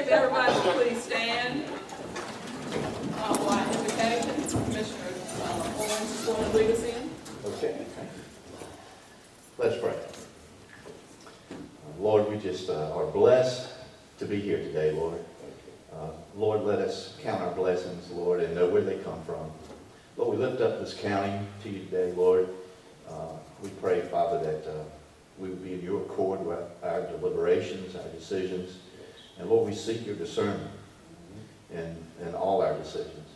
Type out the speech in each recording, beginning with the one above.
if everybody would please stand. By invitation, Commissioner Owens is going to lead us in. Okay. Let's pray. Lord, we just are blessed to be here today, Lord. Lord, let us count our blessings, Lord, and know where they come from. Lord, we lift up this county to you today, Lord. We pray, Father, that we would be in your accord with our deliberations, our decisions. And Lord, we seek your discernment in all our decisions.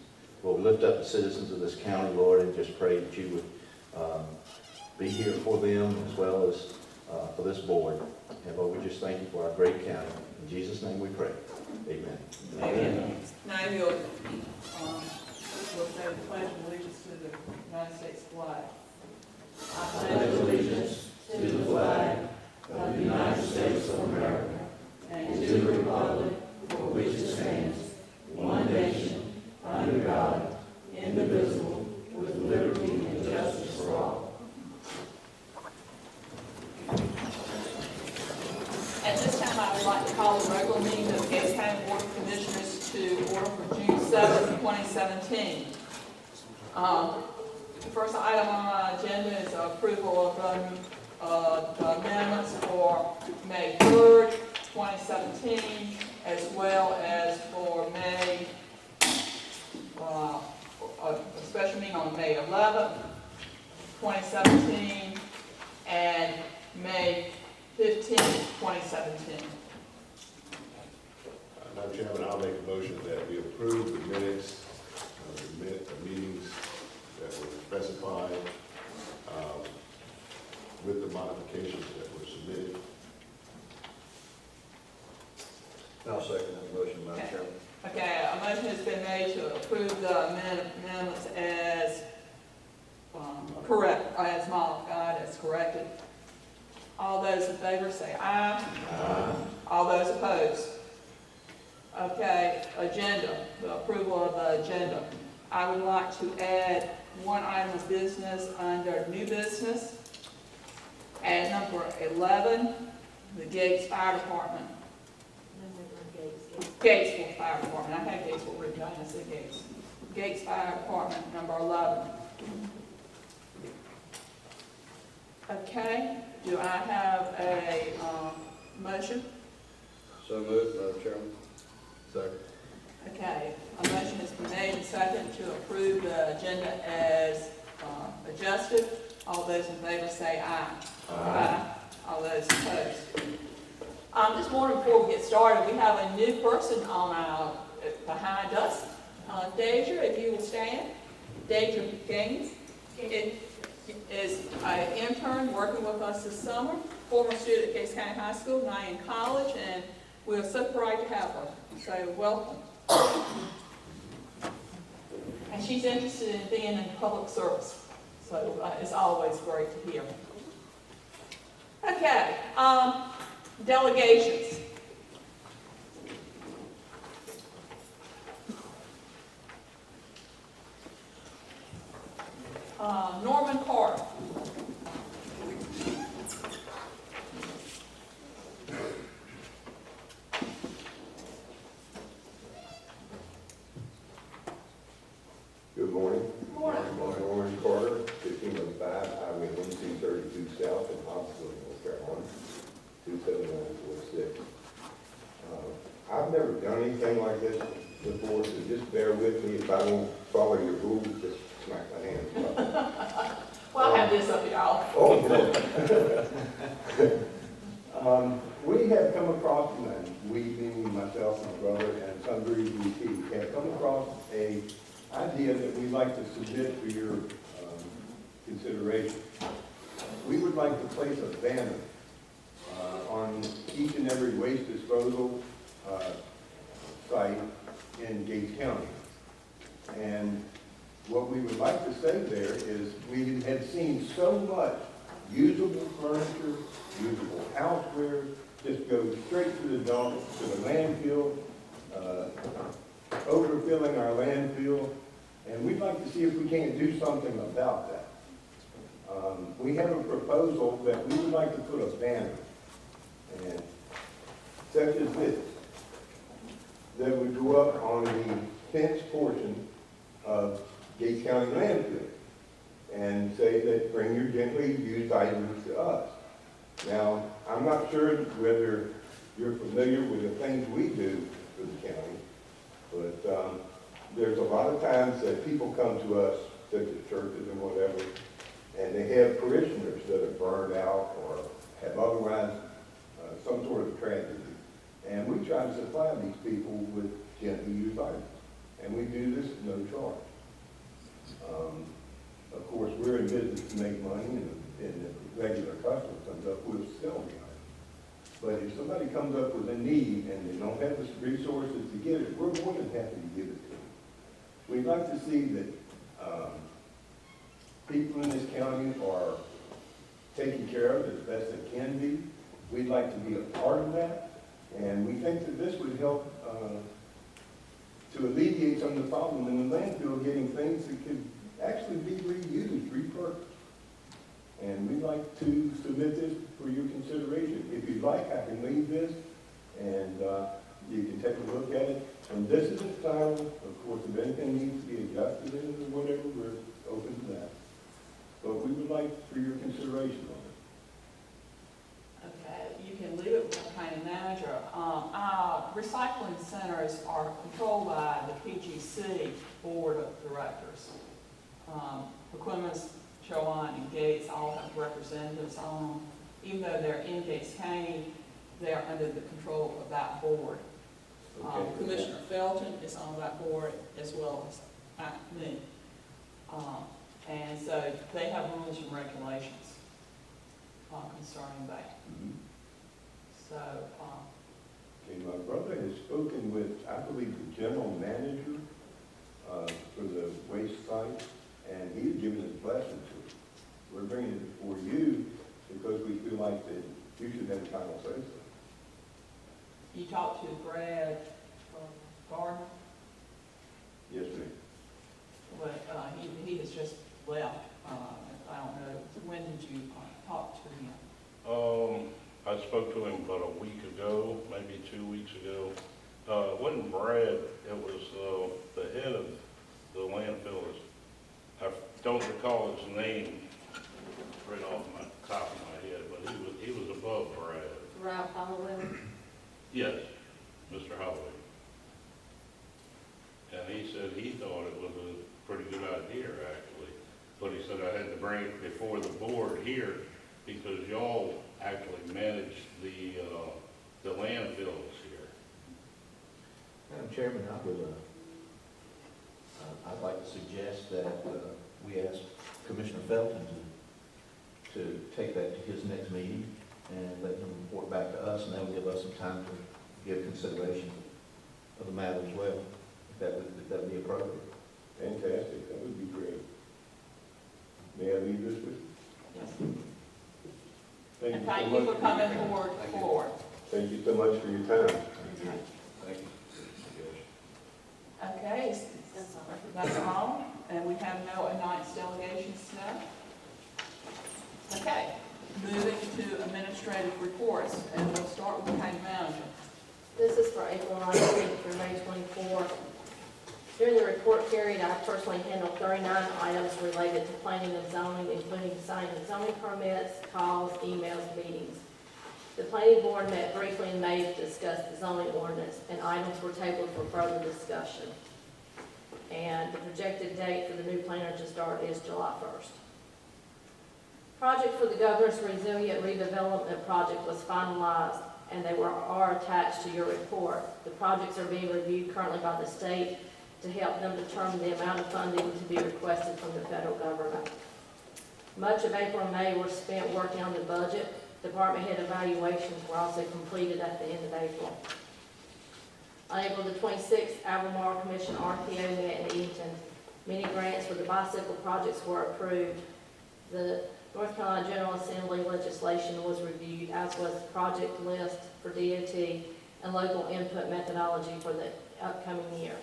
Lord, we lift up the citizens of this county, Lord, and just pray that you would be here for them as well as for this board. And Lord, we just thank you for our great county. In Jesus' name we pray. Amen. Amen. Now you'll say the pledge of allegiance to the United States flag. I pledge allegiance to the flag of the United States of America and to the republic for which it stands, one nation, under God, indivisible, with liberty and justice for all. At this time, I would like to call the regular meeting of the Gates County Board of Commissioners to order for June 7th, 2017. The first item on our agenda is approval of the amendments for May 3rd, 2017, as well as for May, a special meeting on May 11th, 2017, and May 15th, 2017. Madam Chairman, I'll make a motion that we approve the minutes of the meetings that were specified with the modifications that were submitted. I'll second that motion, Madam Okay. Chairman. Okay, a motion has been made to approve the amendments as correct, as modified, as corrected. All those in favor say aye. Aye. All those opposed? Okay, agenda, the approval of the agenda. I would like to add one item of business under new business. At number 11, the Gates Fire Department. Gatesville Fire Department. I had Gatesville written down, I said Gates. Gates Fire Department, number 11. Okay, do I have a motion? So moved, Madam Chairman. Second. Okay, a motion has been made and seconded to approve the agenda as adjusted. All those in favor say aye. Aye. All those opposed. This morning, before we get started, we have a new person on our behind us. Deja, if you will stand. Deja Gaines is an intern working with us this summer, former student at Gates County High School, now in college, and we're so proud to have her. So welcome. And she's interested in being in public service, so it's always great to hear. Okay, delegations. Norman Carter. Good morning. Good morning. Norman Carter, 1505 Highway 1232 South in Hobbsville, North Carolina, 27946. I've never done anything like this before, so just bear with me if I don't follow your rules, just smack my hand. Well, I have this up, y'all. Oh, good. We have come across, and we, meaning myself, my brother, and Sundry VP, have come across a idea that we'd like to submit for your consideration. We would like to place a banner on each and every waste disposal site in Gates County. And what we would like to say there is we had seen so much usable furniture, usable houseware, just go straight to the dump, to the landfill, overfilling our landfill, and we'd like to see if we can't do something about that. We have a proposal that we would like to put a banner, and such as this. that would go up on the fenced portion of Gates County landfill and say that bring your gently used items to us. Now, I'm not sure whether you're familiar with the things we do for the county, but there's a lot of times that people come to us, such as churches and whatever, and they have parishioners that are burned out or have otherwise some sort of tragedy. And we try to supply these people with gently used items. And we do this at no charge. Of course, we're in business to make money, and the regular customer comes up, we'll sell the item. But if somebody comes up with a need and they don't have the resources to get it, we're more than happy to give it to them. We'd like to see that people in this county are taken care of as best they can be. We'd like to be a part of that, and we think that this would help to alleviate some of the problem in the landfill, getting things that could actually be reused, repurposed. And we'd like to submit this for your consideration. If you'd like, I can leave this, and you can take a look at it. And this isn't final. Of course, if anything needs to be adjusted in or whatever, we're open to that. But we would like for your consideration on it. Okay, you can leave it with the county manager. Our recycling centers are controlled by the PGC Board of Directors. Paquemas, Chowan, and Gates all have representatives on them. Even though they're in Gates County, they're under the control of that board. Okay. Commissioner Felton is on that board as well as me. And so they have rules and regulations concerning that. Mhm. So, Okay, my brother has spoken with, I believe, the general manager for the waste site, and he's given his blessing to it. We're bringing it before you because we feel like that you should have the final say so. you talked to Brad Gardner, Yes, ma'am. but he has just left. I don't know, when did you talk to him? I spoke to him about a week ago, maybe 2 weeks ago. It wasn't Brad, it was the head of the landfill. I don't recall his name right off my top of my head, but he was above Brad. Ralph Holloway. Yes, Mr. Holloway. And he said he thought it was a pretty good idea, actually. But he said I had to bring it before the board here because y'all actually manage the landfills here. Madam Chairman, I'd like to suggest that we ask Commissioner Felton to take that to his next meeting and let him report back to us, and that will give us some time to give consideration of the matter as well, if that would be appropriate. Fantastic, that would be great. May I leave this with you? Yes. Thank And you so thank you much for your coming time. forward. Thank you so much for your time. Thank you. Okay, That's all. that's all, and we have no announced delegations today. Okay, moving to administrative reports, and we'll start with the county manager. This is for April 19th through May 24th. During the report period, I personally handled 39 items related to planning and zoning, including signing zoning permits, calls, emails, meetings. The planning board met briefly in May to discuss the zoning ordinance, and items were tabled for further discussion. And the projected date for the new planner to start is July 1st. Project for the Governor's Resilient Redevelopment Project was finalized, and they are attached to your report. The projects are being reviewed currently by the state to help them determine the amount of funding to be requested from the federal government. Much of April and May were spent working on the budget. Department head evaluations were also completed at the end of April. On April the 26th, Albemarle Commission RPO met in Eaton. Many grants for the bicycle projects were approved. The North Carolina General Assembly legislation was reviewed, as was the project list for DOT and local input methodology for the upcoming year.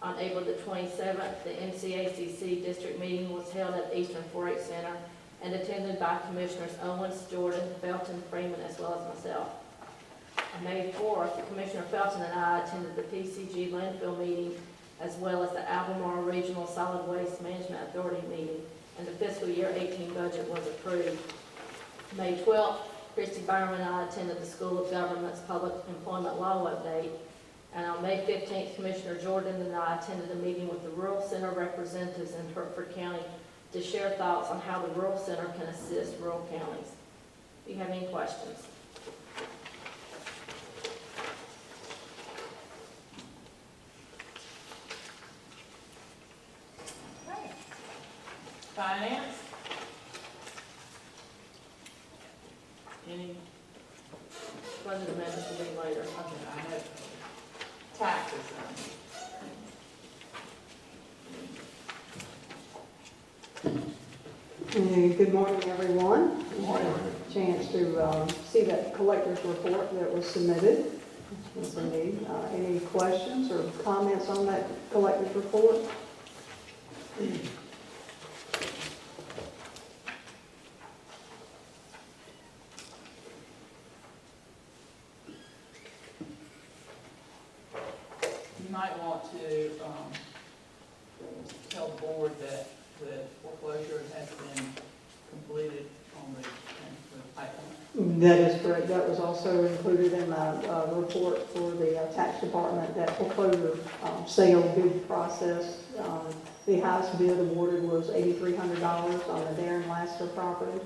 On April the 27th, the MCACC district meeting was held at the Eastern 4-H Center and attended by Commissioners Owens, Jordan, Felton, Freeman, as well as myself. May 4th, Commissioner Felton and I attended the PCG landfill meeting as well as the Albemarle Regional Solid Waste Management Authority meeting, and the fiscal year 18 budget was approved. May 12th, Christy Byron and I attended the School of Government's Public Employment Law update. And on May 15th, Commissioner Jordan and I attended a meeting with the Rural Center representatives in Hertford County to share thoughts on how the Rural Center can assist rural counties. Do you have any questions? Okay. Finance? Any, Budget amendments will be later. okay, I know. Taxes, Good morning, everyone. We had a chance to see that collector's report that was submitted. Yes, indeed. Any questions or comments on that collector's report? you might want to, tell the board that the foreclosure has been completed on the pipeline. That is correct. That was also included in my report for the tax department, that foreclosure sale bid process. The highest bid awarded was $8,300 on the Darren Lasker property.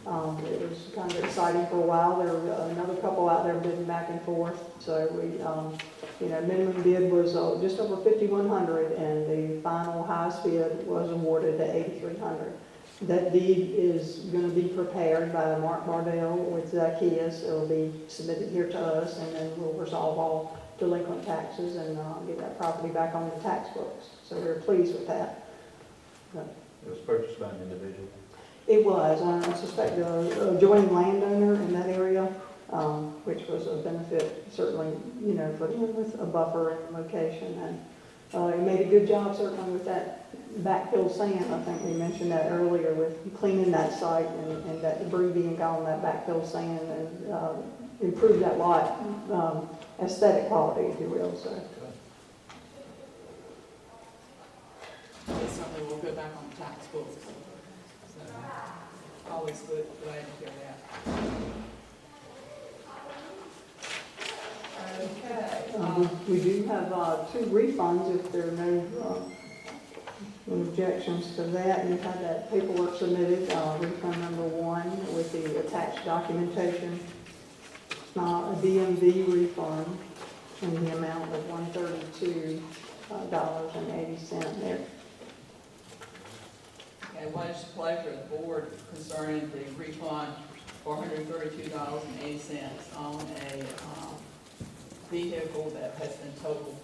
It was kind of exciting for a while. There were another couple out there bidding back and forth. So we, minimum bid was just over $5,100, and the final highest bid was awarded at $8,300. That deed is going to be prepared by Mark Bardell with Zacchaeus. It will be submitted here to us, and then we'll resolve all delinquent taxes and get that property back on the tax books. So we're pleased with that. It was purchased by an individual. It was, I suspect, a adjoining landowner in that area, which was a benefit, certainly, for them with a buffer and location. And it made a good job, certainly, with that backfill sand. I think we mentioned that earlier, with cleaning that site and that debris being gone, that backfill sand, and improved that lot, aesthetic quality, if you will, so. It certainly will go back on the tax books. So, always good, glad to hear that. Okay. We do have 2 refunds, if there are no objections to that. You've had that paperwork submitted, refund number 1 with the attached documentation. It's not a DMV refund in the amount of $132.80 there. Okay, what is the pleasure of the board concerning the refund for $132.80 on a vehicle that has been totaled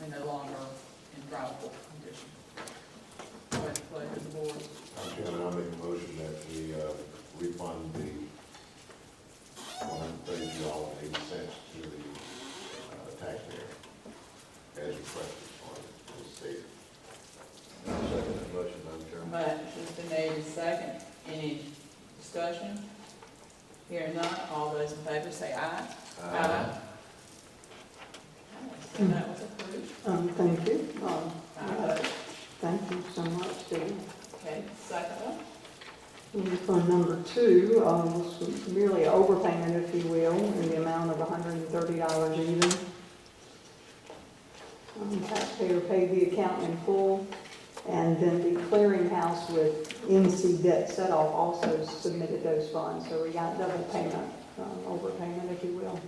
and no longer in drivable condition? What is the pleasure of the board? Mr. Chairman, I'll make a motion that we refund the $132.80 to the taxpayer as requested on the state. I'll second that motion, Madam Chairman. Motion's been made and second. Any discussion? Hearing none, all those in favor say aye. Aye. So that was approved. Thank you. Aye. Thank you so much, Steve. Okay, second one. Refund number 2 was merely an overpayment, if you will, in the amount of $130 even. Taxpayer paid the account in full, and then the clearinghouse with NC Debt Set-Off also submitted those funds, so we got double payment, overpayment, if you will.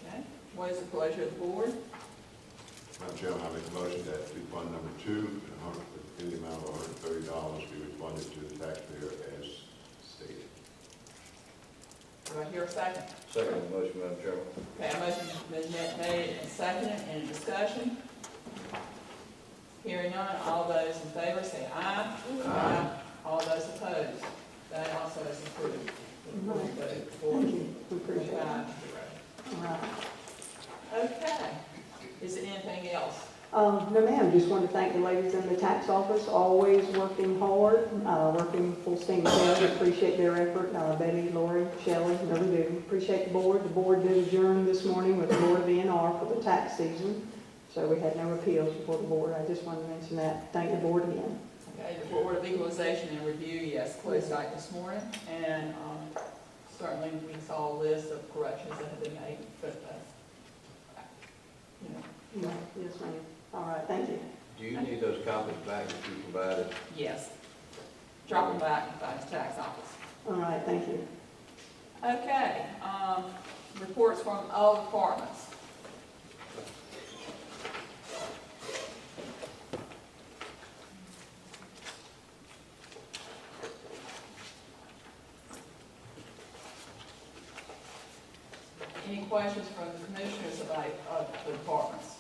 Okay, what is the pleasure of the board? Madam Chairman, I make a motion that refund number 2 in the amount of $130 be refunded to the taxpayer as stated. Do I hear a second? Second motion, Madam Chairman. Okay, a motion's been made and seconded. Any discussion? Hearing none, all those in favor say aye. Aye. All those opposed? That also is approved. Thank you, we appreciate it. 5-0. All right. Okay. Is there anything else? No, ma'am, just want to thank the ladies in the tax office, always working hard, working full steam ahead. Appreciate their effort. Betty, Lori, Shelley, really do. Appreciate the board. The board did adjourn this morning with the Board of ENR for the tax season, so we had no appeals before the board. I just wanted to mention that. Thank the board again. Okay, the Board of Equalization and Review, yes, closed out this morning, and certainly we saw a list of corrections that have been made, but, you know, Yes, ma'am. All right, thank you. Do you need those copies back that you provided? yes. Drop them back by the tax office. All right, thank you. Okay, reports from all departments. Any questions from the commissioners about the departments?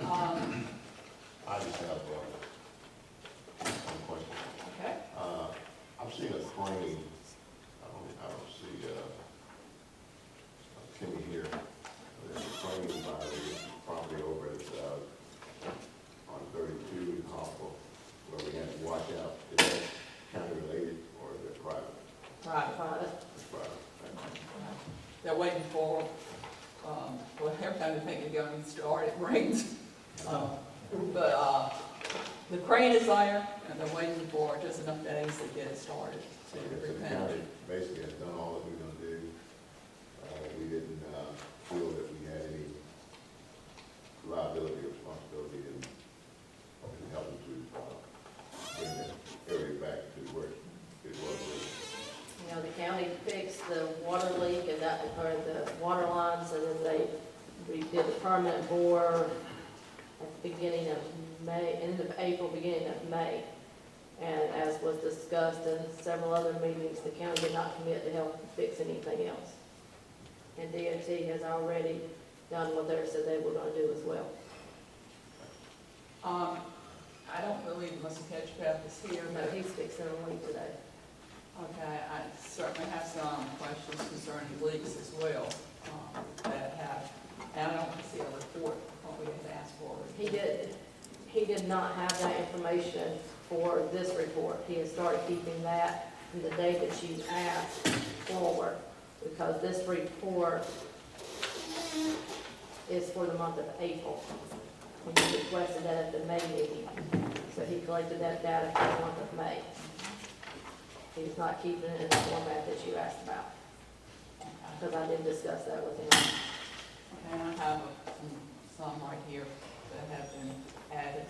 I just have one question. Okay, I'm seeing a crane, I don't see, Kimmy here. There's a crane by the property over at, on 32 in Hopewell, where we have to watch out. Is that county related or is it private? right. Private. It's private. They're waiting for, well, every time they think they're going to start, it rains. But the crane is there, and they're waiting for just enough days to get it started to So the repent. county basically has done all that we're gonna do. We didn't feel that we had any liability or responsibility in helping to bring that area back to where it was. You know, the county fixed the water leak and that, or the water lines, and then we did the permanent bore at the beginning of May, end of April, beginning of May. And as was discussed in several other meetings, the county did not commit to help fix anything else. And DOT has already done what they said they were gonna do as well. I don't believe Mr. Ketchpath is here, No, but, he's fixing a leak today. okay, I certainly have some questions concerning leaks as well, that have, and I don't see a report of what we had asked for. He did not have that information for this report. He has started keeping that from the day that you asked forward, because this report is for the month of April. And he requested that at the May meeting, so he collected that data for the month of May. He's not keeping it in the format that you asked about, because I did discuss that with him. And I have some right here that have been added.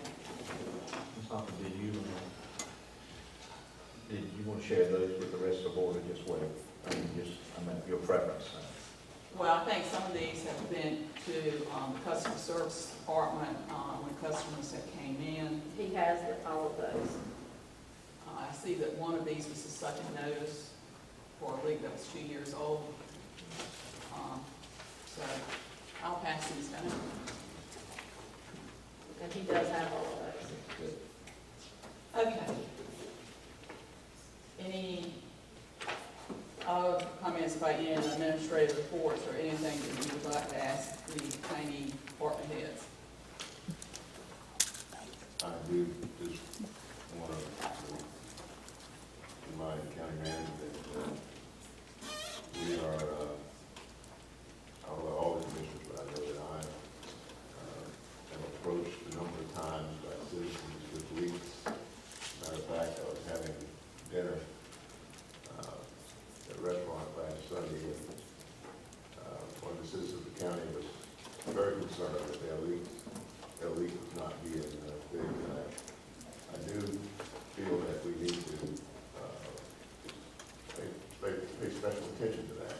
Did you want to share those with the rest of the board or just wait? Your preference. Well, I think some of these have been to the customer service department, when customers that came in. He has all of those. I see that one of these was a second notice for a leak that was 2 years old. So I'll pass these down. And he does have all of those. Okay. Any other comments by any of the administrative reports or anything that you would like to ask the county department heads? I do just want to remind the county manager that we are, I don't know all the commissioners, but I know that I am approached a number of times by citizens with leaks. Matter of fact, I was having dinner at a restaurant last Sunday, and one of the citizens of the county was very concerned that their leak was not being fixed. I do feel that we need to pay special attention to that.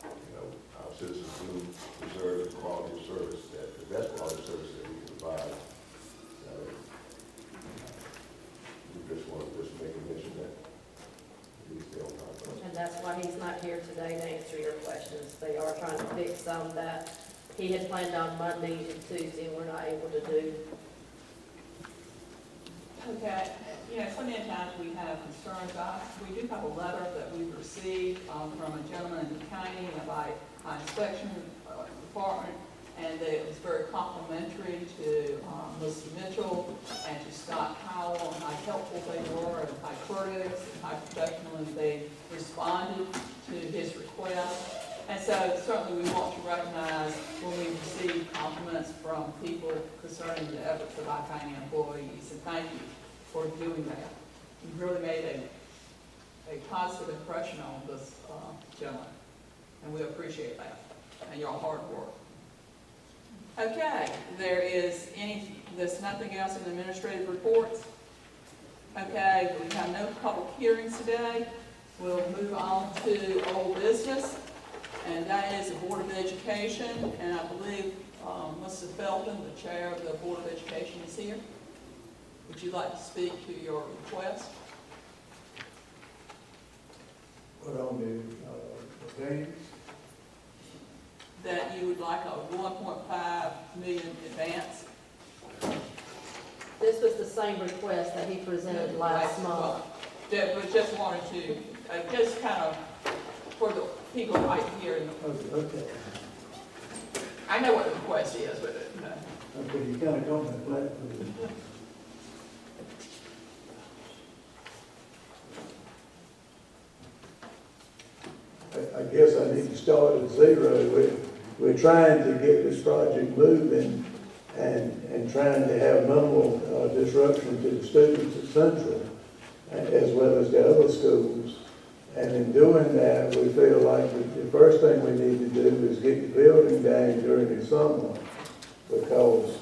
You know, our citizens do deserve the quality of service, the best quality of service that we can provide. We just want to make a mention that we stay on top of it. And that's why he's not here today to answer your questions. They are trying to fix some that he had planned on Monday and Tuesday, and we're not able to do. Okay, so many times we have concerns. We do have a letter that we received from a gentleman in County about our inspection department, and that it was very complimentary to Mr. Mitchell and to Scott Powell, and how helpful they were, and how courteous, and how professionally they responded to his request. And so certainly we want to recognize when we receive compliments from people concerning the efforts of our county employees, and thank you for doing that. You really made a positive impression on this gentleman, and we appreciate that, and your hard work. Okay, there's nothing else in the administrative reports? Okay, we have no public hearings today. We'll move on to old business, and that is the Board of Education, and I believe Mr. Felton, the chair of the Board of Education, is here. Would you like to speak to your request? Put on the things. That you would like a 1.5 million advance? This was the same request that he presented last month. But just wanted to, just kind of, for the people right here, Okay. I know what the request is, but, Okay, you kind of come and flat. I guess I need to start at zero. We're trying to get this project moving and trying to have minimal disruption to the students at Central, as well as the other schools. And in doing that, we feel like the first thing we need to do is get the building down during the summer, because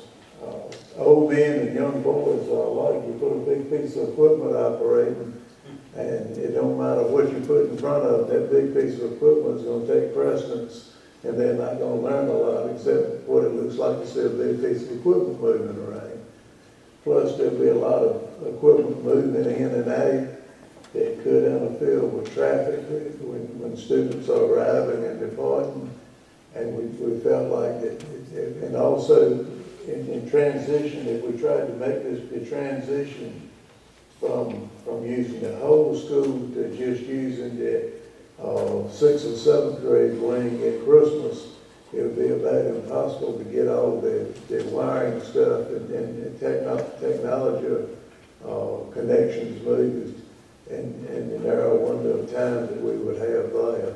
old men and young boys like to put a big piece of equipment operating, and it don't matter what you put in front of them, that big piece of equipment is going to take precedence, and they're not going to learn a lot except what it looks like to see a big piece of equipment moving around. Plus, there'll be a lot of equipment moving in and out that could interfere with traffic when students are arriving and departing. And we felt like that, and also in transition, if we tried to make this the transition from using the whole school to just using the 6th and 7th grade wing at Christmas, it would be about impossible to get all the wiring stuff and technology connections moved in the narrow window of time that we would have there.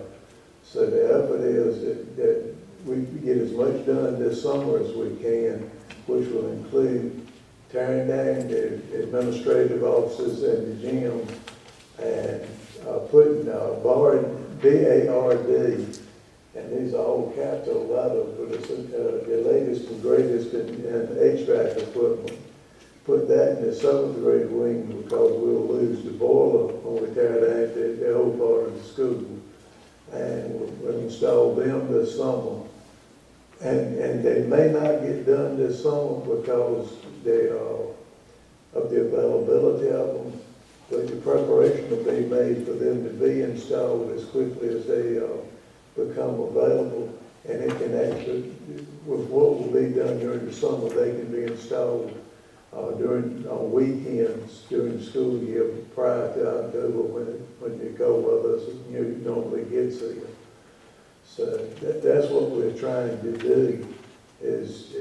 So the effort is that we get as much done this summer as we can, which will include tearing down the administrative offices and the gym, and putting BARD, and these are all capital items, but it's the latest and greatest in HVAC equipment. Put that in the 7th grade wing, because we'll lose the boiler when we tear down the whole part of the school. And we'll install them this summer. And they may not get done this summer because of the availability of them, but the preparation will be made for them to be installed as quickly as they become available. And it can actually, with what will be done during the summer, they can be installed on weekends during the school year prior to October when the cold weather normally gets here. So that's what we're trying to do, is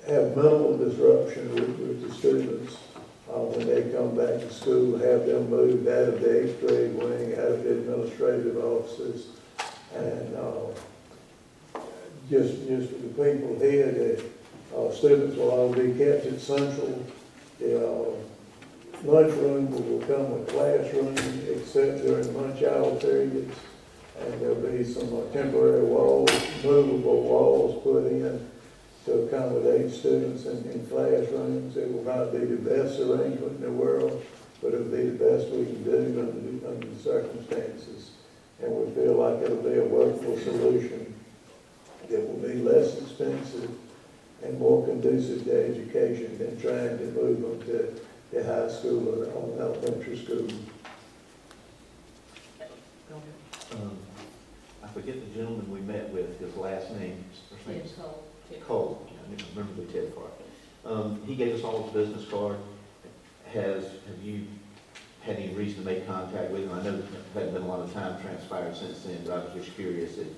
have minimal disruption with the students when they come back to school, have them moved out of the 8th grade wing, out of the administrative offices, and just for the people here, that students will all be kept at Central. The lunchroom will become a classroom except during lunch hour periods. And there'll be some temporary walls, movable walls put in to accommodate students in classrooms. It will not be the best arrangement in the world, but it'll be the best we can do under the circumstances. And we feel like it'll be a workable solution that will be less expensive and more conducive to education than trying to move them to the high school or elementary school. I forget the gentleman we met with, his last name, first name is Cole. I didn't remember the Ted part. He gave us all his business card. have you had any reason to make contact with him? I know there hadn't been a lot of time transpired since then, but I was just curious if.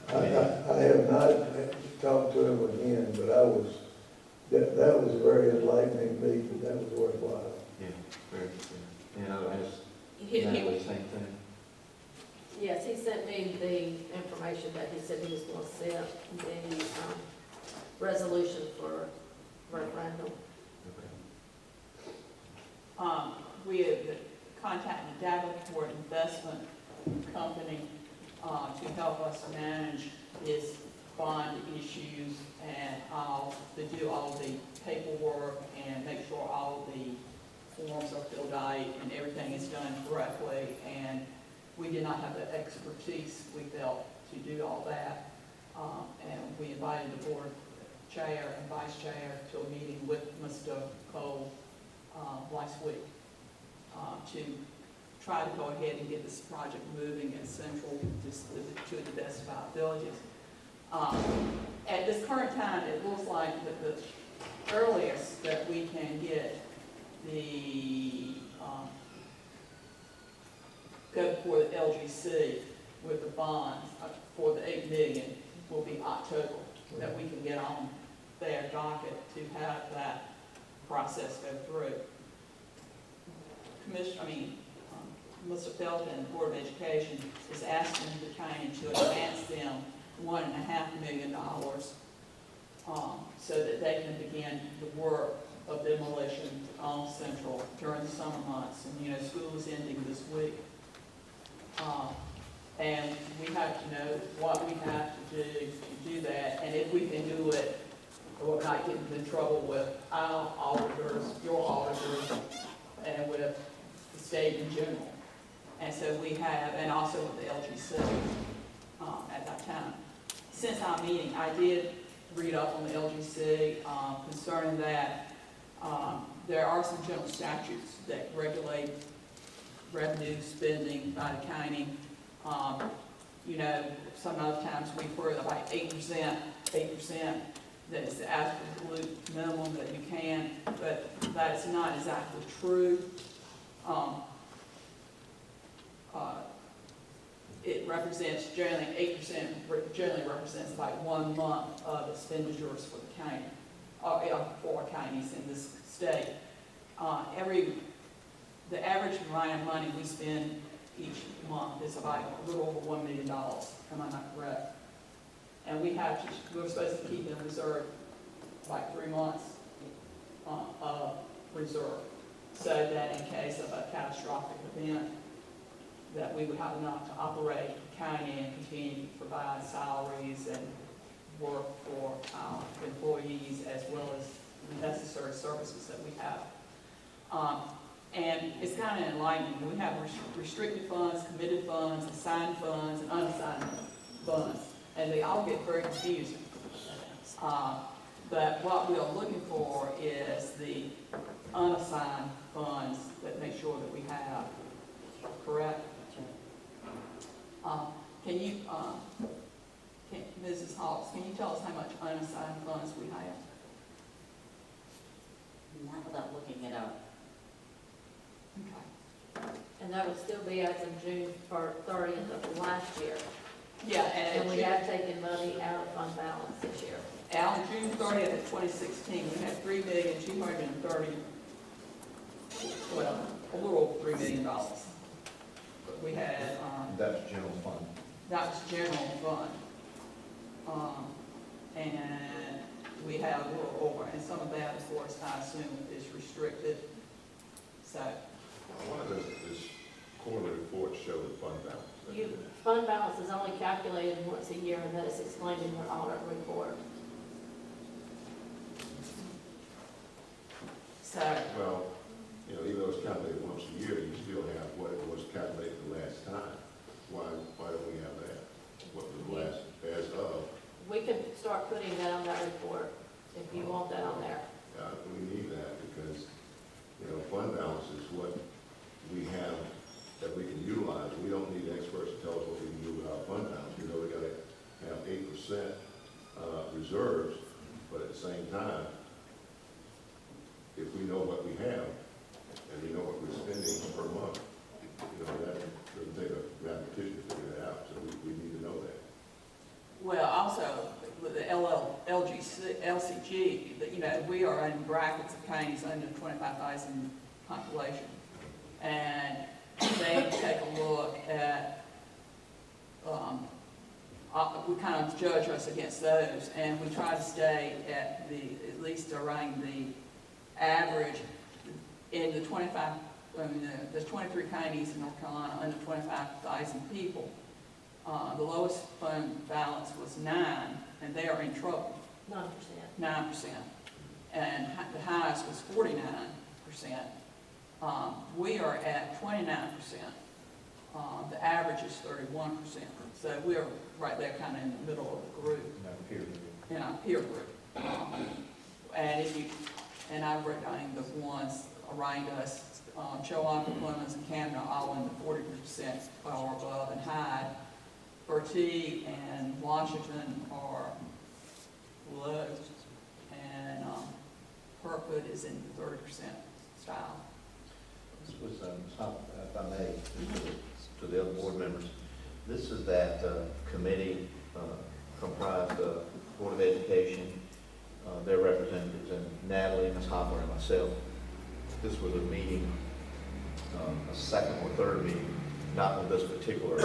I have not talked to him again, but that was a very enlightening meeting, that was worthwhile. Yeah, very good. And I asked He- Natalie the same thing. Yes, he sent me the information that he said he was going to send the resolution for referendum. Okay. We have contacted Davenport Investment Company to help us manage his bond issues and to do all the paperwork and make sure all the forms are filled out and everything is done correctly. And we did not have the expertise, we felt, to do all that. And we invited the board chair and vice chair to a meeting with Mr. Cole last week to try to go ahead and get this project moving at Central to the best of our abilities. At this current time, it looks like that the earliest that we can get the go before the LGC with the bonds for the $8 million will be October, that we can get on their docket to have that process go through. Mr. Felton, Board of Education, is asking the county to advance them $1.5 million so that they can begin the work of demolition on Central during the summer months. And, school is ending this week. And we have to know what we have to do that, and if we can do it, we're not getting in trouble with our auditors, your auditors, and with the state in general. And so we have, and also with the LGC at that time. Since our meeting, I did read up on the LGC concerning that. There are some general statutes that regulate revenue spending by the county. Some other times we quote about 8%, that is the absolute minimum that you can, but that's not exactly true. It represents generally 8%, generally represents about 1 month of expenditures for the county, for counties in this state. The average amount of money we spend each month is about a little over $1 million. Am I not correct? And we're supposed to keep in reserve like 3 months of reserve, so that in case of a catastrophic event, that we would have enough to operate the county and continue to provide salaries and work for our employees as well as the necessary services that we have. And it's kind of enlightening. We have restricted funds, committed funds, assigned funds, and unassigned funds, and they all get very confusing. But what we are looking for is the unassigned funds that make sure that we have, correct? Mrs. Hawks, can you tell us how much unassigned funds we have? Not without looking it up. Okay. And that would still be as of June 30th of last year. Yeah, And we have taken money out of fund balance this year. On June 30th of 2016, we had $3,230,000, well, a little over $3 million. But we had, That's general fund. that was general fund. And we have a little over, and some of that, of course, I assume is restricted. So, Why does this quarterly report show the fund balance? Fund balance is only calculated once a year, and that is explained in your audit report. so, Well, even though it's calculated once a year, you still have what it was calculated the last time. Why don't we have that? What was last, as of? We can start putting that on that report, if you want that on there. We need that because, fund balance is what we have that we can utilize. We don't need experts to tell us what we can do with our fund balance. We know we gotta have 8% reserves, but at the same time, if we know what we have, gee, that, you know, we are in brackets of counties under 25,000 population. And they take a look at, we kind of judge us against those, and we try to stay at least around the average in the 25, there's 23 counties in North Carolina under 25,000 people. The lowest fund balance was 9, and they are in trouble, 9%. 9%. And the highest was 49%. We are at 29%. The average is 31%. So we're right there kind of in the middle of the group, in our peer group. And I wrote down the ones around us, Chillicothe, Clemens, and Camden are all in the 40% or above, and Hyde, Bertie, and Washington are low, and Kirkwood is in the 30% style. This was, if I may, to the other board members, this is that committee comprised of Board of Education, their representatives, and Natalie, Ms. Hopper, and myself. This was a meeting, a second or third meeting, not on this particular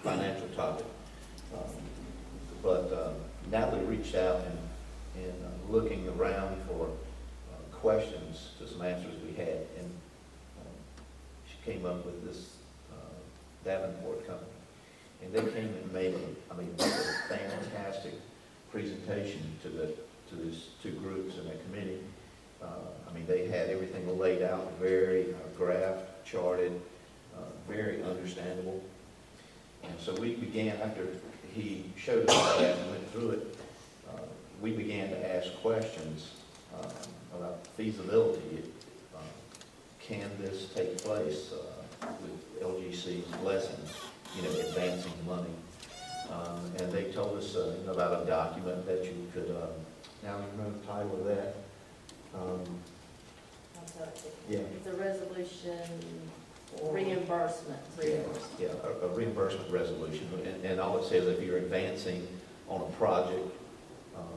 financial topic. But Natalie reached out and looking around for questions to some answers we had, and she came up with this Davenport company. And they came and made a fantastic presentation to these two groups in that committee. They had everything laid out, very graphed, charted, very understandable. And so we began, after he showed us that and went through it, we began to ask questions about feasibility. Can this take place with LGC's blessings, advancing money? And they told us about a document that you could, now you remember the title of that? Yeah. It's a resolution reimbursement. Yeah, a reimbursement resolution, and all it says, if you're advancing on a project,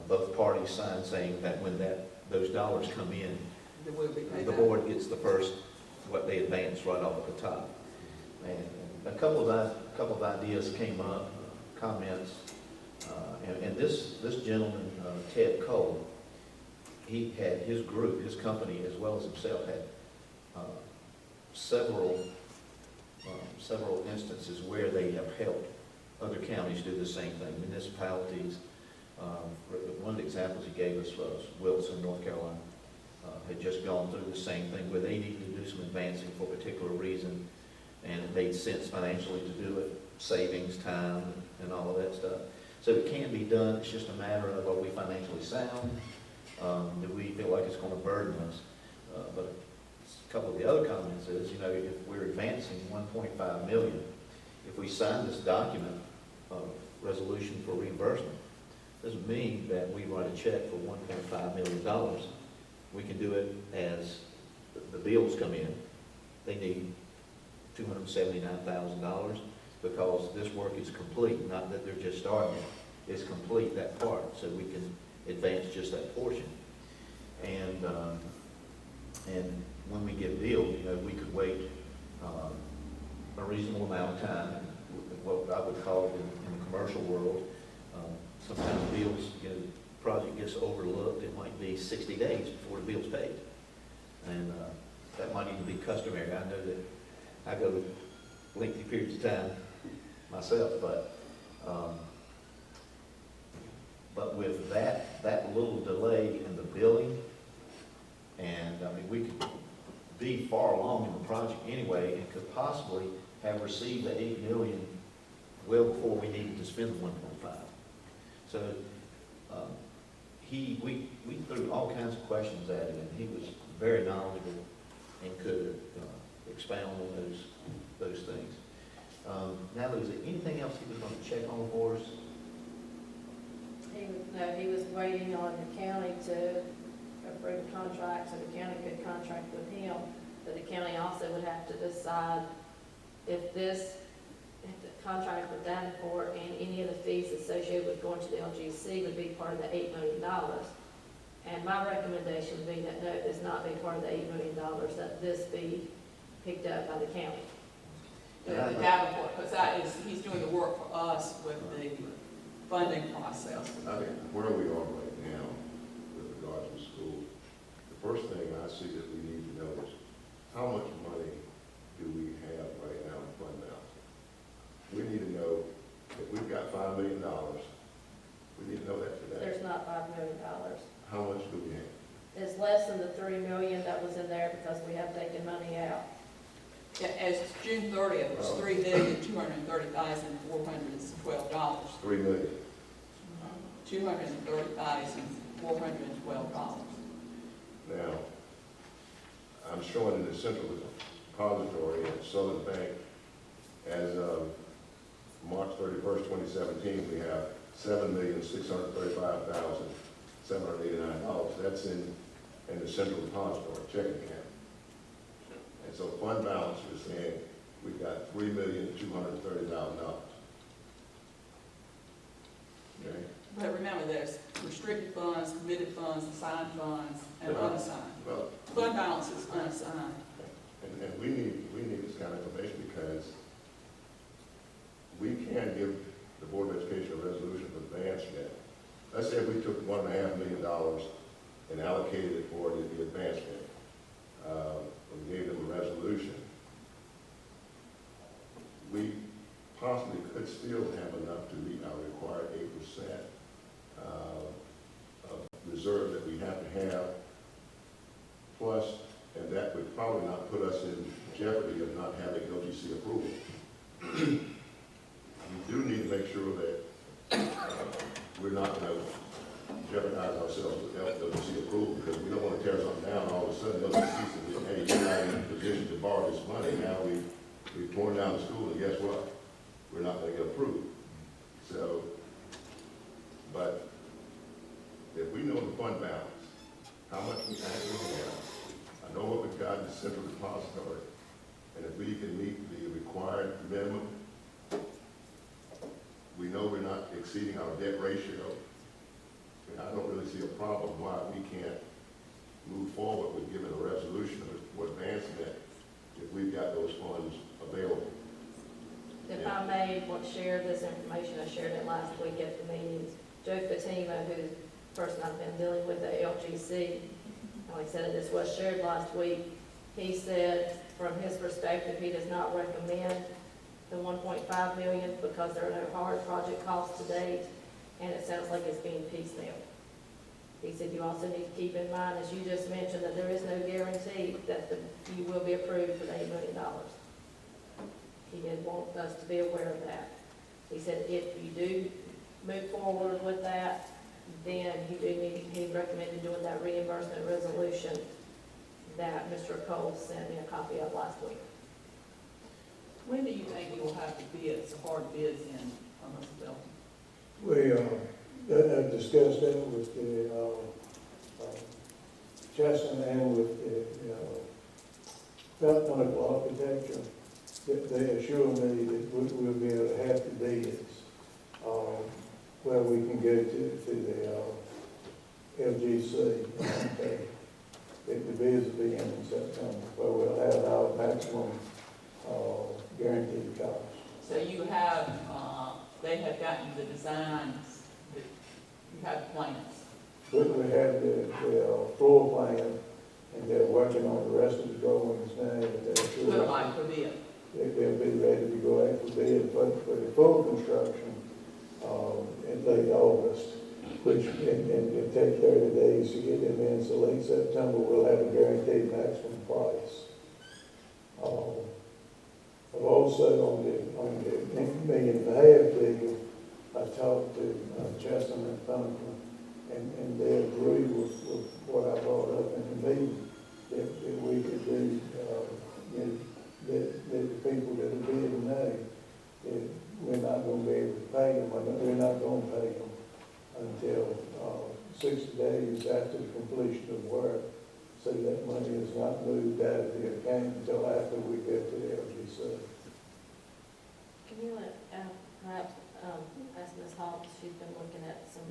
both parties sign saying that when those dollars come in, That will be paid the out. board gets the first, what they advance right off at the top. And a couple of ideas came up, comments, and this gentleman, Ted Cole, he had his group, his company, as well as himself, had several instances where they have helped other counties do the same thing, municipalities. One of the examples he gave us was Wilson, North Carolina, had just gone through the same thing where they needed to do some advancing for a particular reason, and it made sense financially to do it, savings, time, and all of that stuff. So it can be done, it's just a matter of, are we financially sound? Do we feel like it's going to burden us? But a couple of the other comments is, if we're advancing 1.5 million, if we sign this document, resolution for reimbursement, doesn't mean that we write a check for $1.5 million. We can do it as the bills come in. They need $279,000 because this work is complete, not that they're just starting it. It's complete, that part, so we can advance just that portion. And when we get billed, we could wait a reasonable amount of time, what I would call in the commercial world, sometimes bills, project gets overlooked, it might be 60 days before the bill's paid. And that might even be customary. I know that I go with lengthy periods of time myself, but with that little delay in the billing, and we could be far along in the project anyway, and could possibly have received the $8 million well before we needed to spend the 1.5. So we threw all kinds of questions at him, and he was very knowledgeable and could expound on those things. Now, is there anything else he was going to check on for us? He was waiting on the county to approve the contract, so the county could contract with him. But the county also would have to decide if the contract with Davenport and any of the fees associated with going to the LGC would be part of the $8 million. And my recommendation would be that no, this not be part of the $8 million, that this be picked up by the county. The Davenport, because he's doing the work for us with the funding process. I mean, where we are right now with regards to school, the first thing I see that we need to know is how much money do we have right now in fund balance? We need to know if we've got $5 million, we need to know that today. There's not $5 million. How much do we have? It's less than the $3 million that was in there because we have taken money out. Yeah, as June 30th, it was $3,230,412. 3 million. $230,412. Now, I'm showing in the central depository at Southern Bank, as of March 31st, 2017, we have $7,635,789. That's in the central depository checking account. And so fund balance is saying we've got $3,230,000. Okay? But remember, there's restricted funds, committed funds, assigned funds, and unassigned. Well, Fund balance is unassigned. and we need this kind of information because we can give the Board of Education a resolution for advancement. Let's say if we took $1.5 million and allocated it for the advancement, and gave them a resolution, we possibly could still have enough to meet our required 8% of reserve that we have to have, plus, and that would probably not put us in jeopardy of not having LGC approval. We do need to make sure that we're not going to jeopardize ourselves with LGC approval, because we don't want to tear something down, all of a sudden LGC says, hey, you're not in a position to borrow this money, now we've torn down the school, and guess what? We're not going to get approved. So, but if we know the fund balance, how much we actually have, I know what we've got in the central depository, and if we can meet the required minimum, we know we're not exceeding our debt ratio. I don't really see a problem why we can't move forward with giving a resolution for advancement if we've got those funds available. If I may want to share this information, I shared it last week at the meeting. Joe Fatima, who's the person I've been dealing with at LGC, like I said, this was shared last week. He said, from his perspective, he does not recommend the $1.5 million because there are no hard project costs to date, and it sounds like it's being piecemeal. He said you also need to keep in mind, as you just mentioned, that there is no guarantee that you will be approved for the $8 million. He did want us to be aware of that. He said if you do move forward with that, then he recommended doing that reimbursement resolution that Mr. Cole sent me a copy of last week. When do you think you will have the bids, the hard bids in on this building? We, have discussed that with the, Chestnut and with the, Bethel Architecture. They assure me that we'll be able to have the bids, where we can go to the, LGC. The bids will be in September, where we'll have our maximum, guaranteed cost. So you have, they have gotten the designs, you have plans. We have the floor plan, and they're working on the rest of the drawings now. Put like for bid. They'll be ready to go out for bid for the full construction, in late August, which it take 30 days to get them in, so late September, we'll have a guaranteed maximum price. I've also, on the $1.5 million deal, I talked to Chestnut and Thumper, and they agree with what I brought up in the meeting, that we could do, the people that are bidding now, that we're not going to be able to pay them, we're not going to pay them until 60 days after the completion of work, so that money is not moved out of the account until after we get to the LGC. Can you let, perhaps, ask Ms. Hawks, she's been looking at some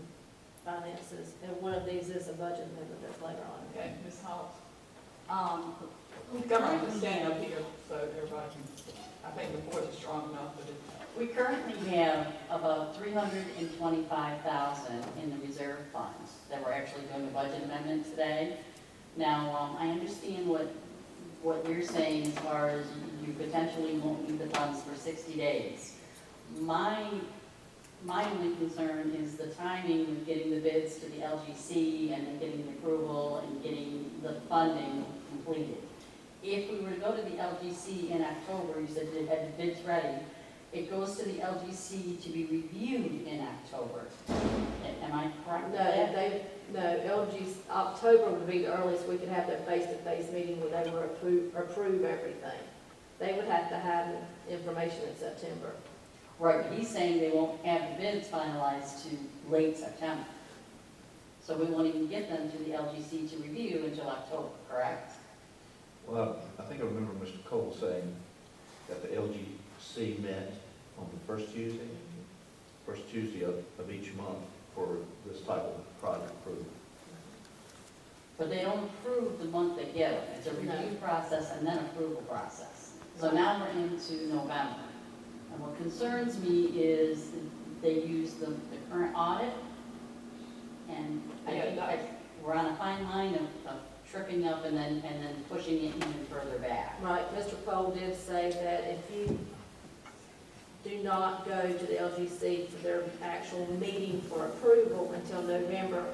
finances, and one of these is a budget amendment that's later on. Okay, Ms. Hawes? We Come on, currently stand have, up here so everybody can, I think the board is strong enough to do. we currently have about 325,000 in the reserve funds that we're actually doing a budget amendment today. Now, I understand what you're saying as far as you potentially won't need the funds for 60 days. My only concern is the timing of getting the bids to the LGC and then getting the approval and getting the funding completed. If we were to go to the LGC in October, you said you had the bids ready, it goes to the LGC to be reviewed in October. Am I correct with that? LG's, October would be the earliest we could have that face-to-face meeting where they would approve everything. They would have to have information in September. Right, but he's saying they won't have the bids finalized to late September. So we won't even get them to the LGC to review until October, correct? Well, I think I remember Mr. Cole saying that the LGC met on the first Tuesday of each month for this type of project approval. But they don't approve the month they get them. It's a review process and then approval process. So now we're into November. And what concerns me is they use the current audit, and we're on a fine line of tripping up and then pushing it even further back. Right, Mr. Cole did say that if you do not go to the LGC for their actual meeting for approval until November,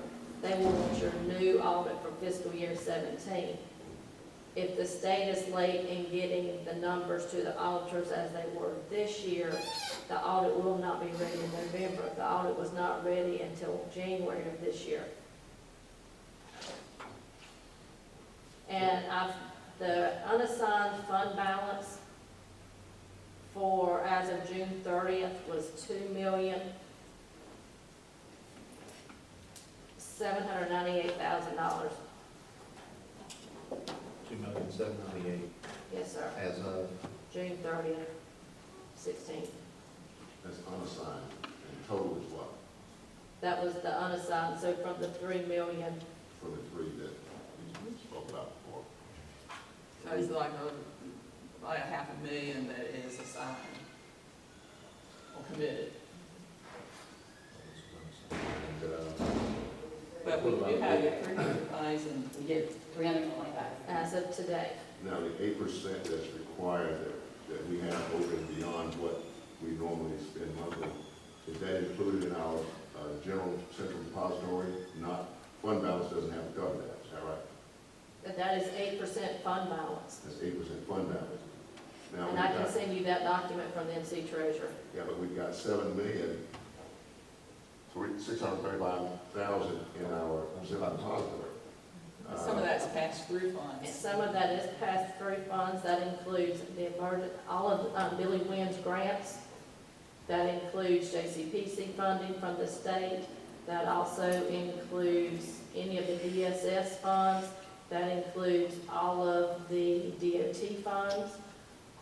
they will want your new audit for fiscal year 17. If the state is late in getting the numbers to the auditors as they were this year, the audit will not be ready in November. The audit was not ready until January of this year. And the unassigned fund balance for, as of June 30th, was $2,798,000. 2,798,000 Yes, sir. as of, June 30th, 16. That's unassigned, and total is what, That was the unassigned, so from the 3 million, for the three that we spoke about before? So it's like about $500,000 that is assigned or committed. And, But we do have your 300,000. We get 325. as of today. now, the 8% that's required that we have over and beyond what we normally spend monthly, is that included in our general central depository? Not, fund balance doesn't have to cover that, is that right? That is 8% fund balance. That's 8% fund balance. Now, And we've I can got, send you that document from the NC Treasurer. yeah, but we've got 635,000 in our central depository. Some of that's pass-through funds. Some of that is pass-through funds. That includes the emergent, all of Billy Wynn's grants. That includes JCPC funding from the state. That also includes any of the DSS funds. That includes all of the DOT funds.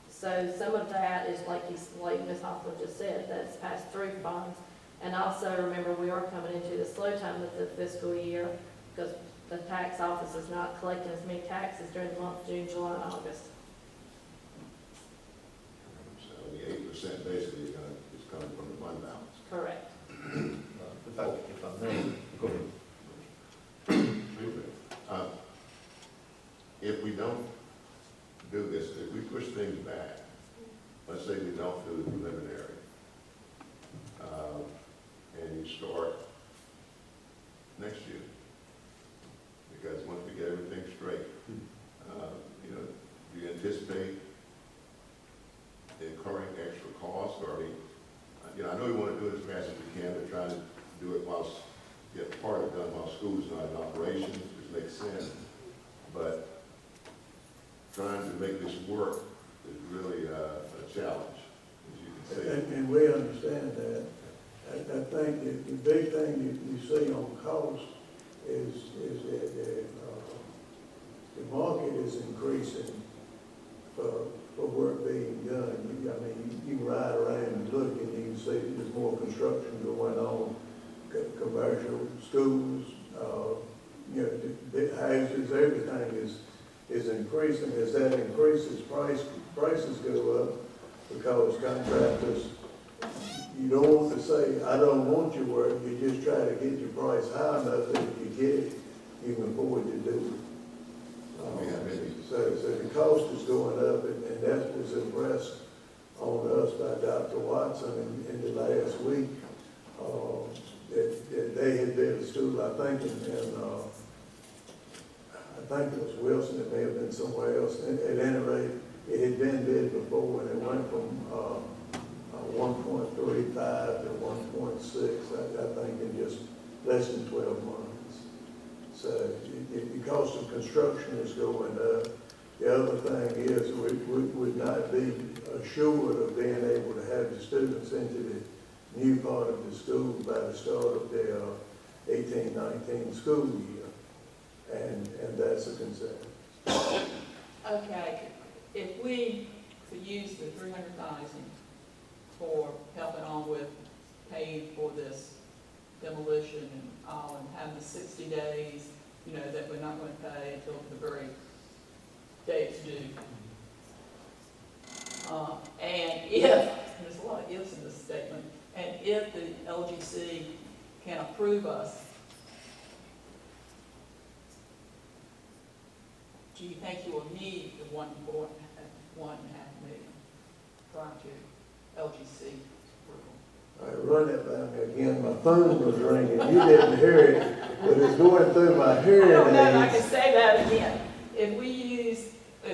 So some of that is like Ms. Hoffman just said, that's pass-through funds. And also remember, we are coming into the slow time of the fiscal year because the tax office is not collecting as many taxes during the month of June, July, and August. So the 8% basically is coming from the fund balance. Correct. if I may, go ahead. If we don't do this, if we push things back, let's say we don't do the preliminary, and you start next year, because once we get everything straight, do you anticipate incurring extra costs, or I know we want to do it as fast as we can, but trying to do it get part of it done while school's not in operation, which makes sense, but trying to make this work is really a challenge, as you can see. And we understand that. I think that the big thing that you see on cost is that the market is increasing for work being done. You can ride around and look and you can see there's more construction going on commercial, schools, you know, the houses, everything is increasing. As that increases, prices go up because contractors, you don't want to say, I don't want your work, you just try to get your price high enough that if you get it, you can afford to do it. So the cost is going up, and that was impressed on us by Dr. Watson in the last week. That they had built a school, I think, I think it was Wilson, it may have been somewhere else. At any rate, it had been bid before, and it went from 1.35 to 1.6, I think, in just less than 12 months. So the cost of construction is going up. The other thing is, we would not be assured of being able to have the students into the new part of the school by the start of their 18-19 school year, and that's a concern. Okay, if we could use the $300,000 for helping on with paying for this demolition and all, and having the 60 days, you know, that we're not going to pay until the very day it's due. And if, there's a lot of ifs in this statement, and if the LGC can approve us, do you think you will need the 1.5 million prior to LGC approval? All right, run that by me again. My phone was ringing. You didn't hear it, but it's going through my hearing I don't know if I aids. can say that again. If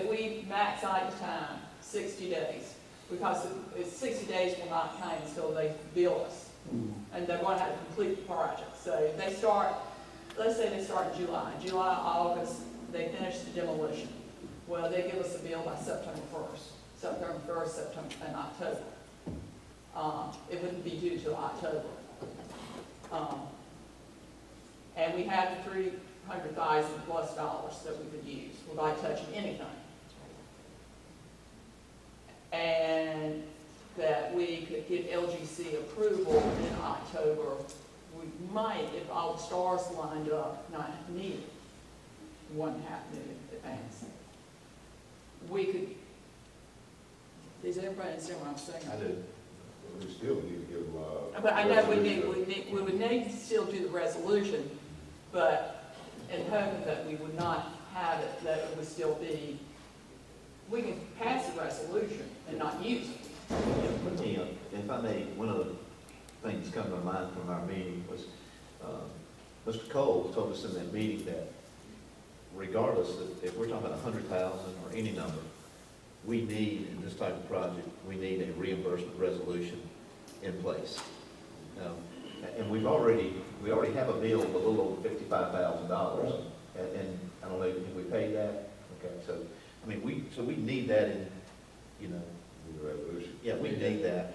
we max out the time, 60 days, because 60 days will not count until they bill us. And they're going to have to complete the project. So they start, let's say they start in July, August, they finish the demolition. Well, they give us a bill by September 1st, September, and October. It wouldn't be due till October. And we have the $300,000 plus that we could use without touching anything. And that we could get LGC approval in October. We might, if all the stars lined up, not need $1.5 million advance. We could, does everybody understand what I'm saying? I do. We still need to give them, But I know we would need to still do the resolution, but in hoping that we would not have it, that it would still be, we can pass the resolution and not use it. Let me, if I may, one of the things come to mind from our meeting was, Mr. Cole told us in that meeting that regardless if we're talking about 100,000 or any number, we need, in this type of project, we need a reimbursement resolution in place. And we already have a bill of a little over $55,000, and I don't know, have we paid that? Okay, so, I mean, we need that in, you know, the resolution. yeah, we need that,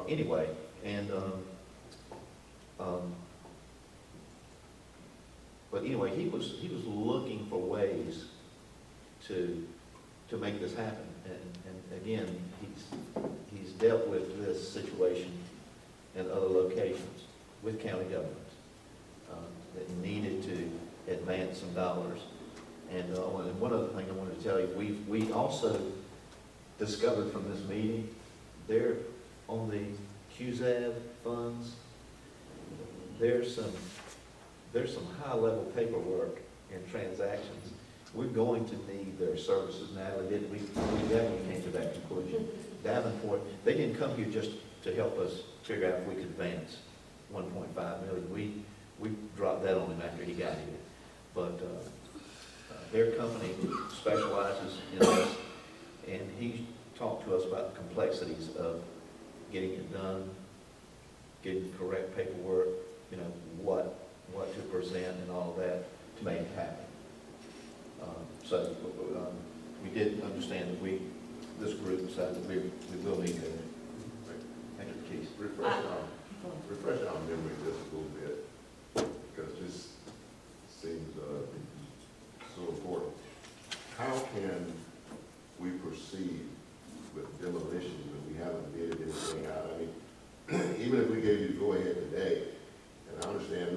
anyway, and, but anyway, he was looking for ways to make this happen, and again, he's dealt with this situation in other locations with county governments that needed to advance some dollars, and one other thing I wanted to tell you, we also discovered from this meeting, there on the QZAB funds, there's some high-level paperwork and transactions. We're going to need their services. Natalie, we definitely came to that conclusion. Davenport, they didn't come here just to help us figure out if we could advance 1.5 million. We dropped that on him after he got here. But their company specializes in this, and he talked to us about the complexities of getting it done, getting correct paperwork, you know, what to present and all of that to make it happen. So we did understand that this group decided that we will need to expertise. Refresh our memory just a little bit, because this seems so important. How can we proceed with demolition when we haven't bid anything out? I mean, even if we gave you the go-ahead today, and I understand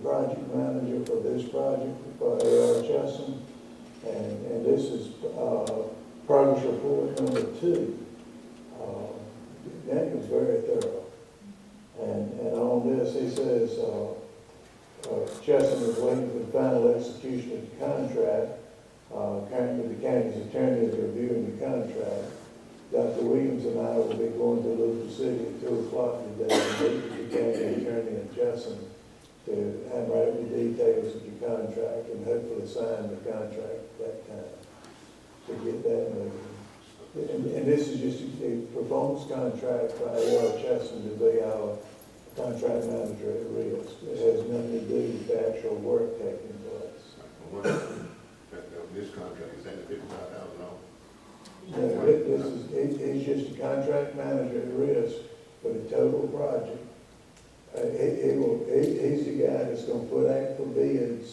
project manager for this project for A.R. Chesson. And this is, progress report number 2. That was very thorough. And on this, he says, Chesson is waiting for the final execution of the contract. Currently, the county's attorney is reviewing the contract. Dr. Williams and I will be going to Louisville City at 2 o'clock today to meet with the county attorney in Chesson to hammer out the details of the contract and hopefully sign the contract at that time to get that moving. And this is just a performance contract by A.R. Chesson to be our contract manager at risk. It has nothing to do with the actual work taking place. This contract is at $55,000. No, he's just a contract manager at risk for the total project. He's the guy that's gonna put out for bids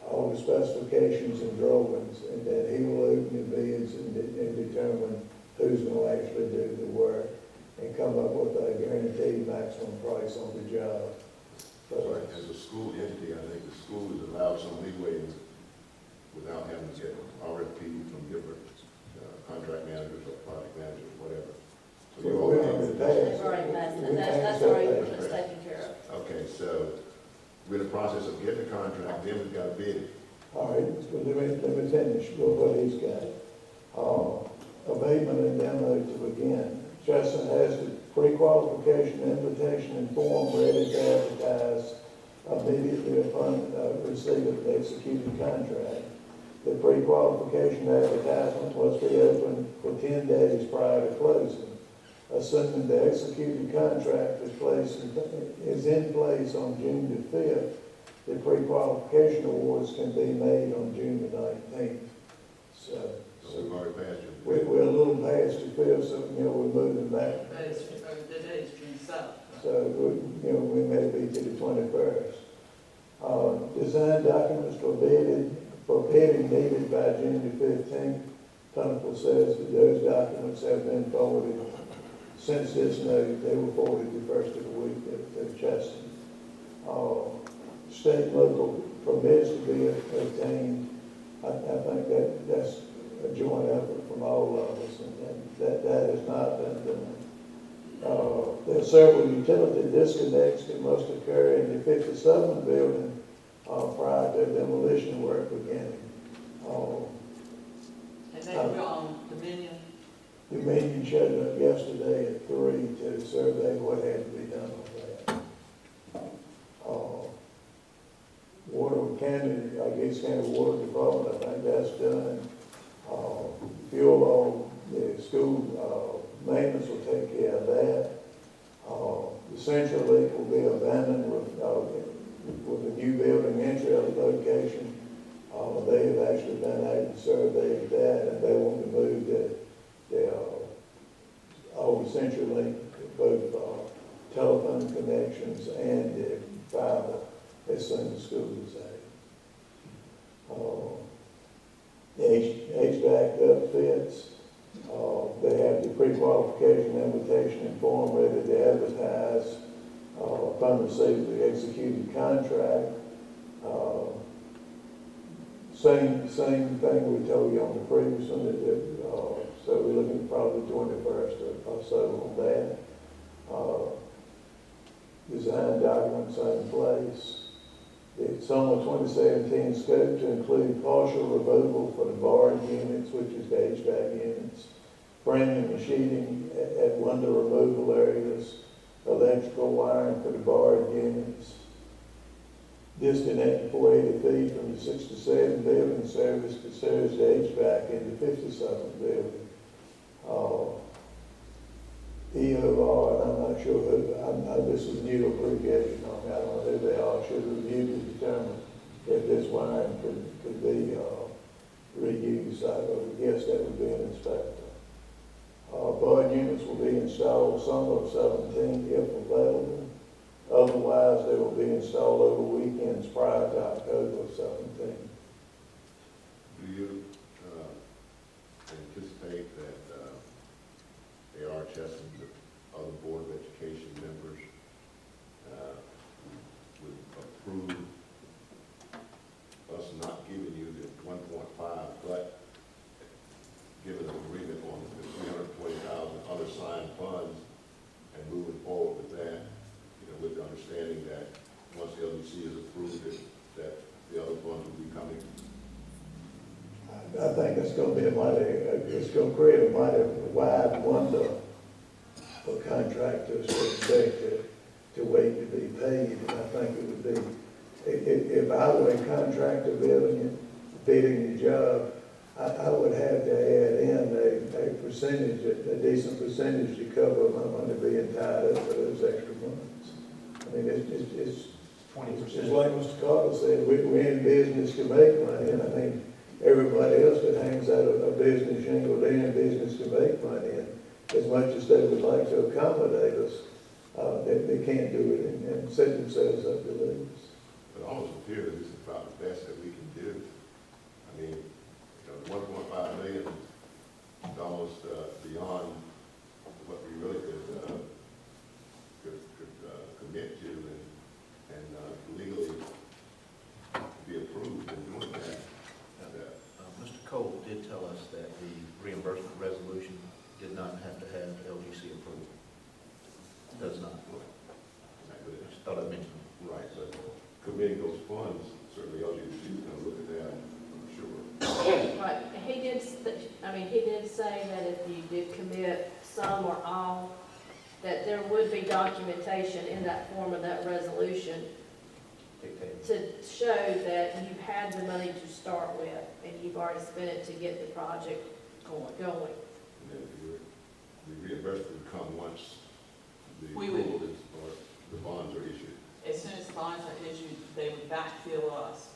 all the specifications and drawings, and then he will open the bids and determine who's gonna actually do the work and come up with a guaranteed maximum price on the job. So as a school entity, I think the school is allowed some leeway without having to get RFP from different contract managers or project managers, whatever. So you all We're have in the to- They've already passed it, that's already taken care of. Okay, so we're in the process of getting the contract, then we've got to bid it. All right, so let me finish with what he's got. Abatement and demo to begin. Chesson has the pre-qualification invitation and form ready to advertise immediately upon receipt of the executed contract. The pre-qualification advertisement must be open for 10 days prior to closing. Assuming the executed contract is in place on June the 5th, the pre-qualification awards can be made on June the 19th. So We've already passed it. we're a little past the 5th, so, we're moving back. That is June 7th. So, we may be to the 21st. Design documents for bidding needed by June the 15th. Pinnacle says that those documents have been forwarded. Since this note, they were forwarded the first of the week to Chesson. State and local permits to be obtained. I think that's a joint effort from all of us, and that has not been done. There are several utility disconnects that must occur in the 57 building prior to demolition work beginning. And they will on Dominion. Dominion showed up yesterday at 3 to survey what had to be done on that. Water County, I guess County Water Department, I think that's done. Fuel oil, the school maintenance will take care of that. The central leak will be abandoned with a new building entry location. They have actually been out and surveyed that, and they want to move all the central link, both telephone connections and the fiber as soon as school is out. The HVAC upfits, they have the pre-qualification invitation and form ready to advertise upon receipt of the executed contract. Same thing we told you on the previous one, so we're looking probably 21st or so on that. Design documents are in place. The summer 2017 scope to include partial removal for the barred units, which is the HVAC units, framing and sheeting at window removal areas, electrical wiring for the barred units, disconnect 480 feet from the 67 building service that serves the HVAC in the 57 building. EOR, and I'm not sure who, this is new application on me, I don't know who they are, should review to determine if this wiring could be reused. I would guess that would be an inspector. Bud units will be installed summer of 17 if available. Otherwise, they will be installed over weekends prior to October of 17. Do you anticipate that A.R. Chesson, the other Board of Education members would approve understanding that once LDC is approved, that the other funds will be coming. I think it's gonna be it's gonna create a mighty wide window for contractors to expect to wait to be paid. And I think it would be, if I were a contractor bidding the job, I would have to add in a percentage, a decent percentage to cover my money being tied up for those extra months. I mean, it's 20%. just like Mr. Carter said, we're in business to make money, and I mean, everybody else that hangs out a business shingle, they're in business to make money, and as much as they would like to accommodate us, they can't do it and set themselves up to lose. It almost appears this is about the best that we can do. I mean, you know, 1.5 million is almost beyond what we really could commit to and legally be approved in doing that. Mr. Cole did tell us that the reimbursement resolution did not have to have LGC approval. Does not. Just thought I'd mention it. Right, but committing those funds, certainly LGC is going to look at that, I'm sure. Right, he did, he did say that if you did commit some or all, that there would be documentation in that form of that resolution to show that you had the money to start with, and you've already spent it to get the project going. And then the reimbursement would come once the We would- approval is, or the bonds are issued. As soon as the bonds are issued, they would backfill us,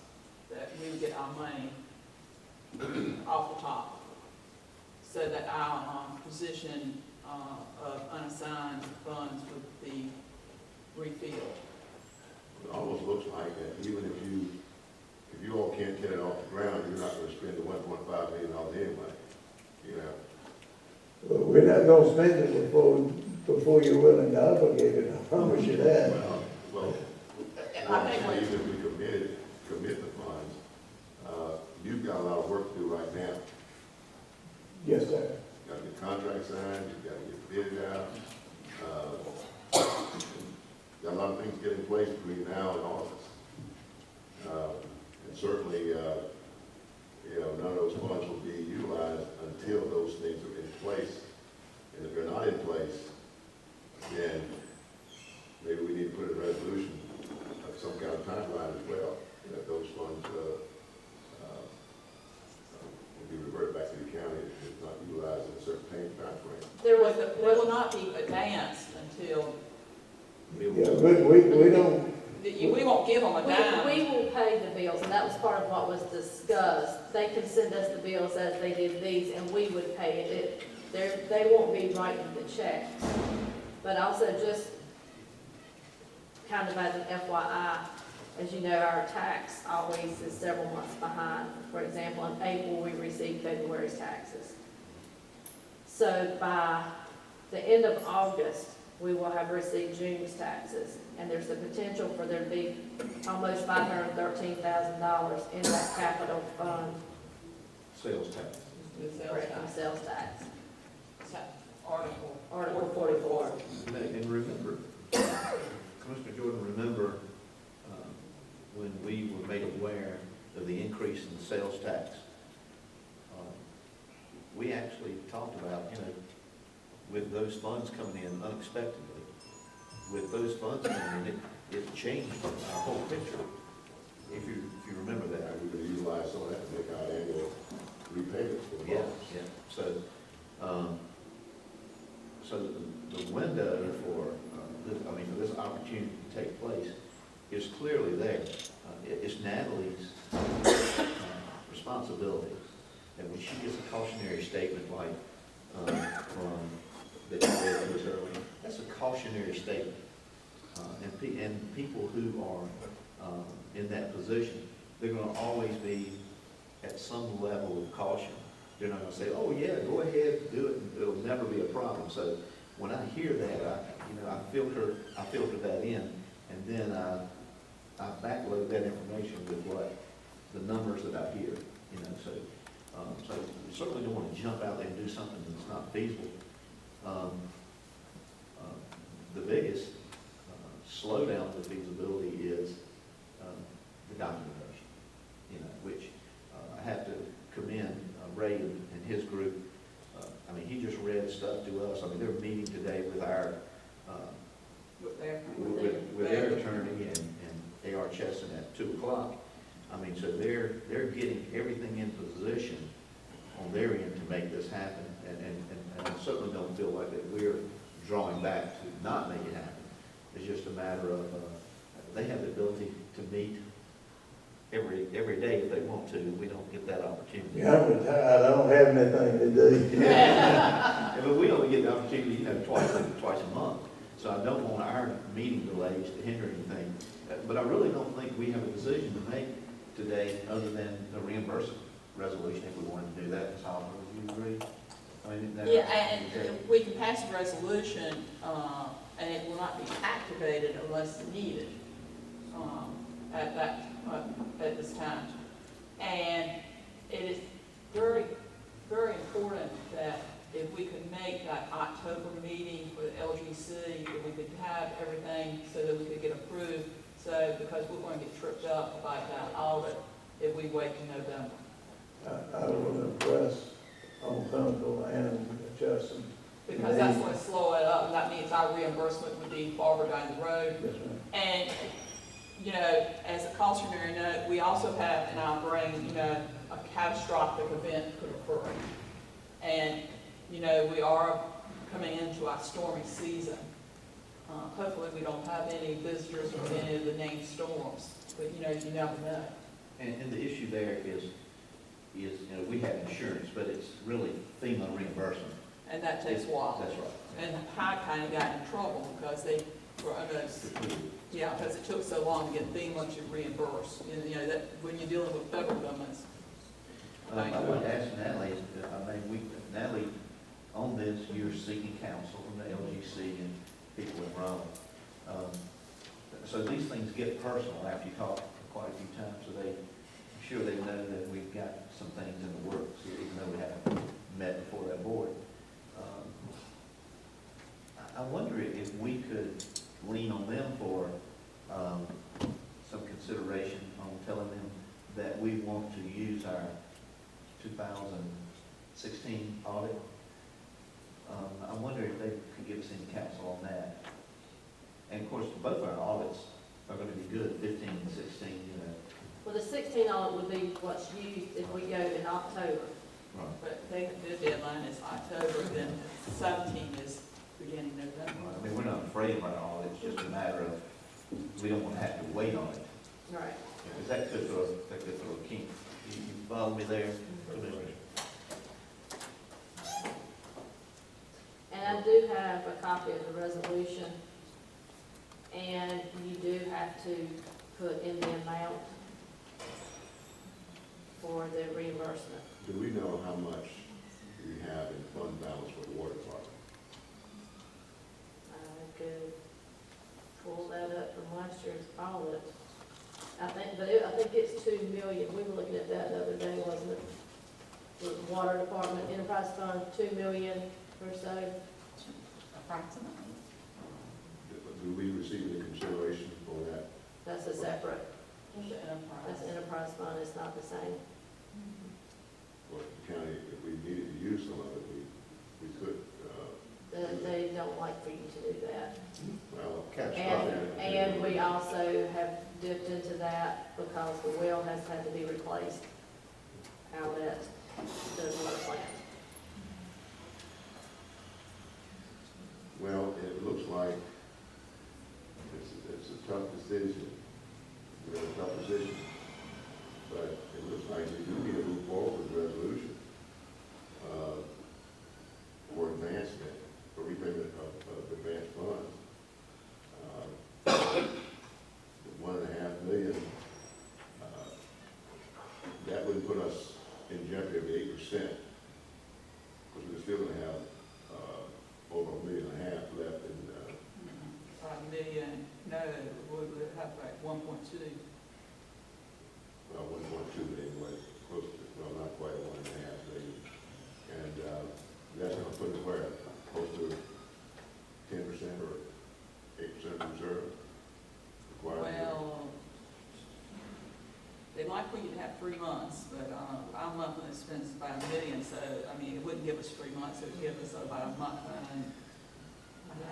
that we would get our money off the top, so that our position of unassigned funds would be refilled. It almost looks like that even if you all can't get it off the ground, you're not going to spend the $1.5 million anyway. You know, Well, we're not gonna spend it before you're willing to obligate it, I promise you that. well, I think what- even if we commit the funds, you've got a lot of work to do right now. Yes, sir. You've got to get contracts signed, you've got to get bidded out. Got a lot of things to get in place between now and August. And certainly, none of those funds will be utilized until those things are in place. And if they're not in place, then maybe we need to put a resolution of some kind of timeline as well, that those funds will be reverted back to the county if it's not utilized in a certain time frame. There was, They will not be advanced until, Yeah, we don't, we won't give them a dime. we will pay the bills, and that was part of what was discussed. They can send us the bills as they did these, and we would pay it. They won't be writing the check. But also just kind of as an FYI, as you know, our tax always is several months behind. For example, in April, we receive February's taxes. So by the end of August, we will have received June's taxes, and there's the potential for there to be almost $513,000 in that capital fund Sales tax. The sales from tax. sales tax. Article 44. And remember, Commissioner Jordan, remember when we were made aware of the increase in the sales tax, we actually talked about, with those funds coming in unexpectedly, with those funds coming in, it changed our whole picture. If you remember that. And we're going to utilize some of that to make our annual repayments for the Yeah, bonds. yeah. So the window for this opportunity to take place is clearly there. It's Natalie's responsibility that when she gets a cautionary statement like from that you read to us earlier, that's a cautionary statement. And people who are in that position, they're going to always be at some level of caution. They're not going to say, "Oh yeah, go ahead, do it, and it'll never be a problem." So when I hear that, I filter that in, and then I backload that information with what the numbers that I hear. So we certainly don't want to jump out there and do something that's not feasible. The biggest slowdown to feasibility is the documentation, which I have to commend Ray and his group. I mean, he just read stuff to us. I mean, they're meeting today with our, With their, with their attorney and A.R. Chesson at 2 o'clock. I mean, so they're getting everything in position on their end to make this happen. And I certainly don't feel like that we're drawing back to not make it happen. It's just a matter of, they have the ability to meet every day if they want to. We don't get that opportunity. Yeah, I'm retired, I don't have anything to do. Yeah, but we only get the opportunity, twice a month. So I don't want our meeting delays to hinder anything. But I really don't think we have a decision to make today other than the reimbursement resolution if we wanted to do that. Ms. Hopper, would you agree? I mean, that- yeah, and we can pass a resolution, and it will not be activated unless needed, at this time. And it is very, very important that if we could make that October meeting for the LGC, if we could have everything so that we could get approved. So, because we're going to get tripped up by that audit if we wait to November. I will impress on Kunkel and Justin. Because that's going to slow it up, and that means our reimbursement would be farther down the road. Yes, ma'am. And, as a cautionary note, we also have in our brain, a catastrophic event could occur. And, we are coming into our stormy season. Hopefully we don't have any visitors from any of the named storms, but, you never know. And the issue there is, we have insurance, but it's really FEMA reimbursement. And that takes a while. That's right. And High kind of got in trouble because they were almost, because it took so long to get FEMA to reimburse. And, that when you're dealing with federal governments. I want to ask Natalie, Natalie, on this, you're seeking counsel from the LGC and people in Rome. So these things get personal after you talk quite a few times, so I'm sure they know that we've got some things in the works, even though we haven't met before that board. I wonder if we could lean on them for some consideration on telling them that we want to use our 2016 audit. I wonder if they could give us any counsel on that. And of course, both our audits are going to be good, 15 and 16, Well, the 16 audit would be what's used if we go in October. Right. But their deadline is October, then 17 is beginning November. I mean, we're not afraid of our audit, it's just a matter of, we don't want to have to wait on it. Right. Because that could throw a kink. You follow me there? And I do have a copy of the resolution, and you do have to put in the amount for the reimbursement. Do we know how much we have in fund balance for the water department? I could pull that up from last year's audit. I think it's 2 million. We were looking at that the other day, wasn't it? The water department enterprise fund, 2 million or so. Approximately. Do we receive any consideration for that? That's a separate, What's the enterprise? that's enterprise fund, it's not the same. For the county, if we needed to use some of it, we could, They don't like for you to do that. well. And we also have dipped into that because the well has had to be replaced out at the water plant. Well, it looks like it's a tough decision. We're in a tough position. But it looks like we do need to move forward with the resolution for advancement, for repayment of advanced funds. The $1.5 million, that wouldn't put us in jeopardy of the 8%, because we're still gonna have over $1.5 million left in, $1 million, no, we would have like 1.2. well, 1.2, but anyway, close to, well, not quite 1.5 million. And that's gonna put us where, close to 10% or 8% reserve. like we could have 3 months, but, our monthly expense is about $1 million, so, I mean, it wouldn't give us 3 months, it would give us about a month and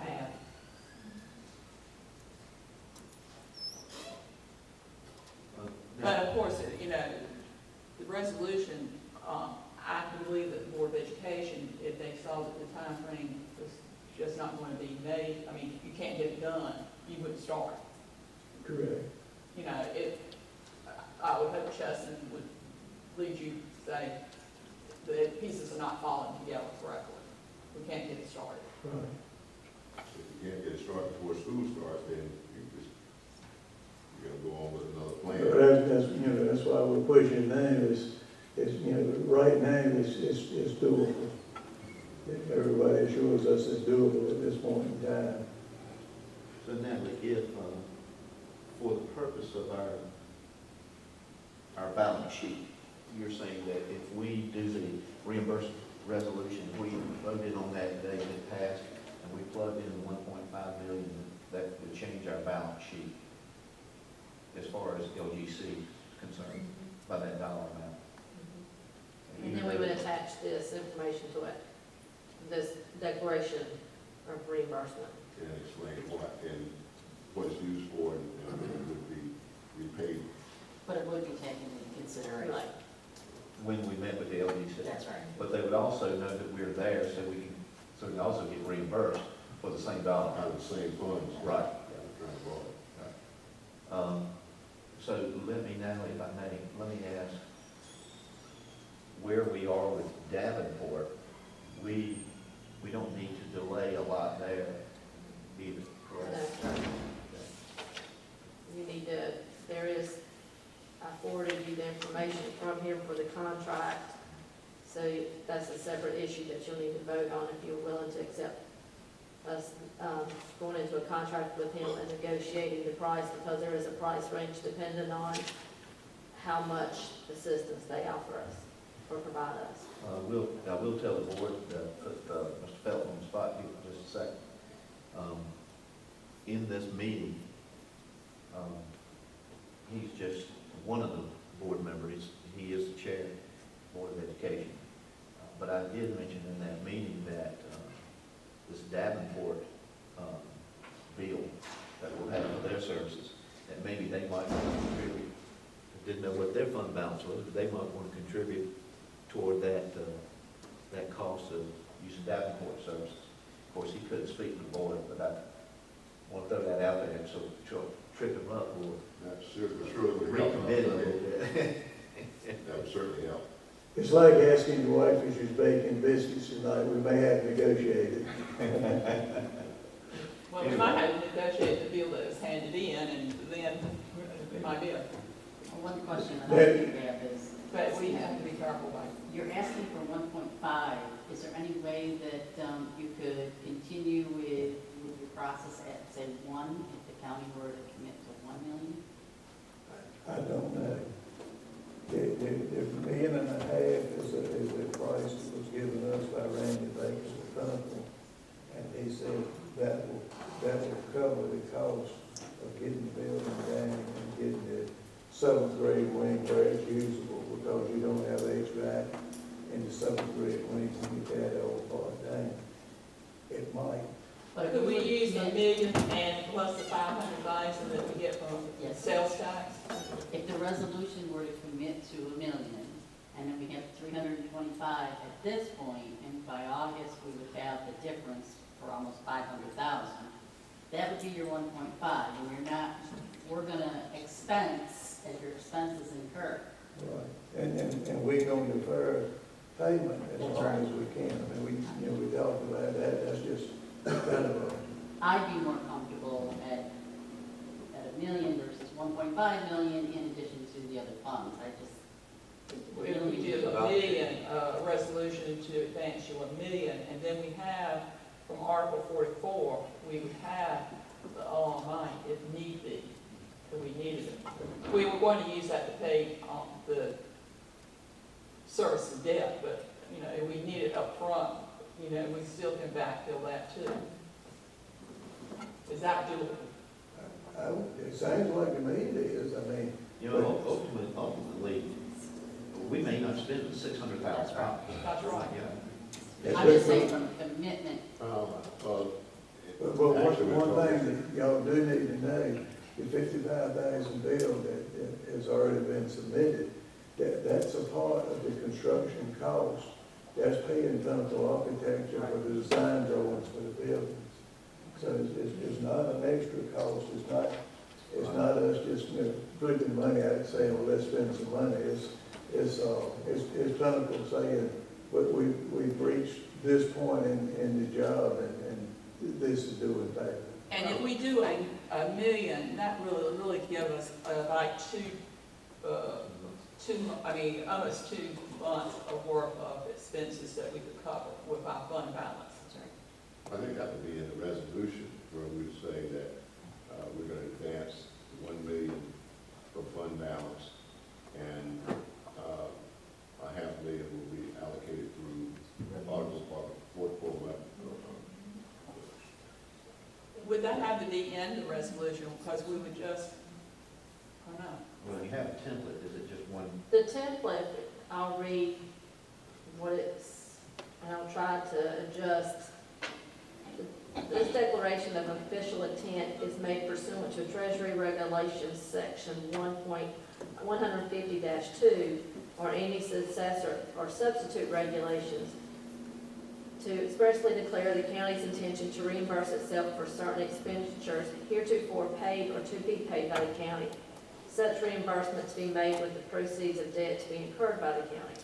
a half. But of course, you know, the resolution, I can believe that the Board of Education, if they saw that the time frame was just not going to be made, I mean, you can't get it done, you wouldn't start. Correct. You know, I would hope Chesson would lead you to say the pieces are not falling together correctly. We can't get it started. Right. If you can't get it started before school starts, then you're gonna go on with another But plan. that's, you know, that's why we're pushing now is, you know, right now is doable. Everybody assures us it's doable at this point in time. So Natalie, if, for the purpose of our balance sheet, you're saying that if we do the reimbursement resolution, we voted on that day that passed, and we plugged in the 1.5 million, that would change our balance sheet as far as LGC is concerned, by that dollar amount. And then we would attach this information to it, this declaration of reimbursement. And explain what it's used for and it would be repaid. But it would be taken into consideration. Right. When we met with the LGC. That's right. But they would also know that we're there, so we can also get reimbursed for the same dollar Out amount. of the same funds. Right. Trying to borrow. So let me, Natalie, if I may, let me ask where we are with Davenport. We don't need to delay a lot there either, correct? No. You need to, there is, I forwarded you the information from him for the contract. So that's a separate issue that you'll need to vote on if you're willing to accept us going into a contract with him and negotiating the price, because there is a price range dependent on how much assistance they offer us or provide us. I will tell the board, put Mr. Felton on the spot here for just a second. In this meeting, he's just one of the board members. He is the chair of the Board of Education. But I did mention in that meeting that this Davenport bill that we'll have for their services, that maybe they might want to contribute. I didn't know what their fund balance was, but they might want to contribute toward that cost of using Davenport services. Of course, he couldn't speak to the board, but I want to throw that out there, so trip him up, or That sure would help. recommit a little bit. That would certainly help. It's like asking your wife if she's baking biscuits tonight, we may have negotiated. Well, we might have to negotiate the bill that is handed in, and then it might be a, One question that I think we have is, but we have to be careful about. you're asking for 1.5. Is there any way that you could continue with your process at, say, 1, if the county were to commit to 1 million? I don't know. The $1.5 million is a price that was given us by Randy Baker of Thunderbolt, and he said that will cover the cost of getting the building down and getting the 7th grade wing where it's usable, because you don't have HVAC in the 7th grade wing when you tear the old part down. It might. But if Could we would use the commit- million and plus the 500,000 that we get from Yes. sales tax? If the resolution were to commit to $1 million, and then we have 325 at this point, and by August, we would have the difference for almost 500,000, that would be your 1.5, and you're not, we're gonna expense as your expenses incur. Right, and we're gonna defer payment as That's long right. as we can. I mean, we talked about that, that's just kind of a, I'd be more comfortable at $1 million versus 1.5 million in addition to the other funds. I just think the If we million- do a million, resolution to advance you $1 million, and then we have, from Article 44, we would have the all money if need be, if we needed it. We were going to use that to pay, the service of debt, but, you know, if we need it up front, you know, we still can backfill that too. Is that doable? it sounds like to me it is. I mean, You know, ultimately, we may not spend the $600,000. That's right. Yeah. I'm just saying from a commitment, Well, Actually, one we're thing that y'all do need to know, the 55,000 bill that has already been submitted, that's a part of the construction cost. That's paying Pinnacle Architecture for the design drawings for the buildings. So it's not an extra cost, it's not us just, you know, putting money out and saying, well, let's spend some money. It's Pinnacle saying, but we've reached this point in the job and this is doing better. And if we do a million, that really give us like almost 2 months of work of expenses that we could cover with our fund balance. I think that would be in the resolution where we would say that we're going to advance 1 million for fund balance, and $500,000 will be allocated through Article 44. Would that have to be in the resolution, because we would just, I don't know. Well, you have a template, is it just one? the template, I'll read what it's, and I'll try to adjust. This declaration of official intent is made pursuant to Treasury Regulations, Section 150-2, or any successor or substitute regulations, to expressly declare the county's intention to reimburse itself for certain expenditures heretofore paid or to be paid by the county. Such reimbursement to be made with the proceeds of debt to be incurred by the county.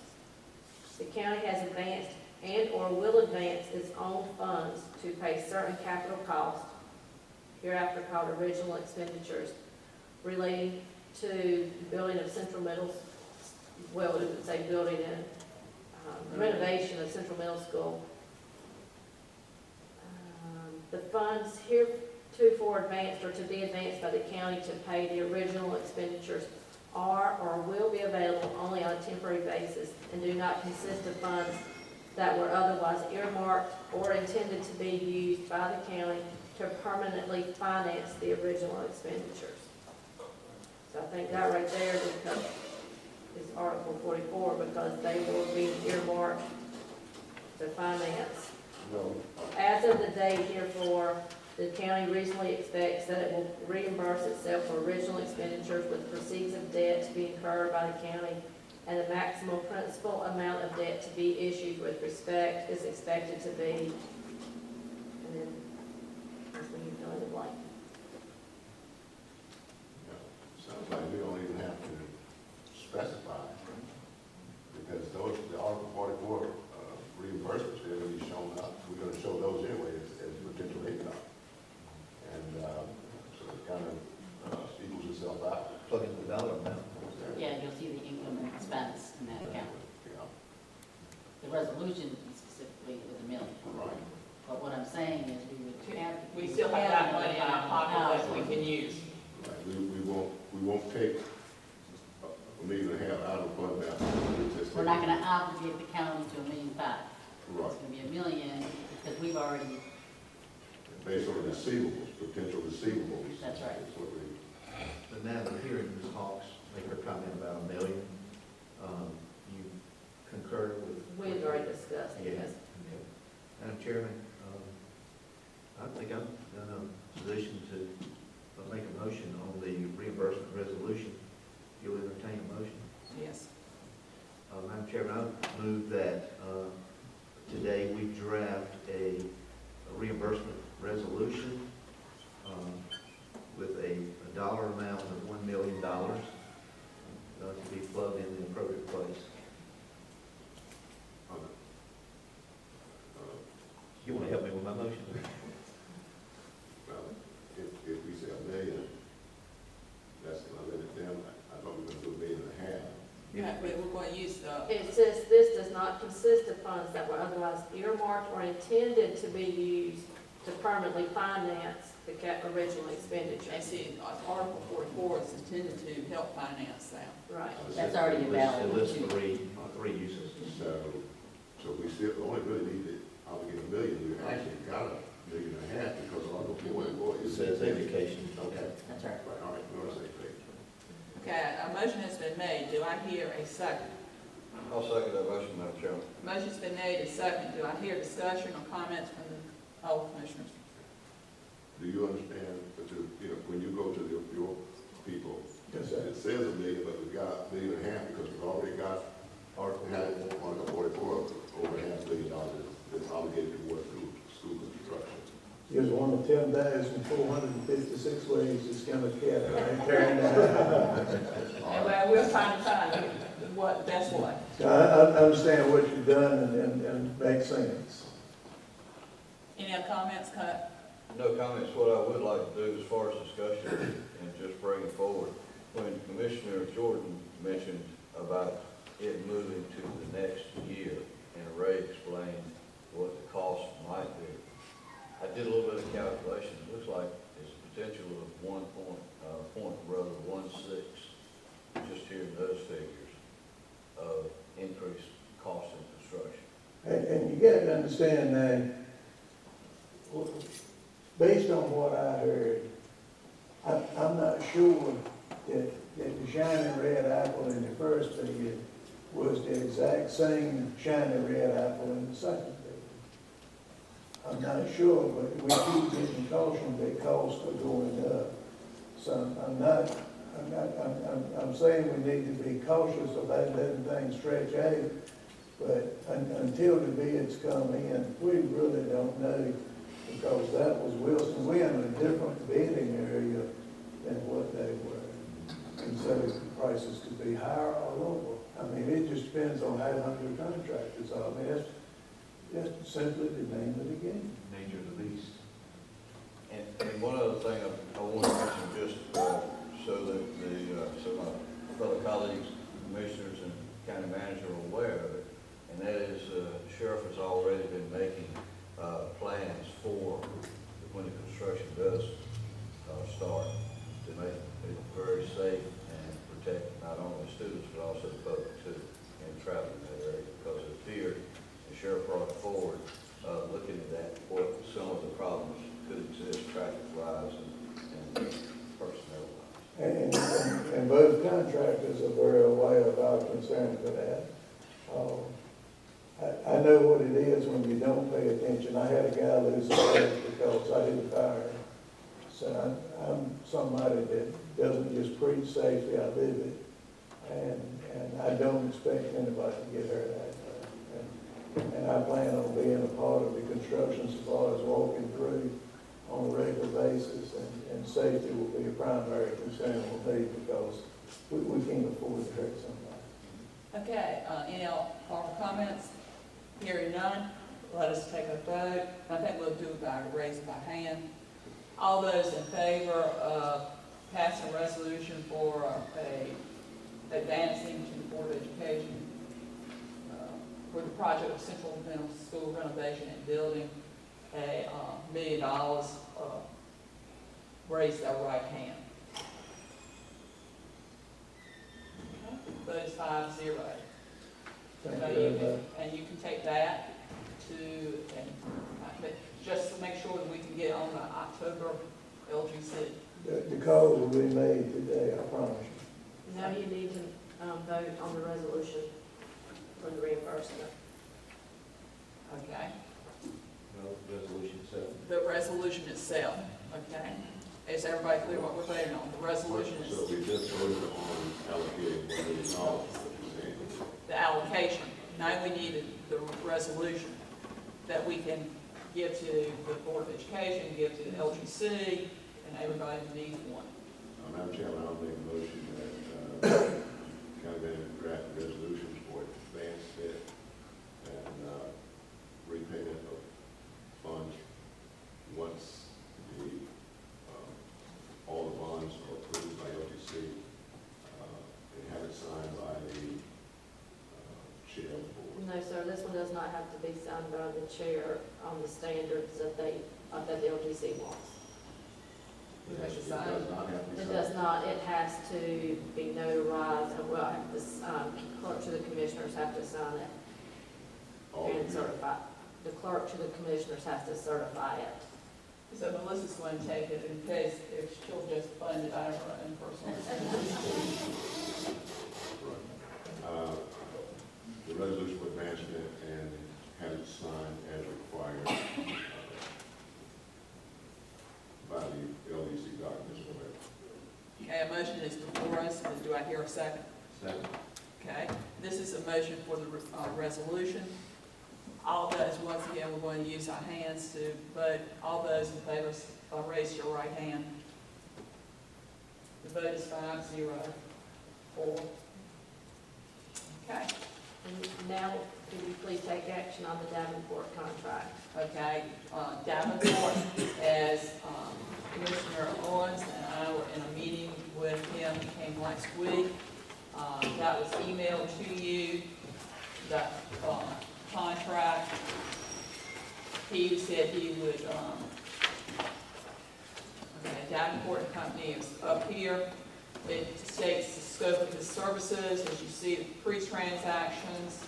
The county has advanced and/or will advance its own funds to pay certain capital costs, hereafter called original expenditures, relating to building of Central Middle, well, it would say building and renovation of Central Middle School. The funds heretofore advanced or to be advanced by the county to pay the original expenditures are or will be available only on a temporary basis and do not consist of funds that were otherwise earmarked or intended to be used by the county to permanently finance the original expenditures. So I think that right there is Article 44, because they will be earmarked to finance. No, As of the date herefore, the county reasonably expects that it will reimburse itself for original expenditures with proceeds of debt to be incurred by the county, and the maximum principal amount of debt to be issued with respect is expected to be, and then, that's when you fill in the blank. sounds like we don't even have to specify, because those, the Article 44 reimbursements, they're going to be shown up. We're going to show those anyway as potential income. And so it kind of equals itself out. Plug in the dollar amount. yeah, you'll see the income and expense in that account. Yeah, The resolution specifically with $1 million. right. But what I'm saying is we would have. We still have that money in our pocket that we can use. Right. We won't take $1.5 million out of fund balance. We're not gonna obligate the county to $1.5 million. Right. It's gonna be $1 million, because we've already, Based on receivables, potential receivables. That's right. That's what we, But now that we're hearing Ms. Hawks make her comment about $1 million, you concur with? We've already discussed it, Yeah. yes. Okay. Madam Chairman, I think I'm in a position to make a motion on the reimbursement resolution. You'll entertain a motion? Yes. Madam Chairman, I move that today we draft a reimbursement resolution with a dollar amount of $1 million to be plugged in the appropriate place. You want to help me with my motion? well, if we say $1 million, that's going to let it down. I thought we were going to do $1.5 million. Yeah, but we're going to use the, It says this does not consist of funds that were otherwise earmarked or intended to be used to permanently finance the original expenditure. and see, Article 44 is intended to help finance that. Right. That's already It available. lists three uses. So we still only really need to obligate $1 million. We actually got $1.5 million because Article 44 It says education. Okay. That's right. Right, all right, we're on the same page. Okay, a motion has been made. Do I hear a second? I'll second that motion, Madam Chairman. Motion's been made and second. Do I hear discussion or comments from all commissioners? Do you understand that when you go to your people, Yes, sir. it says $1 million, but we got $1.5 million because we've already got, had on the 44, over $500 million that's obligated toward school construction. Here's one of 10,456 ways to skin a cat, right? Tearing down. And we'll try to find what the best way. I understand what you've done and makes sense. Any other comments, Cut? No comments. What I would like to do as far as discussion and just bring it forward, when Commissioner Jordan mentioned about it moving to the next year, and Ray explained what the cost might be, I did a little bit of calculation. It looks like it's a potential of 1.16, just hearing those figures of increased cost in construction. And you got to understand that, based on what I heard, I'm not sure that the shiny red apple in the first figure was the exact same shiny red apple in the second figure. I'm not sure, but we keep getting cautioned that costs are going up. So I'm saying we need to be cautious about letting things stretch out. But until the bids come in, we really don't know, because that was Wilson. We're in a different bidding area than what they were. And so the prices could be higher or lower. I mean, it just depends on how hungry contractors are. I mean, that's simply the name of the game. Nature of the beast. And one other thing I want to mention, just so that so my fellow colleagues, commissioners, and county manager are aware of it, and that is the sheriff has already been making plans for when the construction does start to make it very safe and protect not only students but also the public too in traveling in that area, because it appeared the sheriff brought forward looking at that, what some of the problems could exist traffic-wise and personnel-wise. And both contractors are very aware of our concern for that. I know what it is when you don't pay attention. I had a guy lose his leg because I didn't fire him. So I'm somebody that doesn't just preach safety, I live it. And I don't expect anybody to get hurt out there. And I plan on being a part of the construction as far as walking through on a regular basis, and safety will be a primary concern with me, because we can't afford to hurt somebody. Okay, any other comments? Hearing none, let us take a vote. I think we'll do it by raise by hand. All those in favor of passing a resolution for advancing to the Board of Education for the project of Central Middle School renovation and building $1 million, raise their right hand. Vote is 5-0. Thank So you very much. and you can take that just to make sure that we can get on the October LGC. The call will be made today, I promise you. Now you need to vote on the resolution for the reimbursement. Okay? No, resolution 7. The resolution itself, okay? Is everybody clear what we're voting on? The resolution So is we just voted on allocating $1 million. the allocation. Now we need the resolution that we can give to the Board of Education, give to the LGC, and everybody who needs one. Madam Chairman, I'll make a motion that county manager draft resolutions for advance debt and repayment of funds once all the bonds are approved by LGC and have it signed by the chair of the board. No, sir, this one does not have to be signed by the chair on the standards that the LGC wants. We have to It sign. does not have to be It signed. does not, it has to be notarized, and well, the clerk to the commissioners have to sign it All and of you. certify. The clerk to the commissioners has to certify it. So Melissa's going to take it in case if she'll just fund it out of her own personal. Morris, and do I hear a second? Second. Okay, this is a motion for the resolution. All those, once again, we're going to use our hands to vote. All those in favor, raise your right hand. The vote is 5-0. 4. Okay, And now, could you please take action on the Davenport contract? okay, Davenport, as Commissioner Owens and I were in a meeting with him, he came last week. That was emailed to you, that contract. He said he would, okay, Davenport and Company is up here. It states the scope of his services, as you see, the pre-transactions,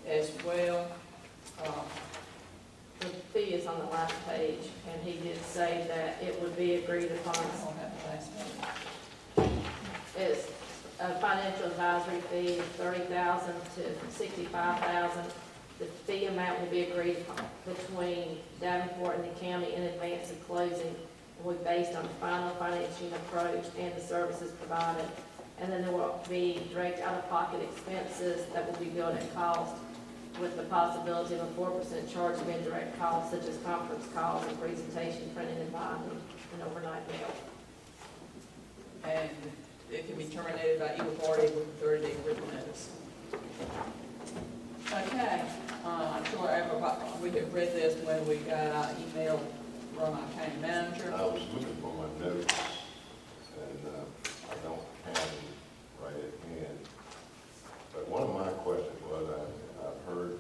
as well. The fee is on the last page, and he did say that it would be agreed I upon. don't have the last name. It's a financial advisory fee of $30,000 to $65,000. The fee amount will be agreed upon between Davenport and the county in advance of closing, and will be based on the final financing approach and the services provided. And then there will be direct out-of-pocket expenses that will be billed at cost, with the possibility of a 4% charge of indirect costs such as conference calls and presentation, printing and binding, and overnight mail. And it can be terminated by either party with a 30-day written notice. Okay, I'm sure everybody, we have read this when we got our email from our county manager. I was looking for my notes, and I don't have them right at hand. But one of my questions was, I've heard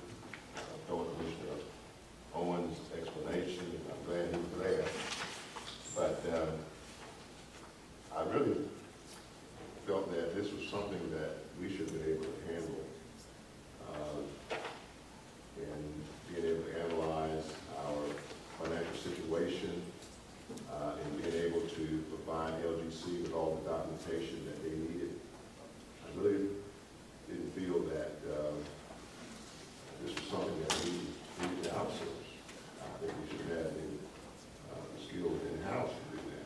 Commissioner Owens' explanation, and I'm glad he was there. But I really felt that this was something that we should be able to handle, and being able to analyze our financial situation, and being able to provide LGC with all the documentation that they needed. I really didn't feel that this was something that we needed to outsource. I think we should have the skills in-house to do that.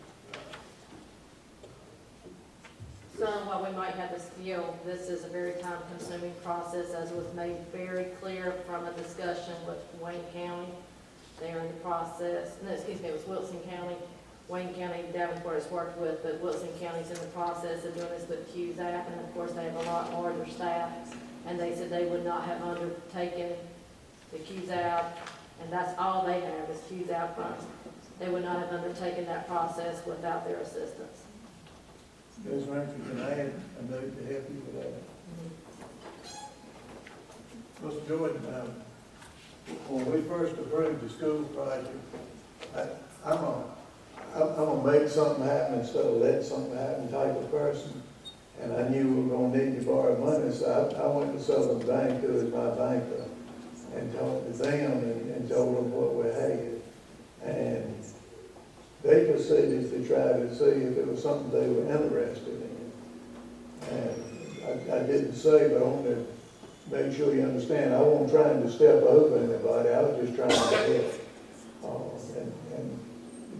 So while we might have this skill, this is a very time-consuming process, as was made very clear from a discussion with Wayne County. They are in the process, no, excuse me, it was Wilson County. Wayne County, Davenport has worked with, but Wilson County's in the process of doing this with QZAP, and of course, they have a lot larger staff. And they said they would not have undertaken the QZAP, and that's all they have is QZAP funds. They would not have undertaken that process without their assistance. Ms. Rankin, can I add a note to help you with that? Mr. Jordan, when we first approved the school project, I'm gonna make something happen instead of let something happen type of person. And I knew we were gonna need to borrow money, so I went to Southern Bank, who is my banker, and talked to them and told them what we had. And they proceeded to try to see if it was something they were interested in. And I didn't say, but I want to make sure you understand, I wasn't trying to step over anybody, I was just trying to help. And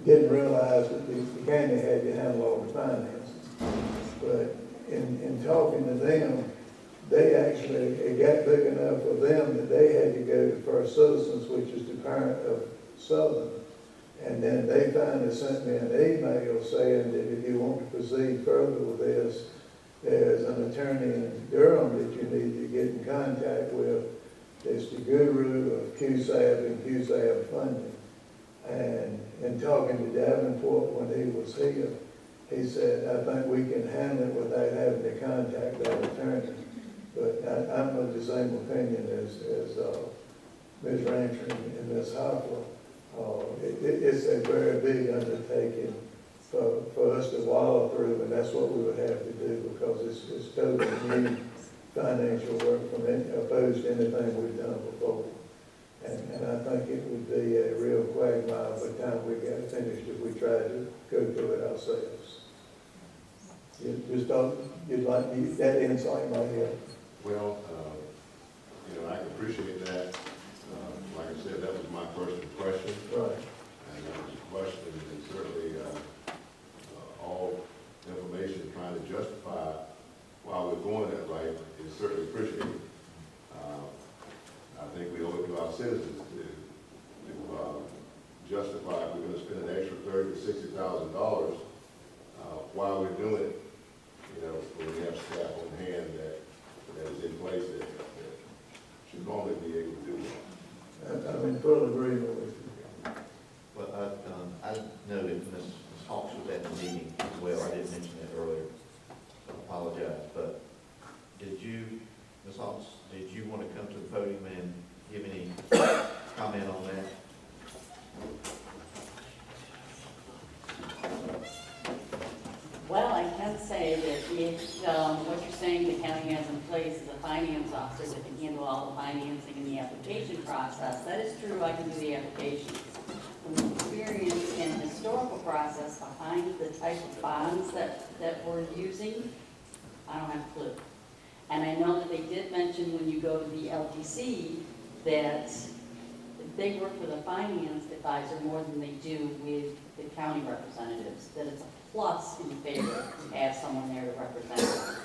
didn't realize that the county had to handle all the finances. But in talking to them, they actually, it got big enough for them that they had to go to First Citizens, which is the parent of Southern. And then they finally sent me an email saying that if you want to proceed further with this, there's an attorney in Durham that you need to get in contact with. It's the guru of QSAB and QSAB funding. And in talking to Davenport when he was here, he said, I think we can handle it without having to contact that attorney. But I'm of the same opinion as Ms. Rancher and Ms. Hopper. It's a very big undertaking for us to wallow through, and that's what we would have to do, because it's totally new financial work from opposed to anything we've done before. And I think it would be a real quagmire by the time we got finished if we tried to go through it ourselves. You'd like that insight might help. Well, I can appreciate that. Like I said, that was my first impression. Right. And that was a question, and certainly citizens to justify if we're gonna spend an extra $30,000 to $60,000, while we're doing it, you know, when we have staff on hand that is in place that should normally be able to do that. I'm in full agreement with you. Well, I didn't know if Ms. Hawks was at the meeting as well. I didn't mention that earlier. I apologize. But did you, Ms. Hawks, did you want to come to the podium and give any comment on that? Well, I can say that if, what you're saying the county has in place is a finance officer that can handle all the financing and the application process, that is true, I can do the applications. From experience and historical process behind the type of bonds that we're using, I don't have a clue. And I know that they did mention when you go to the LGC that they work with a finance advisor more than they do with the county representatives, that it's a plus in favor to have someone there to represent them.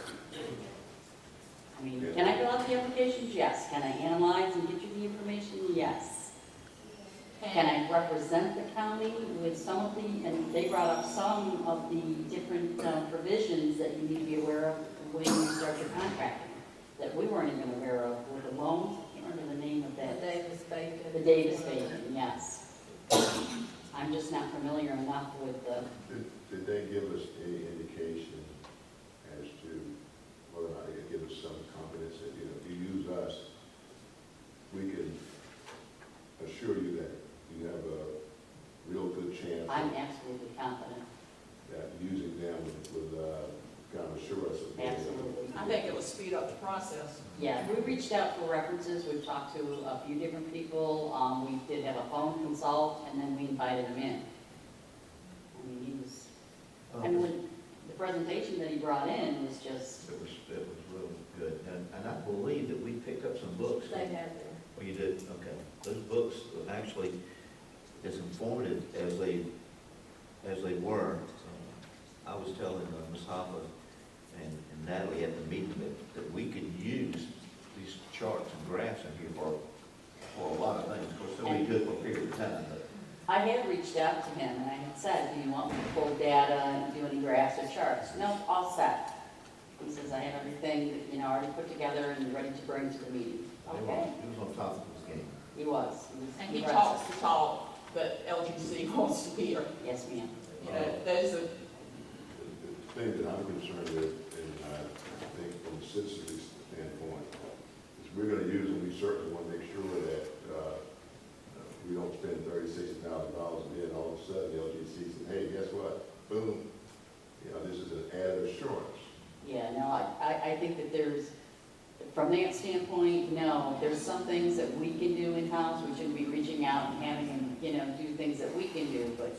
I mean, can I fill out the applications? Yes. Can I analyze and get you the information? Yes. Can I represent the county with some of the, and they brought up some of the different provisions that you need to be aware of when you start your contracting, that we weren't even aware of, with the loans, I can't remember the name of that. The Davis-Bacon. The Davis-Bacon, yes. I'm just not familiar enough with the, Did they give us any indication as to whether or not they could give us some confidence that, you know, if you use us, we can assure you that you have a real good chance I'm absolutely confident, that using them would kind of assure us of being able to- absolutely. I think it would speed up the process. Yeah, we reached out for references, we've talked to a few different people, we did have a phone consult, and then we invited him in. I mean, he was, I mean, the presentation that he brought in was just, It was really good. And I believe that we picked up some books. They have them. Oh, you did? Okay. Those books were actually as informative as they were. I was telling Ms. Hopper and Natalie at the meeting that we could use these charts and graphs in here for a lot of things. Of course, they'll be good for a period of time, but I had reached out to him, and I had said, do you want me to pull data and do any graphs or charts? No, all set. He says, I have everything, you know, already put together and ready to bring to the meeting. Okay, he was on top of his game. he was. And he impressive. talks the talk that LGC wants to hear. Yes, ma'am. You know, those are, The thing that I'm concerned with, and I think from the citizens' standpoint, is we're gonna use them, we certainly want to make sure that we don't spend $30,000, $60,000, and then all of a sudden the LGC says, hey, guess what? Boom, you know, this is an added assurance. Yeah, no, I think that there's, from that standpoint, no, there's some things that we can do in-house, we shouldn't be reaching out and having them, you know, do things that we can do, but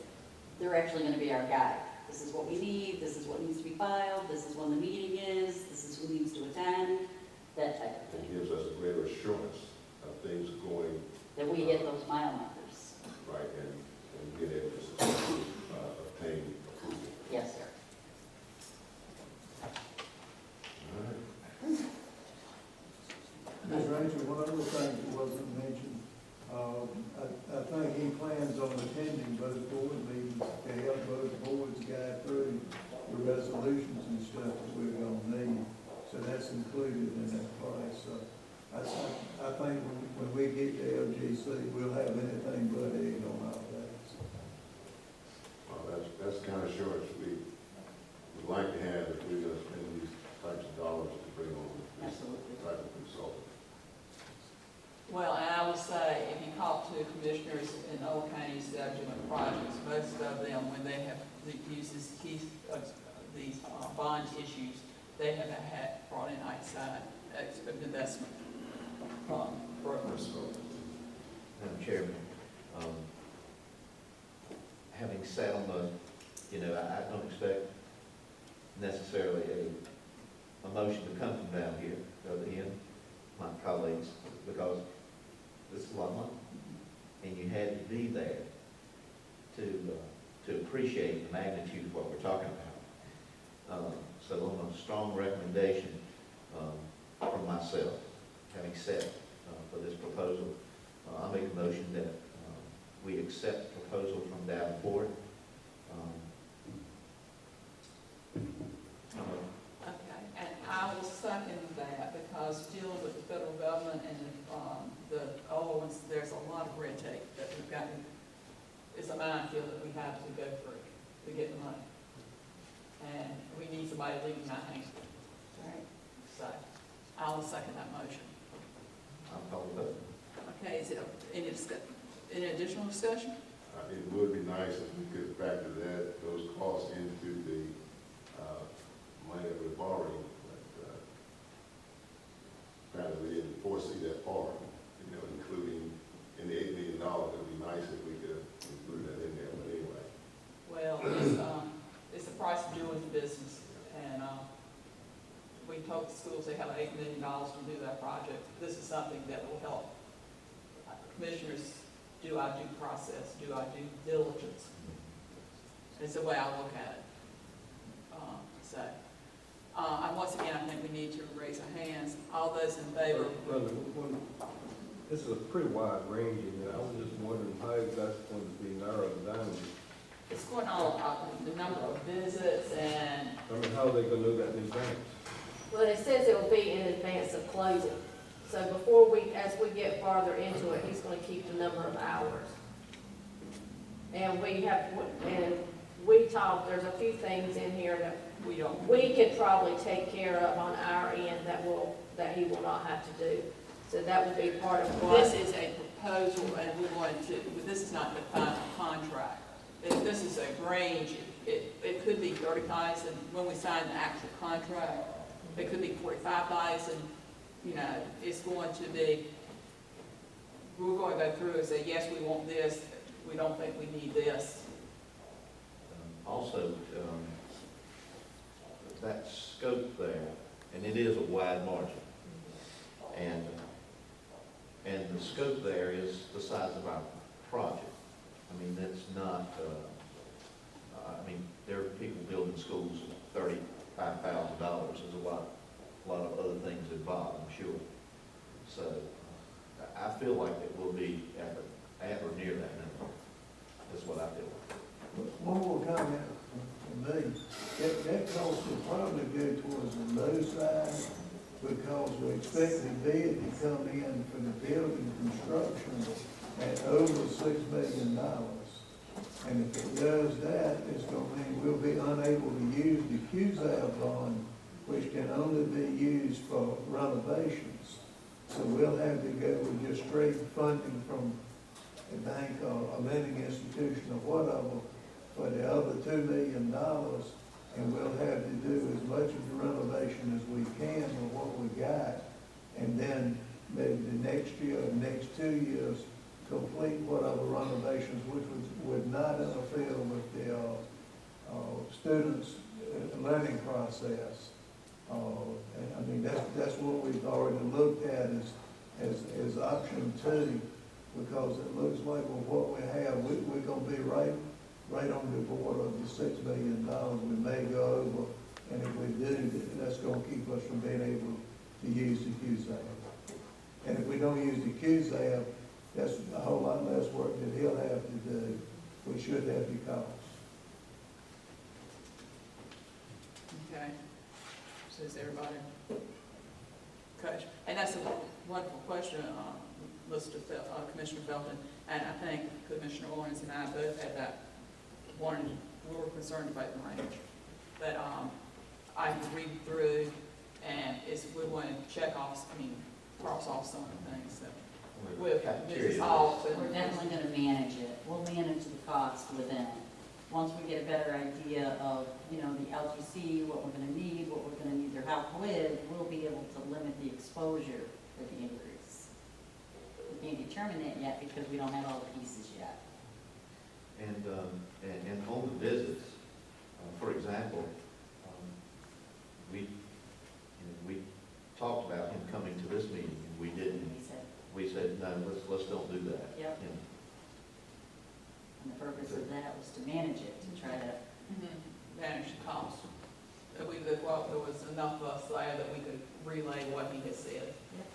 they're actually gonna be our guide. This is what we need, this is what needs to be filed, this is when the meeting is, this is who needs to attend, that type of It thing. gives us a greater assurance of things going That we hit those mile markers. right and being able to successfully obtain approval. Yes, sir. All right. Ms. Rachel, one other thing that wasn't mentioned, I think he plans on attending both board meetings to help both boards guide through the resolutions and stuff that we're gonna need. So that's included in that price. So I think when we get to LGC, we'll have anything but egg on our backs. Well, that's the kind of assurance we would like to have if we're gonna spend these types of dollars to bring on this Absolutely. type of consultant. well, and I would say, if you talk to commissioners in other counties that are doing projects, most of them, when they have used these bond issues, they have had brought in outside investment brokers. Madam Chairman, having sat on the, you know, I don't expect necessarily a motion to come from down here, other than my colleagues, because this is a lot of money. And you had to be there to appreciate the magnitude of what we're talking about. So on a strong recommendation from myself, having sat for this proposal, I'm make a motion that we accept the proposal from Davenport. Okay, and I will second that, because dealing with the federal government and the old ones, there's a lot of red tape that we've got, it's a minefield that we have to go through to get the money. And we need somebody leading that hand. Right. So, I'll second that motion. I'll call the vote. Okay, is it, any additional discussion? It would be nice if we could factor those costs into the money that we're borrowing, but apparently we didn't foresee that part, including in the $8 million. It would be nice if we could include that in there, but anyway. Well, it's the price of doing business, and we told the schools they have $8 million to do that project. This is something that will help commissioners do our due process, do our due diligence. It's the way I look at it. And once again, I think we need to raise our hands. All those in favor? This is a pretty wide range, and I was just wondering how that's going to be narrowed down. It's going on the number of visits and, I mean, how are they going to do that in advance? Well, it says it will be in advance of closing. So before as we get farther into it, he's gonna keep the number of hours. And we talked, there's a few things in here that we could probably take care of on our end that he will not have to do. So that would be part of what. this is a proposal, and we wanted to, this is not the final contract. This is a range. It could be 30,000 when we sign the actual contract. It could be 45,000. It's going to be, we're going to go through and say, yes, we want this, we don't think we need this. Also, that scope there, and it is a wide margin, and the scope there is the size of our project. I mean, that's not, there are people building schools at $35,000. There's a lot of other things involved, I'm sure. So I feel like it will be at or near that number. That's what I feel. One more comment from me. That cost will probably go towards the low side, because we expect the bid to come in for the building construction at over $6 million. And if it does that, it's going to mean we'll be unable to use the QZAB bond, which can only be used for renovations. So we'll have to go with just straight funding from a bank or a lending institution or whatever for the other $2 million, and we'll have to do as much of the renovation as we can with what we got, and then maybe the next year or next 2 years complete whatever renovations, which would not interfere with the students' learning process. And that's what we've already looked at as option 2, because it looks like with what we have, we're gonna be right on the border of the $6 million. We may go over, and if we do, that's gonna keep us from being able to use the QZAB. And if we don't use the QZAB, that's a whole lot less work that he'll have to do, which should have the cost. Okay. So is everybody? Coach, and that's a wonderful question, Commissioner Felton, and I think Commissioner Owens and I both had that one, we were concerned about the range. But I read through, and we want to cross off some of the things, so. With Mrs. Hall. We're definitely gonna manage it. We'll manage the cost within. Once we get a better idea of, the LGC, what we're gonna need, what we're gonna need their help with, we'll be able to limit the exposure for the increase. We can't determine that yet because we don't have all the pieces yet. And on the visits, for example, we talked about him coming to this meeting, and we didn't. We said, no, let's don't do that. Yep. And the purpose of that was to manage it, to try to. Manage the cost. There was enough of us there that we could relay what he had said. Yep.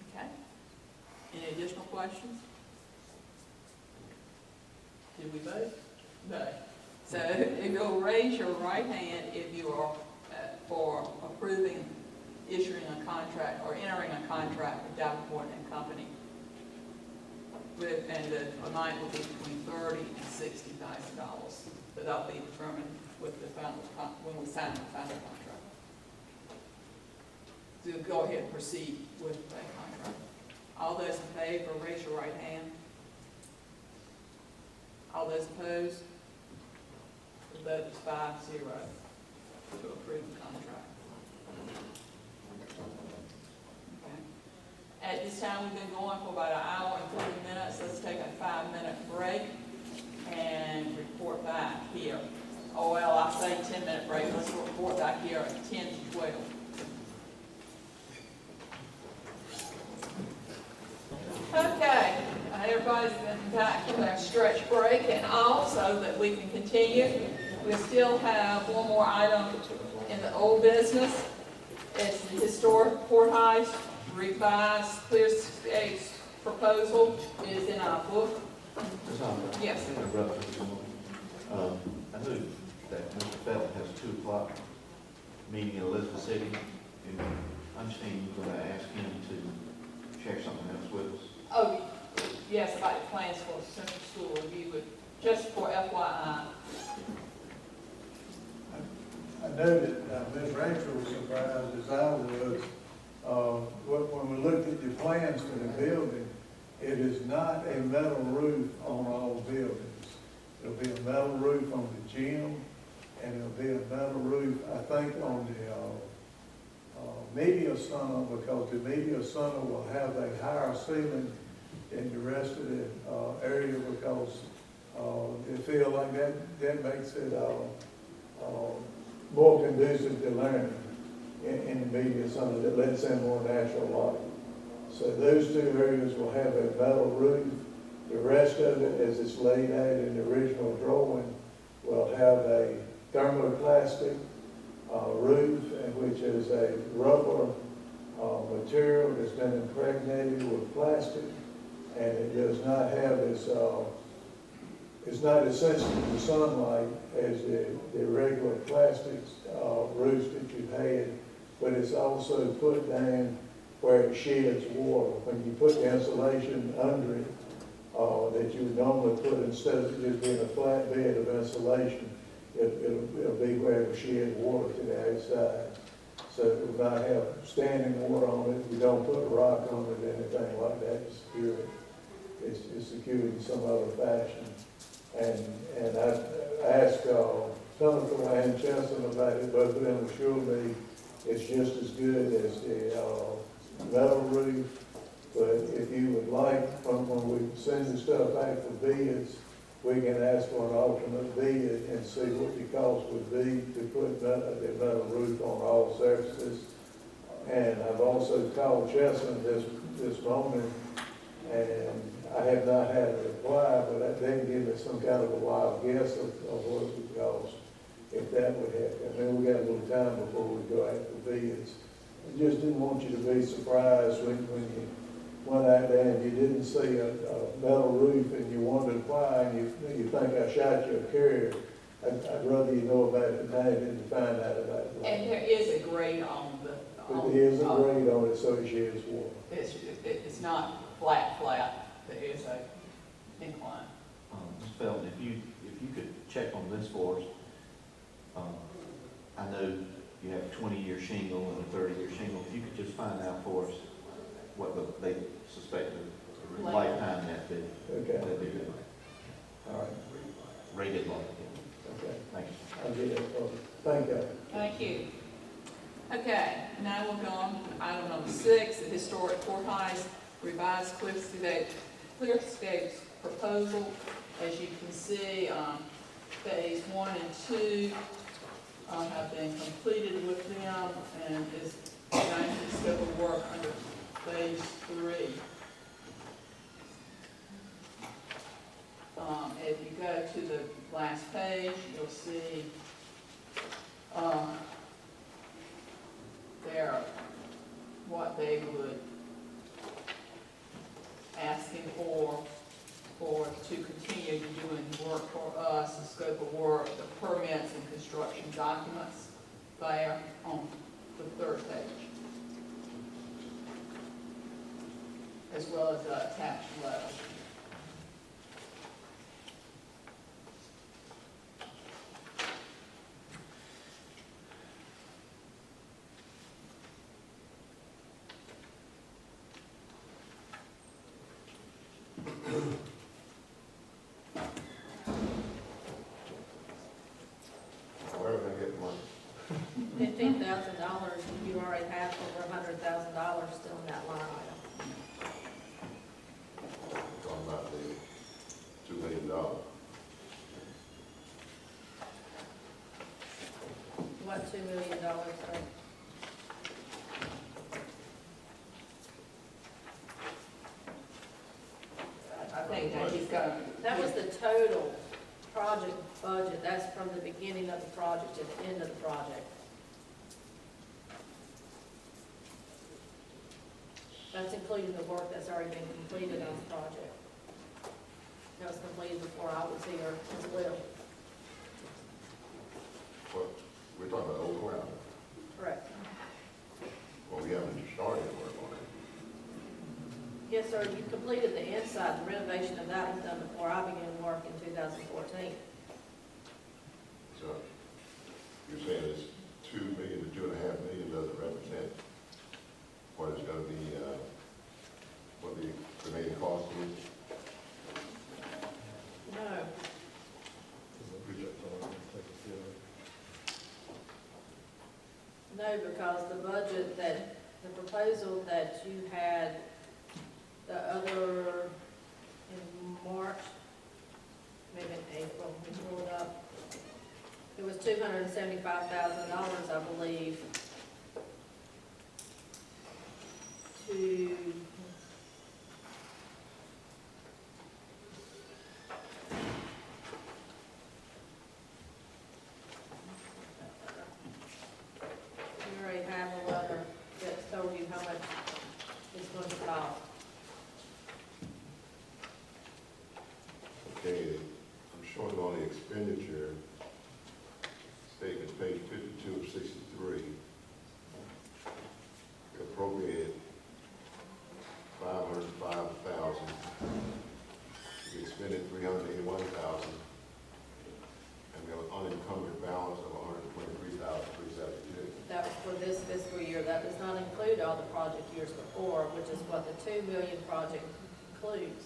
Okay. additional questions? Did we vote? No. So if you'll raise your right hand if you are for approving, issuing a contract or entering a contract with Davenport and Company. And the amount will be between $30,000 and $60,000. But that'll be determined with the final, when we sign the final contract. So go ahead and proceed with that contract. All those in favor, raise your right hand. All those opposed? The vote is 5-0 to approve the contract. Okay. At this time, we've been going for about an hour and 40 minutes. Let's take a 5-minute break and report back here. Oh, well, I say 10-minute break. Let's report back here at 10 to 12. Okay, everybody's been back from their stretch break and all, so that we can continue. We still have one more item in the old business. It's the historic courthouse revised clearscapes proposal. It is in our book. Yes. I know that Mr. Felton has a 2 o'clock meeting in Elizabeth City, and I understand you're going to ask him to share something else with us. Oh, yes, about the plans for Central School Review, but just for FYI. I know that Ms. Rachel was surprised as I was. When we looked at the plans for the building, it is not a metal roof on all buildings. It'll be a metal roof on the gym, and it'll be a metal roof, I think, on the media center, because the media center will have a higher ceiling than the rest of the area, because they feel like that makes it more conducive to learning in the media center, that lets in more natural light. So those 2 areas will have a metal roof. The rest of it, as it's laid out in the original drawing, will have a thermoplastic roof, which is a rubber material that's been impregnated with plastic, and it does not have its, it's not as sensitive to sunlight as the regular plastics roofs that you've had, but it's also put down where it sheds water. When you put the insulation under it, that you would normally put, instead of just being a flat bed of insulation, it'll be where it sheds water to the outside. So it will not have standing water on it. We don't put a rock on it or anything like that to secure it. It's secured in some other fashion. And I asked Pinnacle and Chesson about it. Both of them assured me it's just as good as the metal roof. But if you would like, when we send the stuff back for bids, we can ask for an alternate bid and see what the cost would be to put the metal roof on all surfaces. And I've also called Chesson this morning, and I have not had a reply, but they can give me some kind of a wild guess of what it would cost, if that would happen. I mean, we got a little time before we go out for bids. I just didn't want you to be surprised when you went out there and you didn't see a metal roof and you wondered why, and you think I shot you a carrier. I'd rather you know about it now than to find out about it later. And there is a grade on the. But there is a grade on it, so it sheds water. It's not flat. There is a incline. Ms. Felton, if you could check on this for us. I know you have a 20-year shingle and a 30-year shingle. If you could just find out for us what they suspect the lifetime that'd be. Okay. That'd be good. All right. Rated like. Okay. Thank you. I'll get that for you. Thank you. Thank you. Okay, now we'll go on to item number 6, the historic courthouse revised clearscapes proposal. As you can see, phase 1 and 2 have been completed with them, and is going to scope of work under phase 3. If you go to the last page, you'll see there what they would ask there on the third page, as well as the attached letter. Where are we gonna get the money? $15,000, you already have over $100,000 still in that line item. Talking about the $2 million. What $2 million, sir? I think that he's got. That was the total project budget, that's from the beginning of the project to the end of the project. That's including the work that's already been completed on the project. That was completed before I was here as well. What, we're talking about Old Ground. Correct. Well, we haven't started work on it. Yes, sir, you completed the inside, the renovation of that was done before I began work in 2014. So you're saying it's 2 million to 2.5 million doesn't represent what it's gonna be, what the remaining cost is? No, no, because the budget that, the proposal that you had, the other, in March, maybe in April, we pulled up, it was $275,000, I believe, to, you already have a letter that told you how much it's going to cost. Okay, I'm showing on the expenditure statement, page 52 of 63. We appropriated $505,000. We expended $381,000. And we have an unencumbered balance of $123,372. That was for this fiscal year. That does not include all the project years before, which is what the $2 million project includes.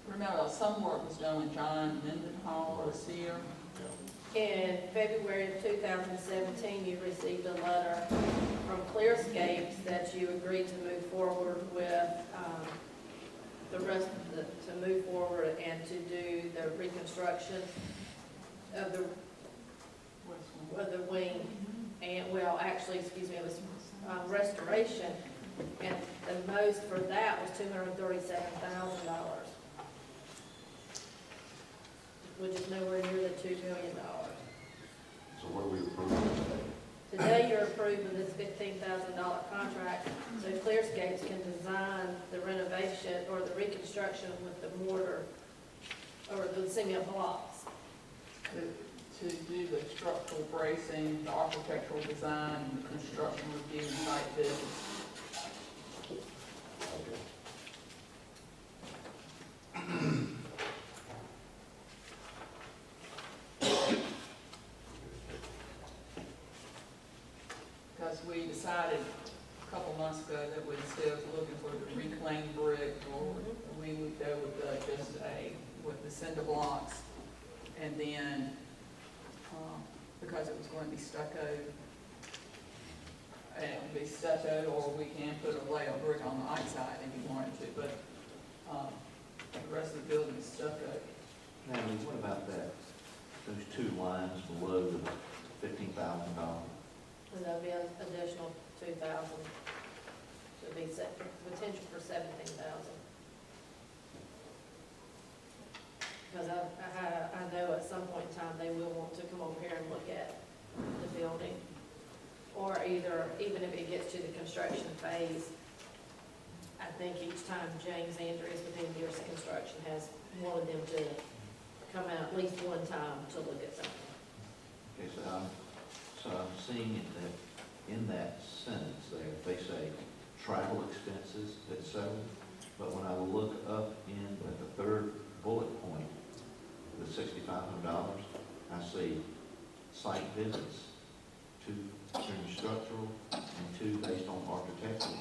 Remember, some work was done when John Mendenhall was here. In February of 2017, you received a letter from Clearscapes that you agreed to move forward with the rest of the, to move forward and to do the reconstruction of the wing. And, well, actually, excuse me, it was restoration. And the most for that was $237,000. Which is nowhere near the $2 million. So what are we approving today? Today, you're approving this $15,000 contract, so Clearscapes can design the renovation or the reconstruction with the mortar or the cement blocks. To do the structural bracing, the architectural design, the construction review, and site visits. Okay. Because we decided a couple months ago that we, instead of looking for the reclaimed brick, or we would go with just with the cinder blocks. And then, because it was going to be stucco, and it would be stucco, or we can put a layer of brick on the outside if you wanted to, but the rest of the building is stucco. Natalie, what about that, those two lines below the $15,000? And that'll be an additional $2,000. So it'll be potential for $17,000. Because I know at some point in time, they will want to come over here and look at the building. Or either, even if it gets to the construction phase, I think each time James Andrews within years of construction has wanted them to come out at least one time to look at something. Okay, so I'm seeing it that, in that sentence there, they say travel expenses, etc. But when I look up in at the third bullet point, the $6,500, I see site visits, 2 during structural and 2 based on architectural.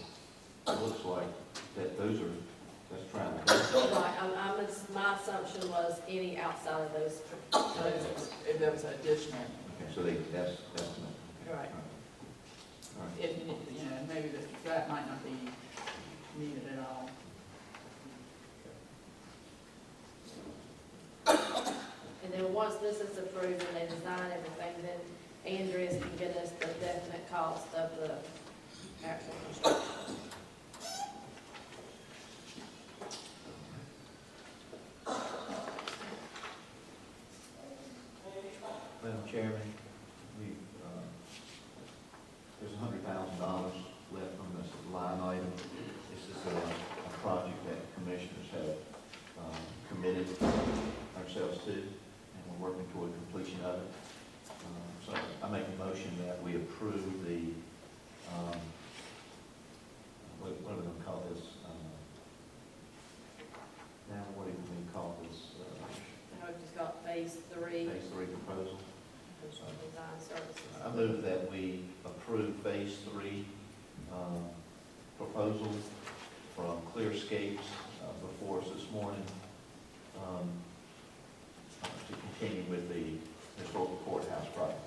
It looks like that that's travel. Right, my assumption was any outside of those. If there was additional, Okay, so that's estimate. Okay. Right. All right. if, you know, maybe that might not be needed at all. And then once this is approved and they design everything, then Andreas can get us the definite cost of the actual construction. Madam Chairman, there's $100,000 left on this line item. This is a project that commissioners have committed ourselves to, and we're working toward completion of it. So I make a motion that we approve the, what are we going to call this? Now, what do we call this? Now we've just got phase 3. Phase 3 proposal. Design services. I move that we approve phase 3 proposal from Clearscapes before us this morning to continue with the historical courthouse project.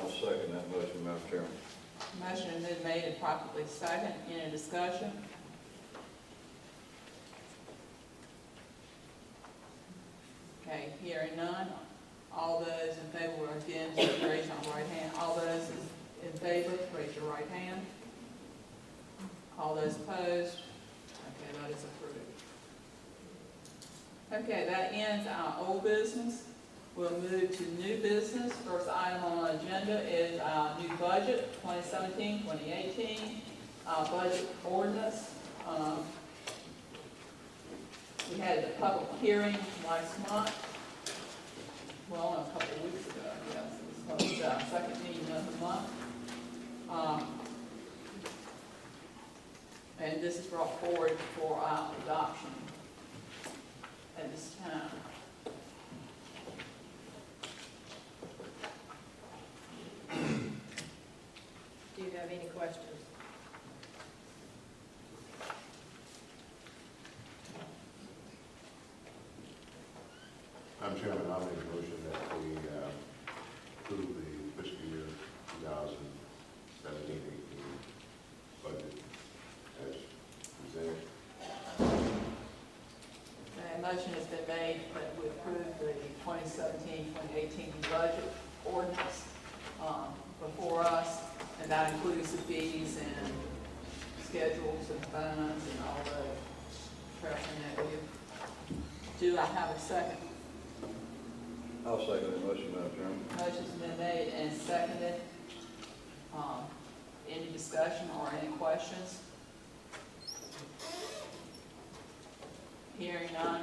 I'll second that motion, Madam Chairman. Motion has been made and properly second. Any discussion? Okay, hearing none. All those in favor or against, raise your right hand. All those in favor, raise your right hand. All those opposed? Okay, that is approved. Okay, that ends our old business. We'll move to new business. First item on our agenda is our new budget, 2017, 2018, budget ordinance. We had a public hearing last month. Well, no, a couple of weeks ago, I guess. It was the second meeting of the month. And this is brought forward for our adoption at this time. Do you have any questions? Madam Chairman, I'll make a motion that we approve the fiscal year 2017-18 budget as presented. A motion has been made that we approve the 2017-2018 budget ordinance before us, and that includes the fees and schedules and funds and all the paraphernalia. Do I have a second? I'll second the motion, Madam Chairman. Motion's been made and seconded. Any discussion or any questions? Hearing none,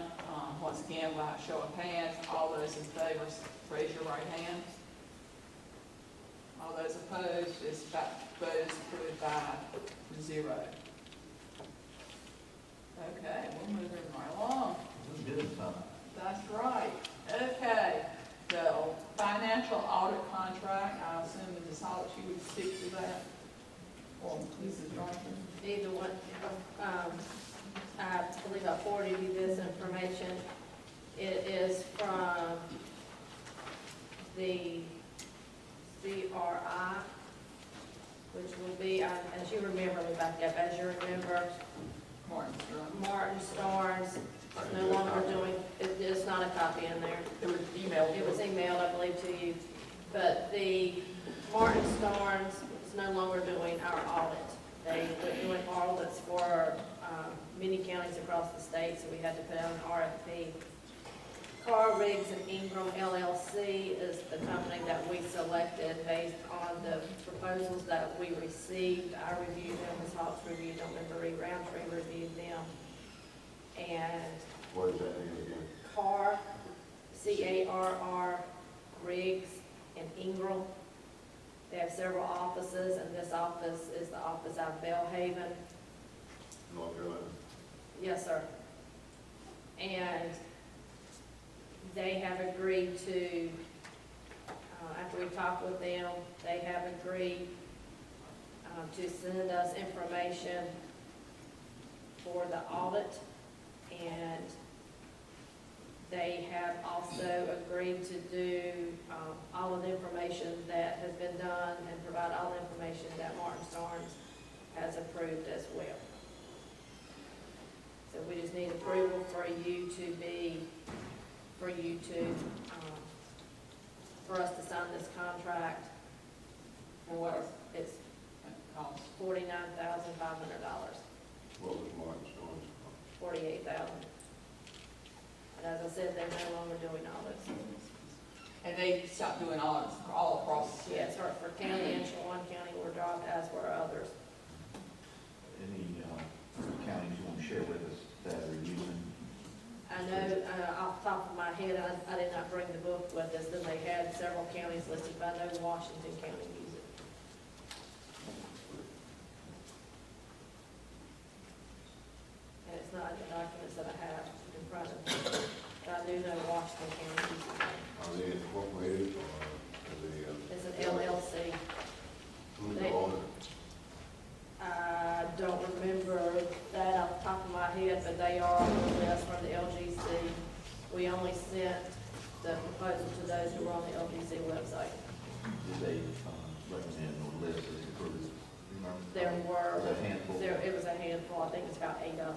once again, by a show of hands, all those in favor, raise your right hand. All those opposed, this vote is approved by 0. Okay, we're moving right along. This is good time. That's right. Okay, so financial audit contract, I assume Mrs. Hollett, you would speak to that? Or Mrs. Johnson? Either one, I believe I forwarded you this information. It is from the CRI, which will be, as you remember, let me back up, as you remember, Martin Starnes is no longer doing, it's not a copy in there. It was emailed. It was emailed, I believe, to you. But the Martin Starnes is no longer doing our audit. They were doing audits for many counties across the state, so we had to put out an RFP. Carr, Riggs and Ingram LLC is the company that we selected based on the proposals that we received. I reviewed them, Ms. Hawks reviewed them, and Marie Roundtree reviewed them. And What is that name again? Carr, C-A-R-R, Riggs in Ingram. They have several offices, and this office is the office out of Bellhaven. North Carolina. Yes, sir. And they have agreed to, after we talked with them, they have agreed to send us information for the audit, and they have also agreed to do all of the information that has been done and provide all the information that Martin Starnes has approved as well. So we just need approval for you for us to sign this contract. For what It's cost? $49,500, What was Martin Starnes? $48,000. And as I said, they're no longer doing audits. And they stopped doing audits all across the state. Yes, for county and one county were dropped, as were others. Any counties you want to share with us that are using? I know, off the top of my head, I did not bring the book with us, then they had several counties listed, but I know Washington County used it. And it's not in the documents that I have in front of me, but I do know Washington County uses it. Are they incorporated or are they, It's an LLC. who's the owner? I don't remember that off the top of my head, but they are on the list from the LGC. We only sent the proposal to those who were on the LGC website. Did they recommend or list as approved? Remember? There were, Was it a handful? it was a handful, I think it's about 8 of them.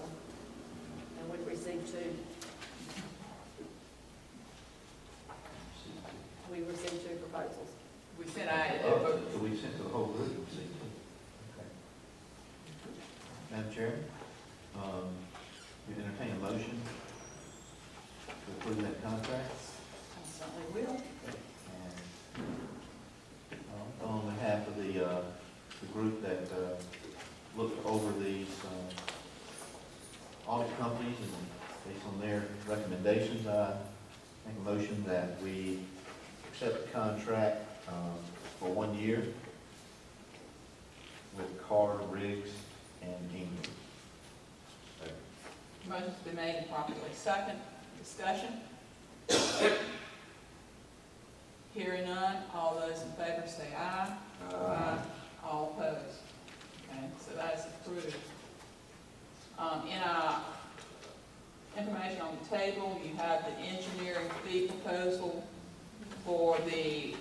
And we've received 2. We received 2 proposals. We sent out, So we sent to the whole group, see? Okay. Madam Chair, you entertain a motion to approve that contract? I certainly will. And on behalf of the group that looked over these audit companies and based on their recommendations, I make a motion that we accept the contract for 1 year with Carr, Riggs, and Ingram. Motion's been made and properly second. Discussion? Hearing none, all those in favor say aye. Aye. All opposed? Okay, so that is approved. In our information on the table, you have the engineering fee proposal for the,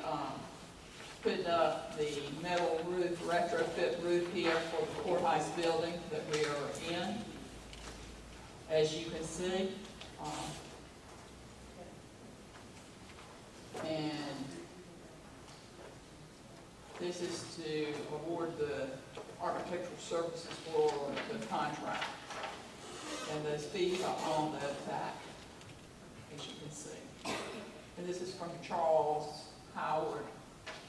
putting up the metal roof, retrofit roof here for the courthouse building that we are in. As you can see, and this is to award the architectural services for the contract. And those fees are on the back, as you can see. And this is from Charles Howard,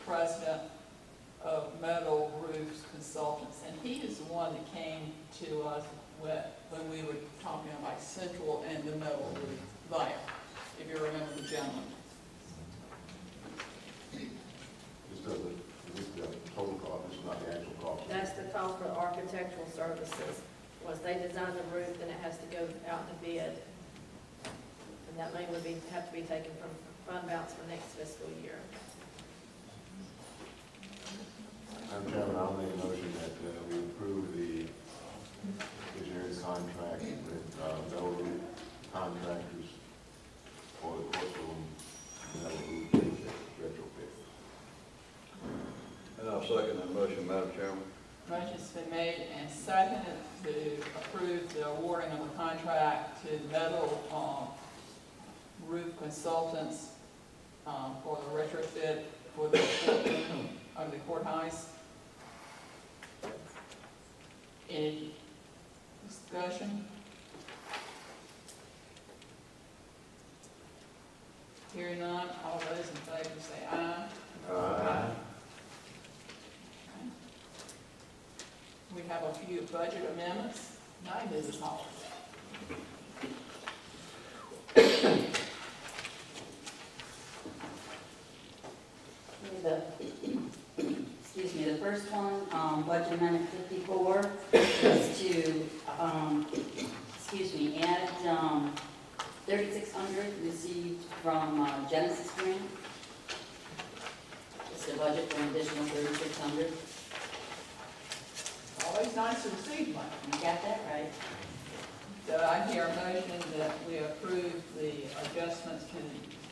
president of Metal Roofs Consultants. And he is the one that came to us when we were talking about Central and the metal roof there, if you remember the gentleman. Is this the total cost, this is not the actual cost? That's the cost for the architectural services. Once they design the roof, then it has to go out to bid. And that money would have to be taken from fund balance for next fiscal year. Madam Chairman, I'll make a motion that we approve the engineering contract with metal roof contractors for the coastal metal roof retrofit. And I'll second that motion, Madam Chairman. Motion's been made and seconded to approve the awarding of a contract to Metal Roof Consultants for the retrofit for the courtroom of the courthouse. Any discussion? Hearing none, all those in favor say aye. Aye. We have a few budget amendments. Now, Mrs. Hall. the, excuse me, the first one, budget amendment 54, is to, add 3,600 received from Genesis Grant. It's the budget for an additional 3,600. Always nice to receive money. You got that right? So I hear a motion that we approve the adjustments to the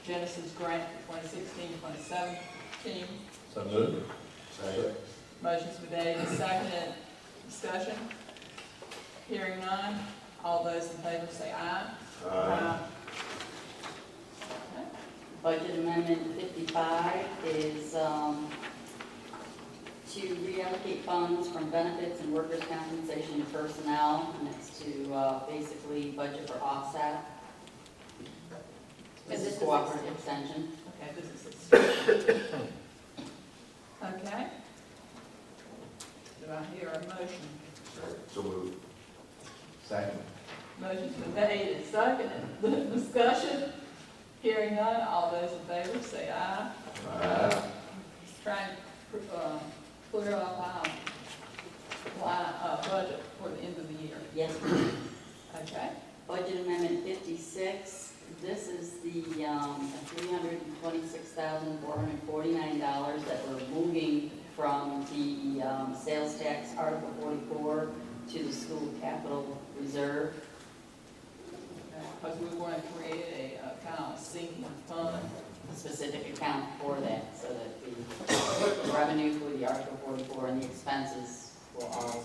Genesis grant for 2016, 2017. So moved. Second. Motion's been made and seconded. Discussion? Hearing none. All those in favor say aye. Aye. Okay. Budget amendment 55 is to reallocate funds from benefits and workers' compensation to personnel, and it's to basically budget for offset. This is cooperative extension. Okay, this is okay. Do I hear a motion? So moved. Second. Motion's been made and seconded. Discussion? Hearing none. All those in favor say aye. Just trying to clear up our budget for the end of the year. Yes, ma'am. Okay? Budget amendment 56, this is the $326,449 that we're moving from the sales tax Article 44 to the school capital reserve. Because we're going to create a kind of sinking fund. Specific account for that, so that the revenue for the Article 44 and the expenses will all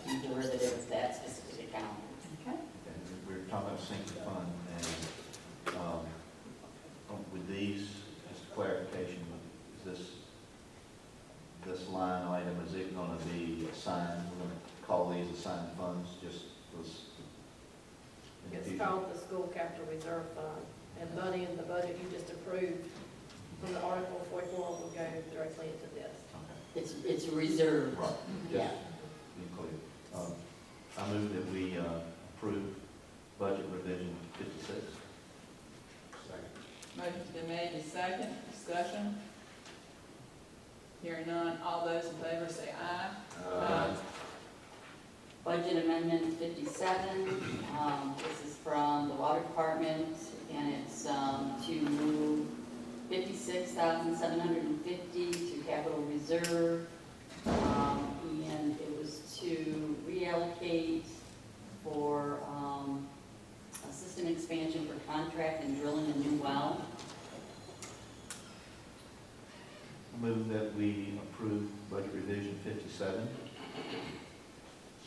be derivative of that specific account. Okay? And we're talking about sinking fund, and with these, just a clarification, is this line item, is it going to be assigned, we're going to call these assigned funds, just those? It's called the School Capital Reserve Fund, and money in the budget you just approved from the Article 44 will go directly into this. It's reserved. Right. Yeah. Be clear. I move that we approve budget revision 56. Second. Motion's been made and second. Discussion? Hearing none. All those in favor say aye. Budget amendment 57, this is from the water department, and it's to move $56,750 to capital reserve, and it was to reallocate for a system expansion for contract and drilling a new well. I move that we approve budget revision 57.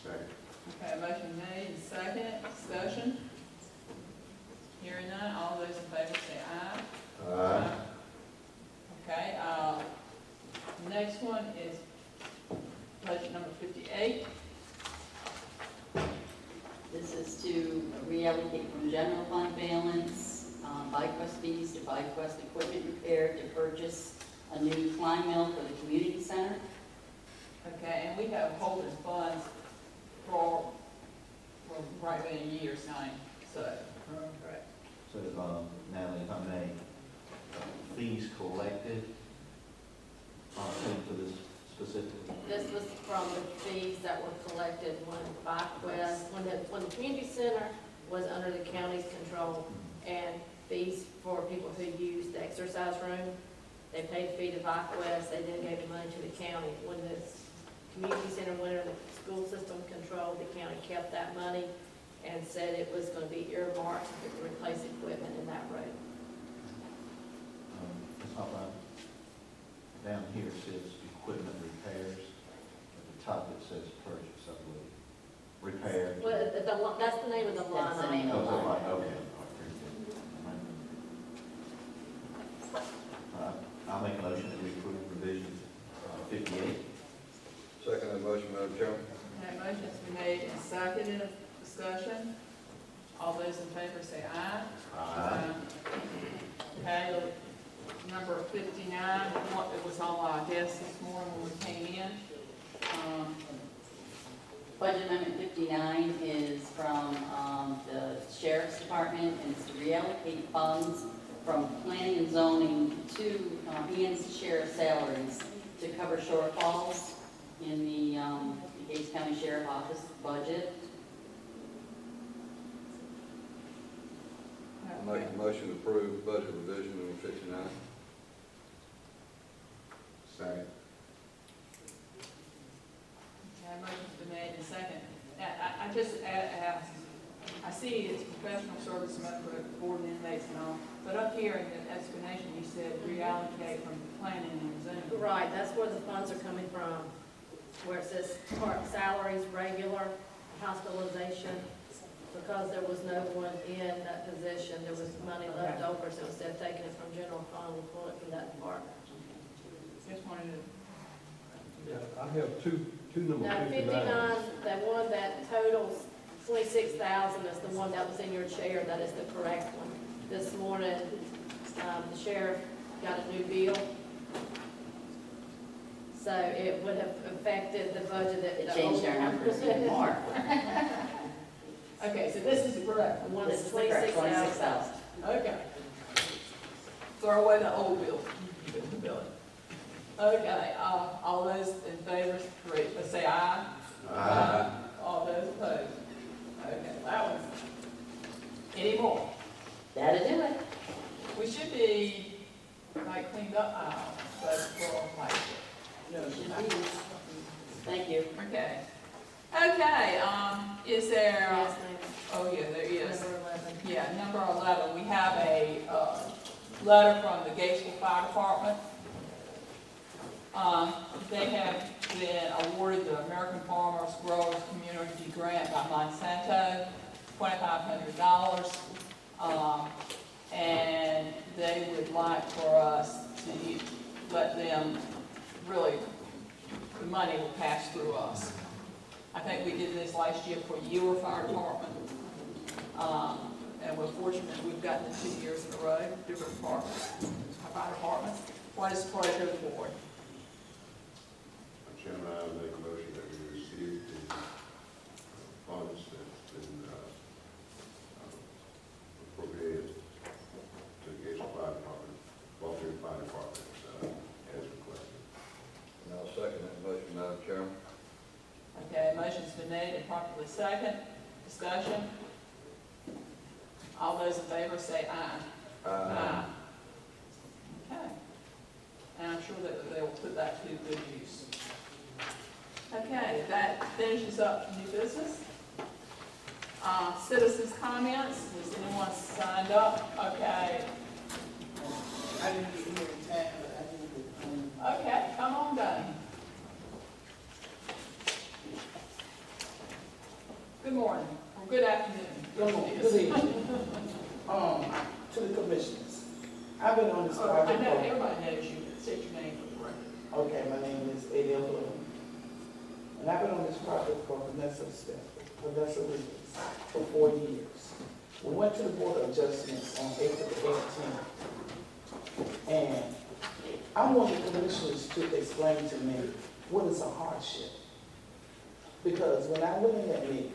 Second. Okay, motion made and second. Discussion? Hearing none. All those in favor say aye. Okay, next one is budget number 58. This is to reallocate from general fund balance, BikeQuest fees to BikeQuest equipment repair to purchase a new climb mill for the community center. Okay, and we have holding funds for right many years now, so. Correct. So, Natalie, if I may, fees collected for this specifically? This was from the fees that were collected when BikeQuest, when the community center was under the county's control, and fees for people who used the exercise room. They paid a fee to BikeQuest, they then gave the money to the county. When this community center went under the school system control, the county kept that money and said it was going to be earmarked to replace equipment in that road. Ms. Hopline, down here it says equipment repairs. At the top it says purchase, I believe. Repair. Well, that's the name of the line. That's the name Oh, of is the that line. right? Okay. All right. I'll make a motion that we approve revision 58. Second that motion, Madam Chairman. Okay, motion's been made and seconded. Discussion? All those in favor say aye. Okay, number 59, it was on our desk this morning when we came in. Budget amendment 59 is from the sheriff's department, and it's to reallocate funds from planning and zoning to Ian's share of salaries to cover shortfalls in the Gates County Sheriff Office budget. I make a motion to approve budget revision number 59. Second. Okay, motion's been made and second. I just asked, I see it's professional service for board and inmates and all, but up here in the explanation, you said reallocate from planning and zoning. Right, that's where the funds are coming from, where it says part salaries, regular, hospitalization, because there was no one in that position, there was money left over, so instead of taking it from general fund, we pulled it from that department. Just wanted to, Yeah, I have two number Now, 59. the one that totals 26,000 is the one that was in your chair, that is the correct one. This morning, the sheriff got a new bill, so it would have affected the budget that. It changed our numbers even more. okay, so this is the correct one. One This is is the correct 26,000. 26,000. Okay. Throw away the old bill. Okay, all those in favor, say aye. Aye. All those opposed? Okay, that was, any more? That'll do it. We should be, like, cleaned up aisle, but for, like, no, Should be. Thank you. okay. Okay, is there, Yes, ma'am. oh, yeah, there is. Number 11. Yeah, number 11, we have a letter from the Gatesville Fire Department. They have been awarded the American Farmers Growers Community Grant by Monsanto, $2,500. And they would like for us to let them, really, the money will pass through us. I think we did this last year for your fire department. And we're fortunate we've gotten it 2 years in a row, different departments, fire departments. What is the pleasure of the board? Chairman, I make a motion that we receive the funds that's been appropriated to the Gates Fire Department, Walter Fire Department, as requested. And I'll second that motion, Madam Chairman. Okay, motion's been made and properly second. Discussion? All those in favor say aye. Aye. Okay. And I'm sure that they will put that to good use. Okay, that finishes up new business. Citizens' comments, has anyone signed up? Okay. I didn't get here in time, but I didn't. Okay, come on down. Good morning, or good afternoon. Good morning, good evening. To the commissioners. I've been on this Oh, I project know, for, everybody knows you, but state your name for the record. okay, my name is Adele Bloom. And I've been on this project for Vanessa Williams for 4 years. We went to the Board of Adjustments on April 18th. And I want the commissioners to explain to me what is a hardship. Because when I went in that meeting,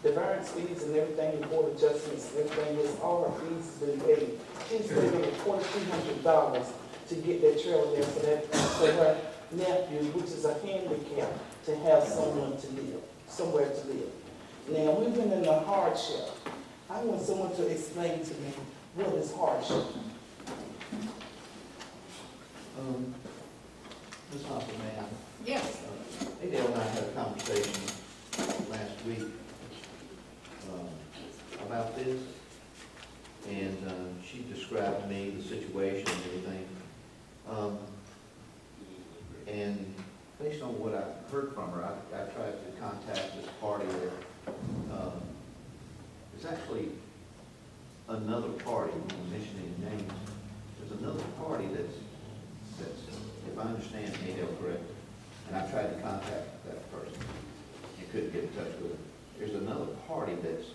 the variance fees and everything, the Board of Adjustments, everything was, all our fees has been paid. She's paying $4,300 to get that trailer there for her nephew, which is a handicap, to have someone to live, somewhere to live. Now, we've been in a hardship. I want someone to explain to me what is hardship. Ms. Hoffman, ma'am, Yes. Adele and I had a conversation last week about this, and she described to me the situation and everything. And based on what I heard from her, I tried to contact this party that it's actually another party, I'm mentioning names. There's another party that's, if I understand Adele correctly, and I tried to contact that person and couldn't get in touch with her. There's another party that's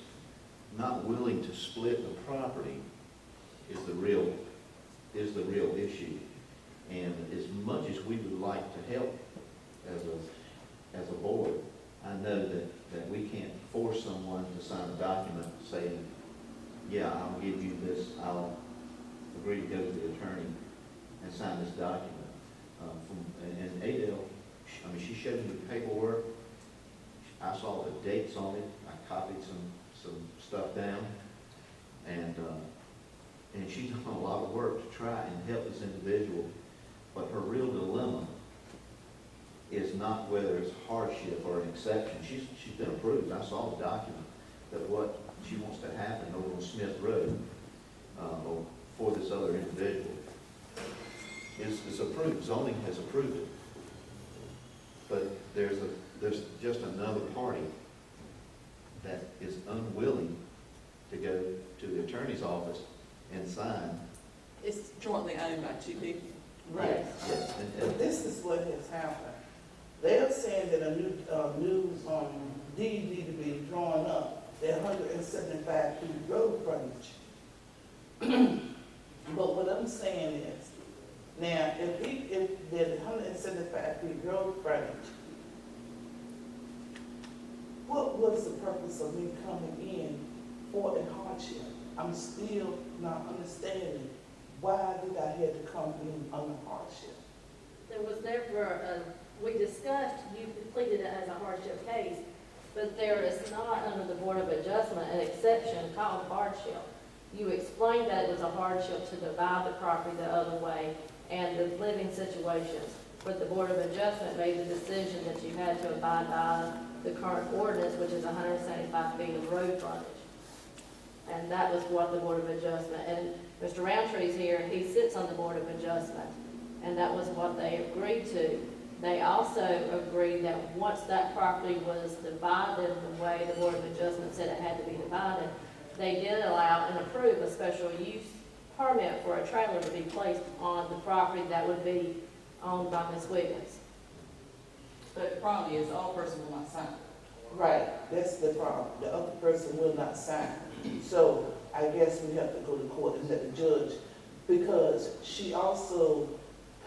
not willing to split the property is the real issue. And as much as we would like to help as a board, I know that we can't force someone to sign a document saying, yeah, I'll give you this, I'll agree to go to the attorney and sign this document. And Adele, she showed me the paperwork. I saw the dates on it. I copied some stuff down. And she's done a lot of work to try and help this individual. But her real dilemma is not whether it's hardship or an exception. She's been approved. I saw the document that what she wants to happen over on Smith Road for this other individual is approved. Zoning has approved it. But there's just another party that is unwilling to go to the attorney's office and sign. It's jointly owned by two people. Right. Yes, But this is what has happened. They're saying that a new deed need to be drawn up, they're 175 feet road frontage. But what I'm saying is, now, if there's 175 feet road frontage, what was the purpose of me coming in for a hardship? I'm still not understanding, why did I have to come in on a hardship? There was never, we discussed, you completed it as a hardship case, but there is not under the Board of Adjustment an exception called hardship. You explained that it was a hardship to divide the property the other way and the living situations, but the Board of Adjustment made the decision that you had to abide by the current ordinance, which is 175 feet of road frontage. And that was what the Board of Adjustment, and Mr. Roundtree's here, he sits on the Board of Adjustment, and that was what they agreed to. They also agreed that once that property was divided the way the Board of Adjustment said it had to be divided, they did allow and approve a special use permit for a trailer to be placed on the property that would be owned by Ms. Wiggins. But the problem is, the other person will not sign. Right, that's the problem. The other person will not sign. So I guess we have to go to court and let the judge, because she also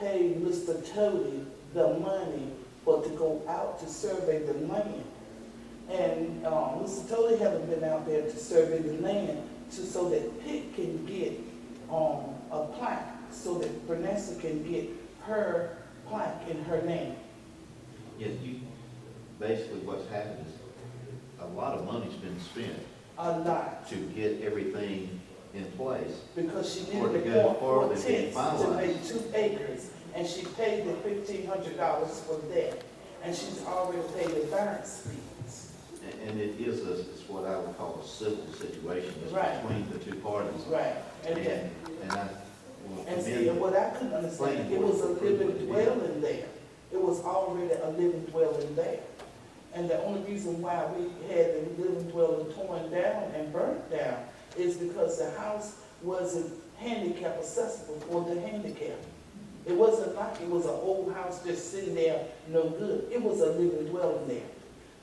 paid Mr. Toady the money for to go out to survey the land. And Mr. Toady haven't been out there to survey the land so that Pitt can get a plaque, so that Vanessa can get her plaque in her name. Yes, basically what's happened is a lot of money's been spent A lot, to get everything in place. because she Or to needed go to forward point and get 4/10 to finalized. make 2 acres, and she paid the $1,500 for that, and she's already paid the variance fees. And it is it's what I would call a civil situation. It's Right. between the two parties. Right, And and, I will and see, commend and what I couldn't understand, it was a living dwelling there. It was already a living dwelling there. And the only reason why we had the living dwelling torn down and burnt down is because the house wasn't handicap accessible for the handicap. It wasn't like it was an old house just sitting there, no good. It was a living dwelling there.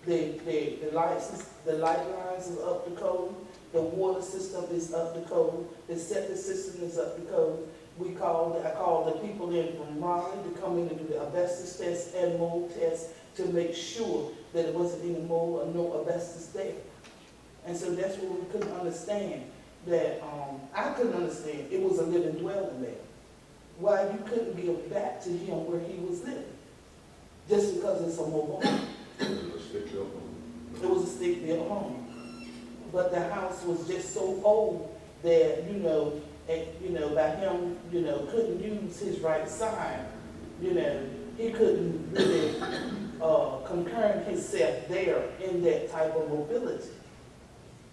The light lines is up to code, the water system is up to code, the septic system is up to code. I called the people in from Raleigh to come in and do the asbestos test and mold test to make sure that it wasn't any mold or no asbestos there. And so that's what we couldn't understand, that, I couldn't understand, it was a living dwelling there. Why you couldn't give back to him where he was living, just because it's a mobile home. It was a stick-built home. But the house was just so old that, by him, couldn't use his right side, he couldn't really concern himself there in that type of mobility.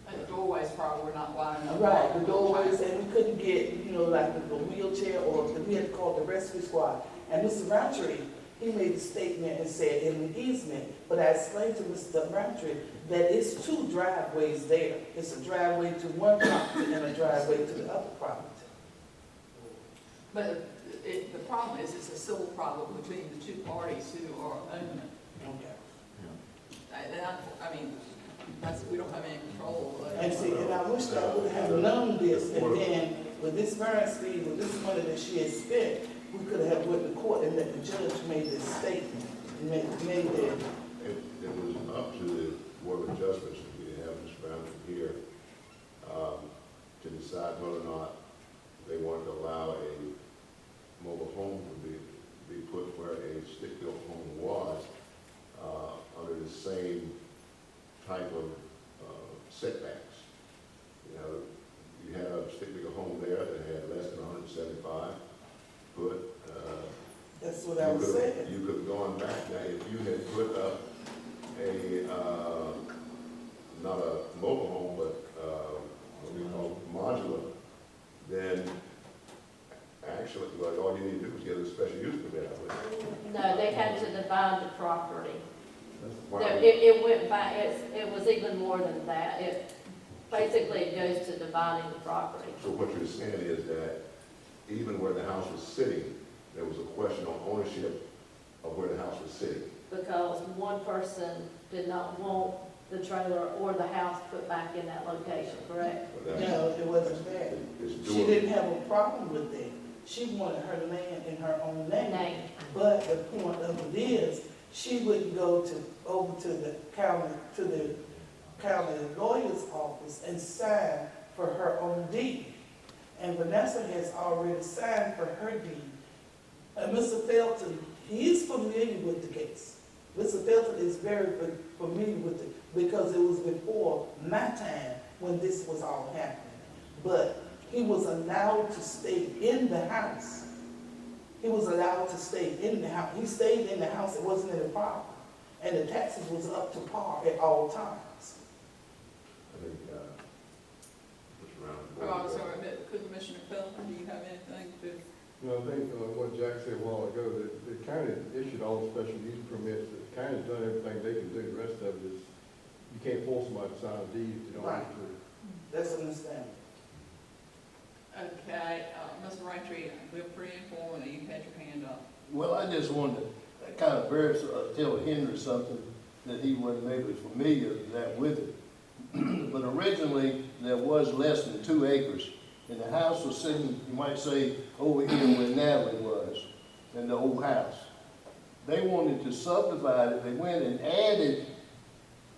And the doorways probably were not wide enough. Right, the doorways, and we couldn't get, like a wheelchair, or we had to call the rescue squad. And Mr. Roundtree, he made a statement and said in the easement, but I explained to Mr. Roundtree that it's 2 driveways there. It's a driveway to one property and a driveway to the other property. But the problem is, it's a civil problem between the two parties who are owning it. Okay. And we don't have any control over that. And see, and I wish I would have known this, and then with this variance fee, with this money that she had spent, we could have went to court and let the judge make this statement, made that. It was up to the Board of Adjustments, if we have Mr. Brown here, to decide whether or not they wanted to allow home would be put where a stick-built home was, under the same type of setbacks. You know, you had a stick-built home there that had less than 175 foot. That's what I was saying. You could have gone back. Now, if you had put up a, not a mobile home, but what we call modular, then actually, well, all you need to do is get a special use permit, I believe. No, they had to divide the property. Why- No, it went back, it was even more than that. Basically, it goes to dividing the property. So what you're saying is that even where the house was sitting, there was a question on ownership of where the house was sitting. Because one person did not want the trailer or the house put back in that location, correct? But that's- No, it wasn't that. it's She doing- didn't have a problem with that. She wanted her land in her own name. Name. But the point of it is, she wouldn't go over to the county lawyer's office and sign for her own deed. And Vanessa has already signed for her deed. And Mr. Felton, he is familiar with the case. Mr. Felton is very familiar with it because it was before my time when this was all happening. But he was allowed to stay in the house. He was allowed to stay in the house. He stayed in the house, it wasn't any problem. And the taxes was up to par at all times. I think, Mr. Brown. Oh, I'm sorry, Commissioner Felton, do you have anything to? No, I think what Jack said a while ago, that the county issued all the special use permits, the county's done everything they can do, the rest of it is, you can't force somebody to sign a deed if you don't want to. That's understandable. Okay, Mr. Raintree, we're pretty informed, you had your hand up. Well, I just wanted to kind of tell Henry something that he wasn't maybe familiar with that with it. But originally, there was less than 2 acres, and the house was sitting, you might say, over here where Natalie was, in the old house. They wanted to subdivide it. They went and added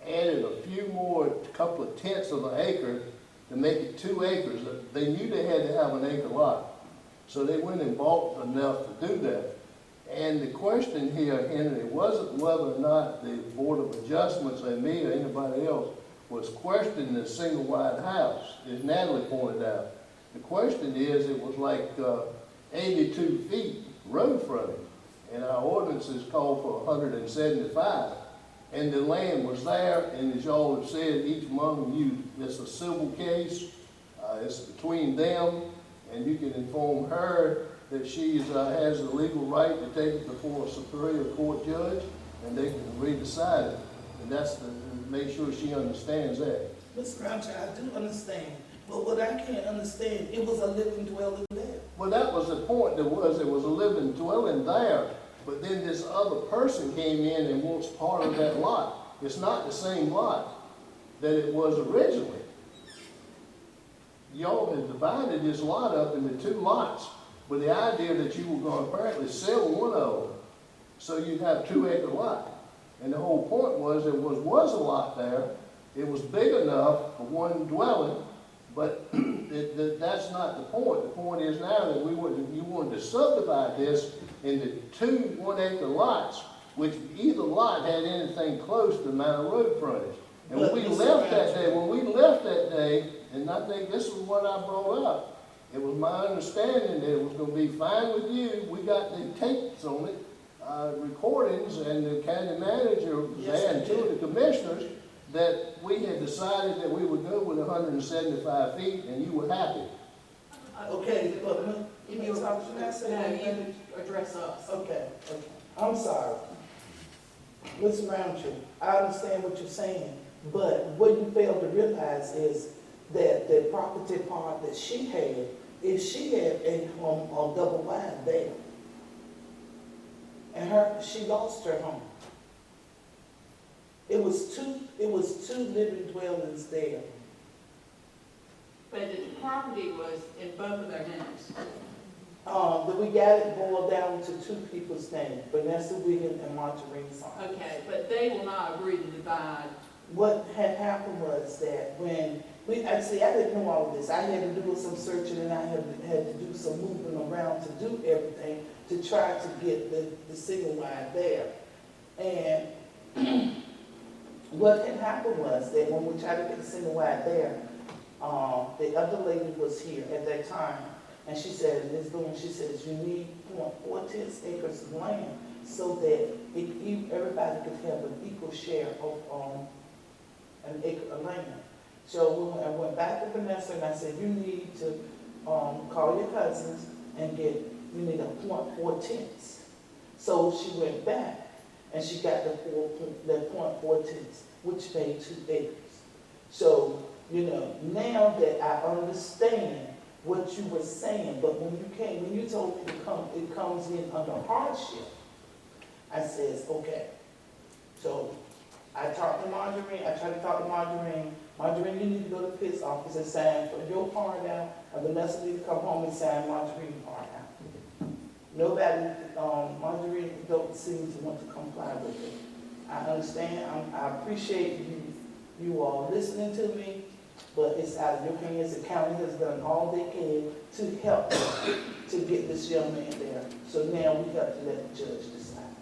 a few more, couple of tenths of an acre to make it 2 acres. They knew they had to have an acre lot, so they went and bought enough to do that. And the question here, Henry, wasn't whether or not the Board of Adjustments and me or anybody else was questioning the single wide house, as Natalie pointed out. The question is, it was like 82 feet road frontage, and our ordinances call for 175. And the land was there, and as y'all have said, each among you, it's a civil case. It's between them, and you can inform her that she has the legal right to take it before a Superior Court judge, and they can re-decide it. And that's to make sure she understands that. Mr. Roundtree, I do understand, but what I can't understand, it was a living dwelling there. Well, that was the point. There was a living dwelling there, but then this other person came in and wants part of that lot. It's not the same lot that it was originally. Y'all had divided this lot up into 2 lots with the idea that you were going to apparently sell one of them, so you'd have 2 acre lot. And the whole point was there was a lot there. It was big enough for one dwelling, but that's not the point. The point is now that you wanted to subdivide this into 2 1-acre lots, which either lot had anything close to the amount of road frontage. And when we left that day, and I think this is what I brought up, it was my understanding that it was going to be fine with you. We got the tapes on it, recordings, and the county manager was there, and 2 of the commissioners, that we had decided that we would go with 175 feet, and you were happy. Okay, but, No, you address us. Okay, I'm sorry. Mr. Roundtree, I understand what you're saying, but what you fail to realize is that the property part that she had a double wide there. And she lost her home. It was two living dwellings there. But the property was in both of their names. But we got it boiled down to 2 people's names, Vanessa Wiggin and Marjorie Song. Okay, but they will not agree to divide. What had happened was that when I didn't know all of this. I had to do some searching and I had to do some moving around to do everything. to try to get the single wide there. And what had happened was that when we tried to get the single wide there, the other lady was here at that time, and she said, Ms. Boone, she says, you need 0.4 acres of land so that everybody could have an equal share of an acre of land. So I went back to Vanessa and I said, you need to call your cousins and you need a 0.4. So she went back and she got the 0.4, which made 2 acres. So, you know, now that I understand what you were saying, but when you told me it comes in under hardship, I says, okay. So I talked to Marjorie, I tried to talk to Marjorie. Marjorie, you need to go to the PIT's office and sign for your part out, and Vanessa need to come home and sign Marjorie's part out. Nobody, Marjorie don't seem to want to comply with it. I understand, I appreciate you all listening to me, but it's out of your hands. The county has done all they can to help to get this young man there. So now we have to let the judge decide,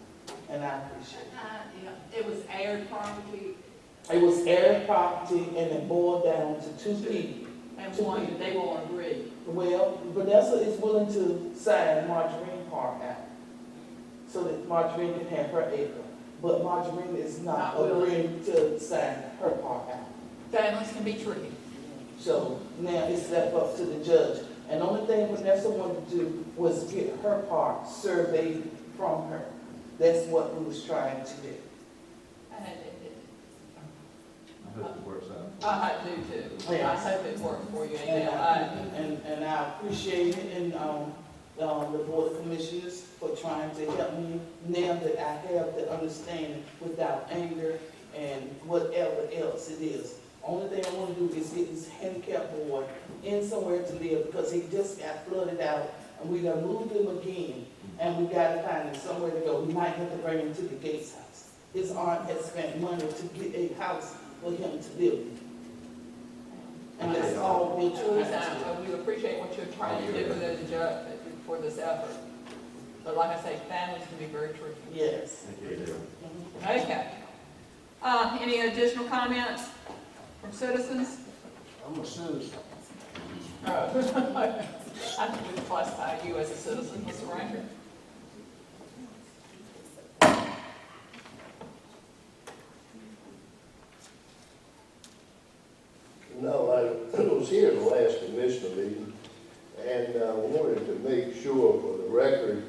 and I appreciate it. It was aired property, It was Eric property, and it boiled down to 2 people. and one, they won't agree. Well, Vanessa is willing to sign Marjorie's part out, so that Marjorie can have her acre. But Marjorie is not Not willing. agreeing to sign her part out. Families can be tricky. So now it's left up to the judge. And the only thing Vanessa wanted to do was get her part surveyed from her. That's what we was trying to do. And I hope it works out. I do too. I hope it works for you. And I appreciate it, and the Board of Commissioners for trying to help me now that I have the understanding without anger and whatever else it is. Only thing I want to do is get this handicap boy in somewhere to live, because he just got flooded out, and we done moved him again, and we gotta find him somewhere to go. We might have to bring him to the Gates house. His aunt has spent money to get a house for him to live in. And that's all we're trying to do. We appreciate what you're trying to do for this effort. But like I say, families can be very tricky. Yes. Okay. Any additional comments from citizens? I'm a citizen. I would classify you as a citizen, Mr. Ranger. No, I was here at the last commissioner meeting, and I wanted to make sure for the record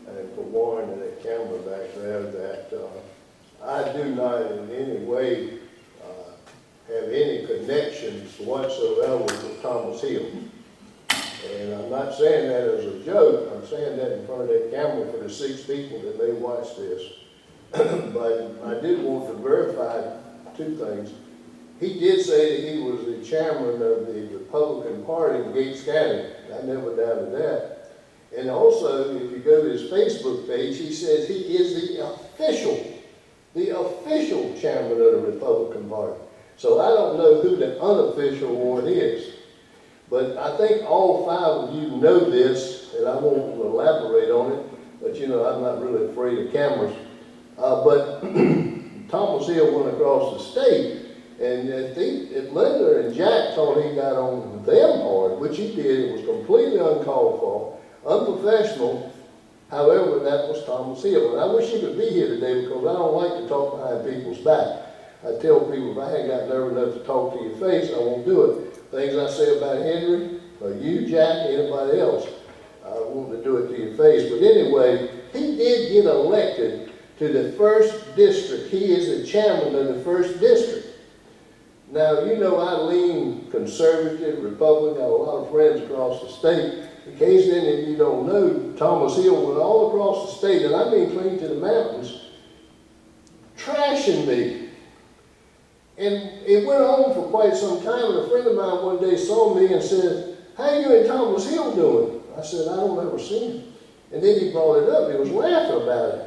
and for Warren and that camera back there that I do not in any way have any connections whatsoever with Thomas Hill. And I'm not saying that as a joke, I'm saying that in front of that camera for the 6 people that may watch this. But I did want to verify 2 things. He did say that he was the chairman of the Republican Party in Gates County. I never doubted that. And also, if you go to his Facebook page, he says he is the official chairman of the Republican Party. So I don't know who the unofficial one is. But I think all 5 of you know this, and I won't elaborate on it, but you know, I'm not really afraid of cameras. But Thomas Hill went across the state, and if Linda and Jack thought he got on them hard, which he did, it was completely uncalled for, unprofessional. However, that was Thomas Hill. And I wish he could be here today, because I don't like to talk behind people's back. I tell people, if I ain't got nerve enough to talk to your face, I won't do it. Things I say about Henry, or you, Jack, anybody else, I want to do it to your face. But anyway, he did get elected to the 1st district. He is the chairman of the 1st district. Now, you know I lean conservative, Republican, I have a lot of friends across the state. In case any of you don't know, Thomas Hill went all across the state, and I mean clean to the mountains, trashing me. And it went on for quite some time, and a friend of mine one day saw me and said, "How you and Thomas Hill doing?" I said, "I don't ever see him." And then he brought it up. He was laughing about it.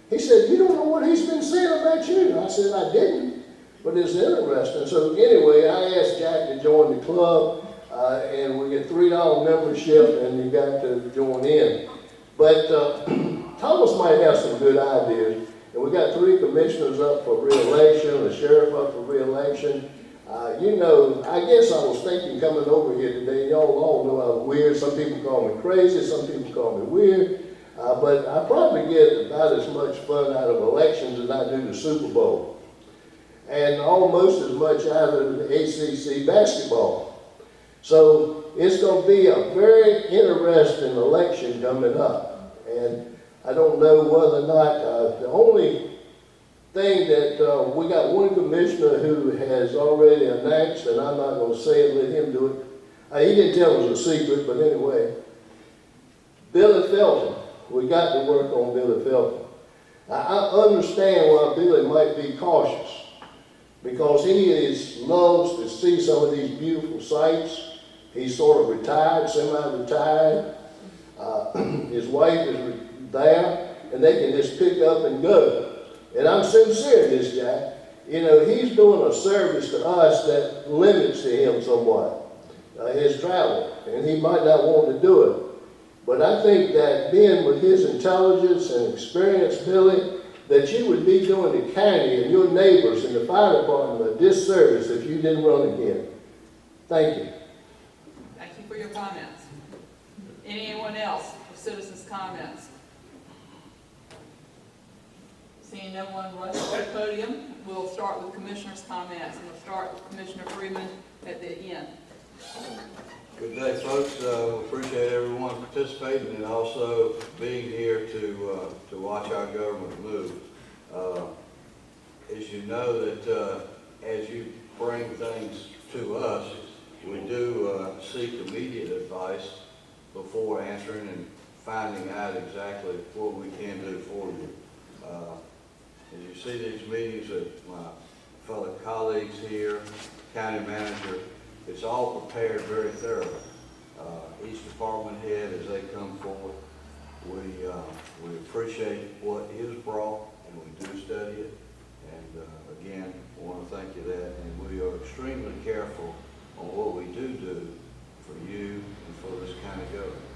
He said, "You don't know what he's been saying about you?" I said, "I didn't, but it's interesting." So anyway, I asked Jack to join the club, and we get $3 membership, and you got to join in. But Thomas might have some good ideas. And we got 3 commissioners up for reelection, the sheriff up for reelection. You know, I guess I was thinking coming over here today, y'all all know I'm weird. Some people call me crazy, some people call me weird. But I probably get about as much fun out of elections as I do the Super Bowl. And almost as much out of the ACC basketball. So it's going to be a very interesting election coming up. And I don't know whether or not, the only thing that we got one commissioner who has already announced, and I'm not going to say it, let him do it. He didn't tell us a secret, but anyway, Billy Felton. We got to work on Billy Felton. I understand why Billy might be cautious, because he loves to see some of these beautiful sights. He's sort of retired, semi-retired. His wife is there, and they can just pick up and go. And I'm sincere, this guy. You know, he's doing a service to us that limits to him somewhat, his travel, and he might not want to do it. But I think that being with his intelligence and experience, Billy, that you would be doing the county and your neighbors and the fire department a disservice if you didn't run again. Thank you. Thank you for your comments. Anyone else for citizens' comments? Seeing no one rush to the podium, we'll start with commissioners' comments, and we'll start with Commissioner Freeman at the end. Good day, folks. Appreciate everyone participating and also being here to watch our government move. As you know that as you bring things to us, we do seek immediate advice before answering and finding out exactly what we can do for you. As you see these meetings with my fellow colleagues here, county manager, it's all prepared very thoroughly. Each department head, as they come forward, we appreciate what is brought, and we do study it. And again, I want to thank you that. And we are extremely careful on what we do for you and for this county government.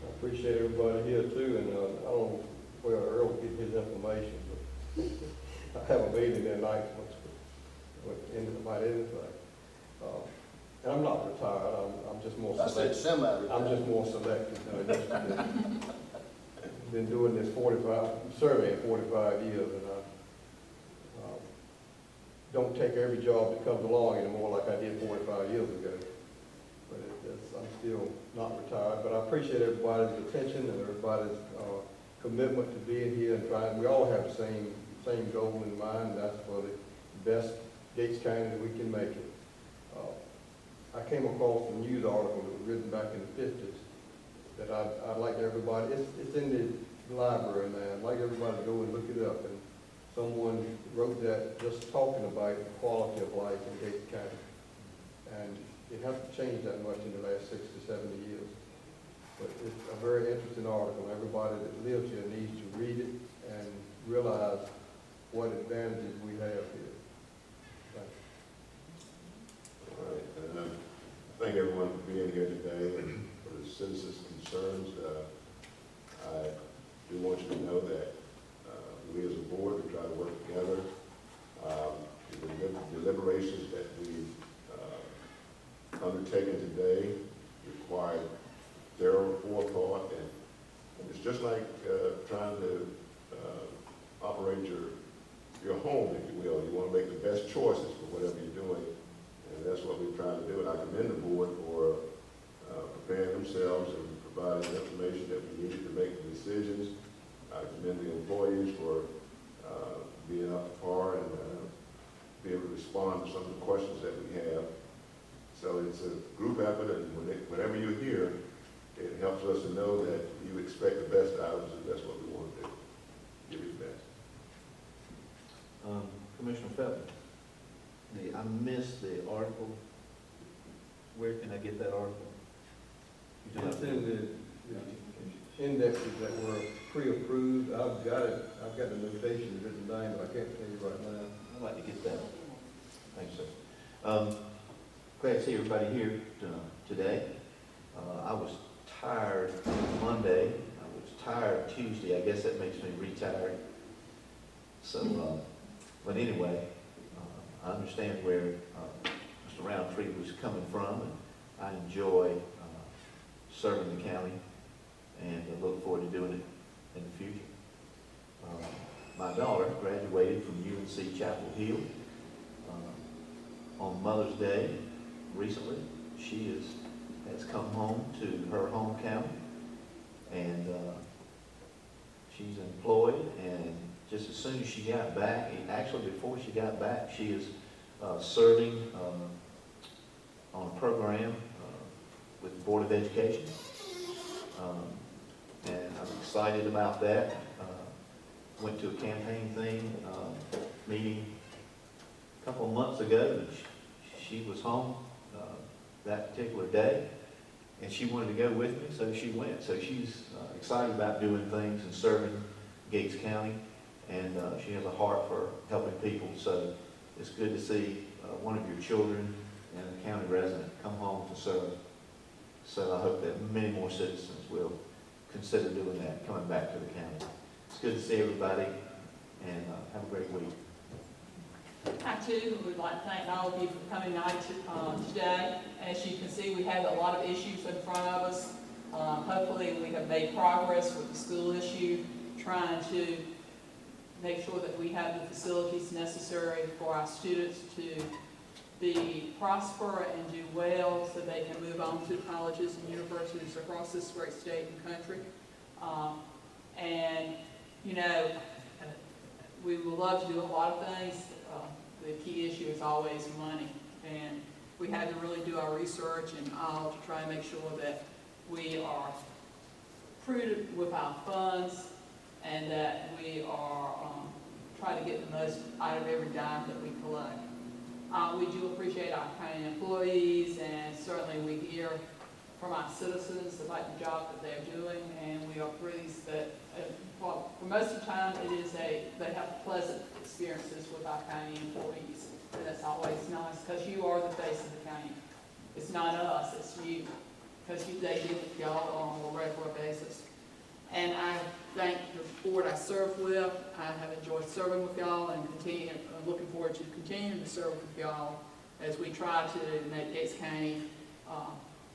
I appreciate everybody here too, and I don't know where Earl get his information, but I have a meeting that night about anything. And I'm not retired, I'm just more I said selective. semi-retired. I'm just more selective. Been doing this surveying 45 years, and I don't take every job that comes along anymore like I did 45 years ago. But I'm still not retired, but I appreciate everybody's attention and everybody's commitment to being here and trying. We all have the same goal in mind, and that's for the best Gates County that we can make it. I came across a news article that was written back in the 50s that I'd like everybody, it's in the library now, I'd like everybody to go and look it up. And someone wrote that just talking about the quality of life in Gates County. And it hasn't changed that much in the last 60 to 70 years. But it's a very interesting article. Everybody that lives here needs to read it and realize what advantages we have here. All right, and thank everyone for being here today and for the citizens' concerns. I do want you to know that we as a board, we try to work together. The deliberations that we've undertaken today require thorough forethought, and it's just like trying to operate your home, if you will. You want to make the best choices for whatever you're doing. And that's what we're trying to do. And I commend the board for preparing themselves and providing the information that we needed to make the decisions. I commend the employees for being up to par and be able to respond to some of the questions that we have. So it's a group effort, and whenever you're here, it helps us to know that you expect the best out of us, and that's what we want to do. Give you the best. Commissioner Felton, I missed the article. Where can I get that article? It's in the indexes that were pre-approved. I've got it. I've got the notation written down, but I can't tell you right now. I'd like to get that. Thanks, sir. Glad to see everybody here today. I was tired Monday. I was tired Tuesday. I guess that makes me retired. So, but anyway, I understand where Mr. Roundtree was coming from, and I enjoy serving the county, and I look forward to doing it in the future. My daughter graduated from UNC Chapel Hill on Mother's Day recently. She has come home to her home county, and she's employed, and just as soon as she got back, actually before she got back, she is serving on a program with the Board of Education. And I'm excited about that. Went to a campaign meeting a couple of months ago, and she was home that particular day, and she wanted to go with me, so she went. So she's excited about doing things and serving Gates County, and she has a heart for helping people. So it's good to see one of your children and a county resident come home to serve. So I hope that many more citizens will consider doing that, coming back to the county. It's good to see everybody, and have a great week. I too would like to thank all of you for coming out today. As you can see, we have a lot of issues in front of us. Hopefully we have made progress with the school issue, trying to make sure that we have the facilities necessary for our students to prosper and do well, so they can move on to colleges and universities across this great state and country. And, you know, we would love to do a lot of things. The key issue is always money. And we had to really do our research and all to try and make sure that we are prudent with our funds, and that we are trying to get the most out of every dime that we collect. We do appreciate our county employees, and certainly we hear from our citizens about the job that they're doing, and we are pleased that for most of the time they have pleasant experiences with our county employees. And that's always nice, because you are the face of the county. It's not us, it's you, because they deal with y'all on a regular basis. And I thank the board I serve with. I have enjoyed serving with y'all, and looking forward to continuing to serve with y'all as we try to make Gates County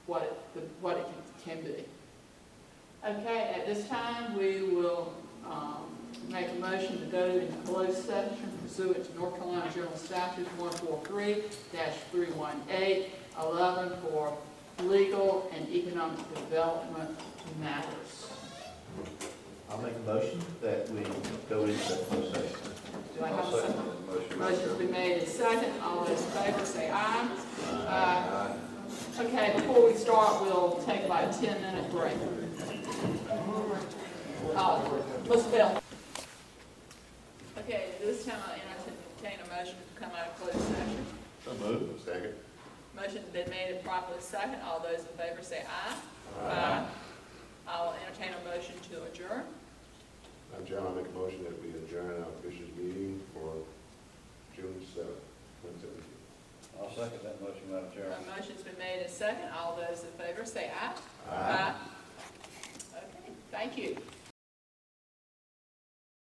what it can be. Okay, at this time we will make a motion to go into closed session pursuant to North Carolina General Statute 143-318, 11 for legal and economic development matters. I'll make a motion that we go into closed session. Do I have a second? Motion's been made and second. All those in favor say aye. Aye. Okay, before we start, we'll take about a 10-minute break. Ms. Bell. Okay, this time I'll entertain a motion to come out of closed session. So moved. Second. Motion's been made and properly second. All those in favor say aye. Aye. I'll entertain a motion to adjourn. Madam Chair, I make a motion that we adjourn our officials meeting for June 7th, 2017. I'll second that motion, Madam Chair. A motion's been made and second. All those in favor say aye. Aye.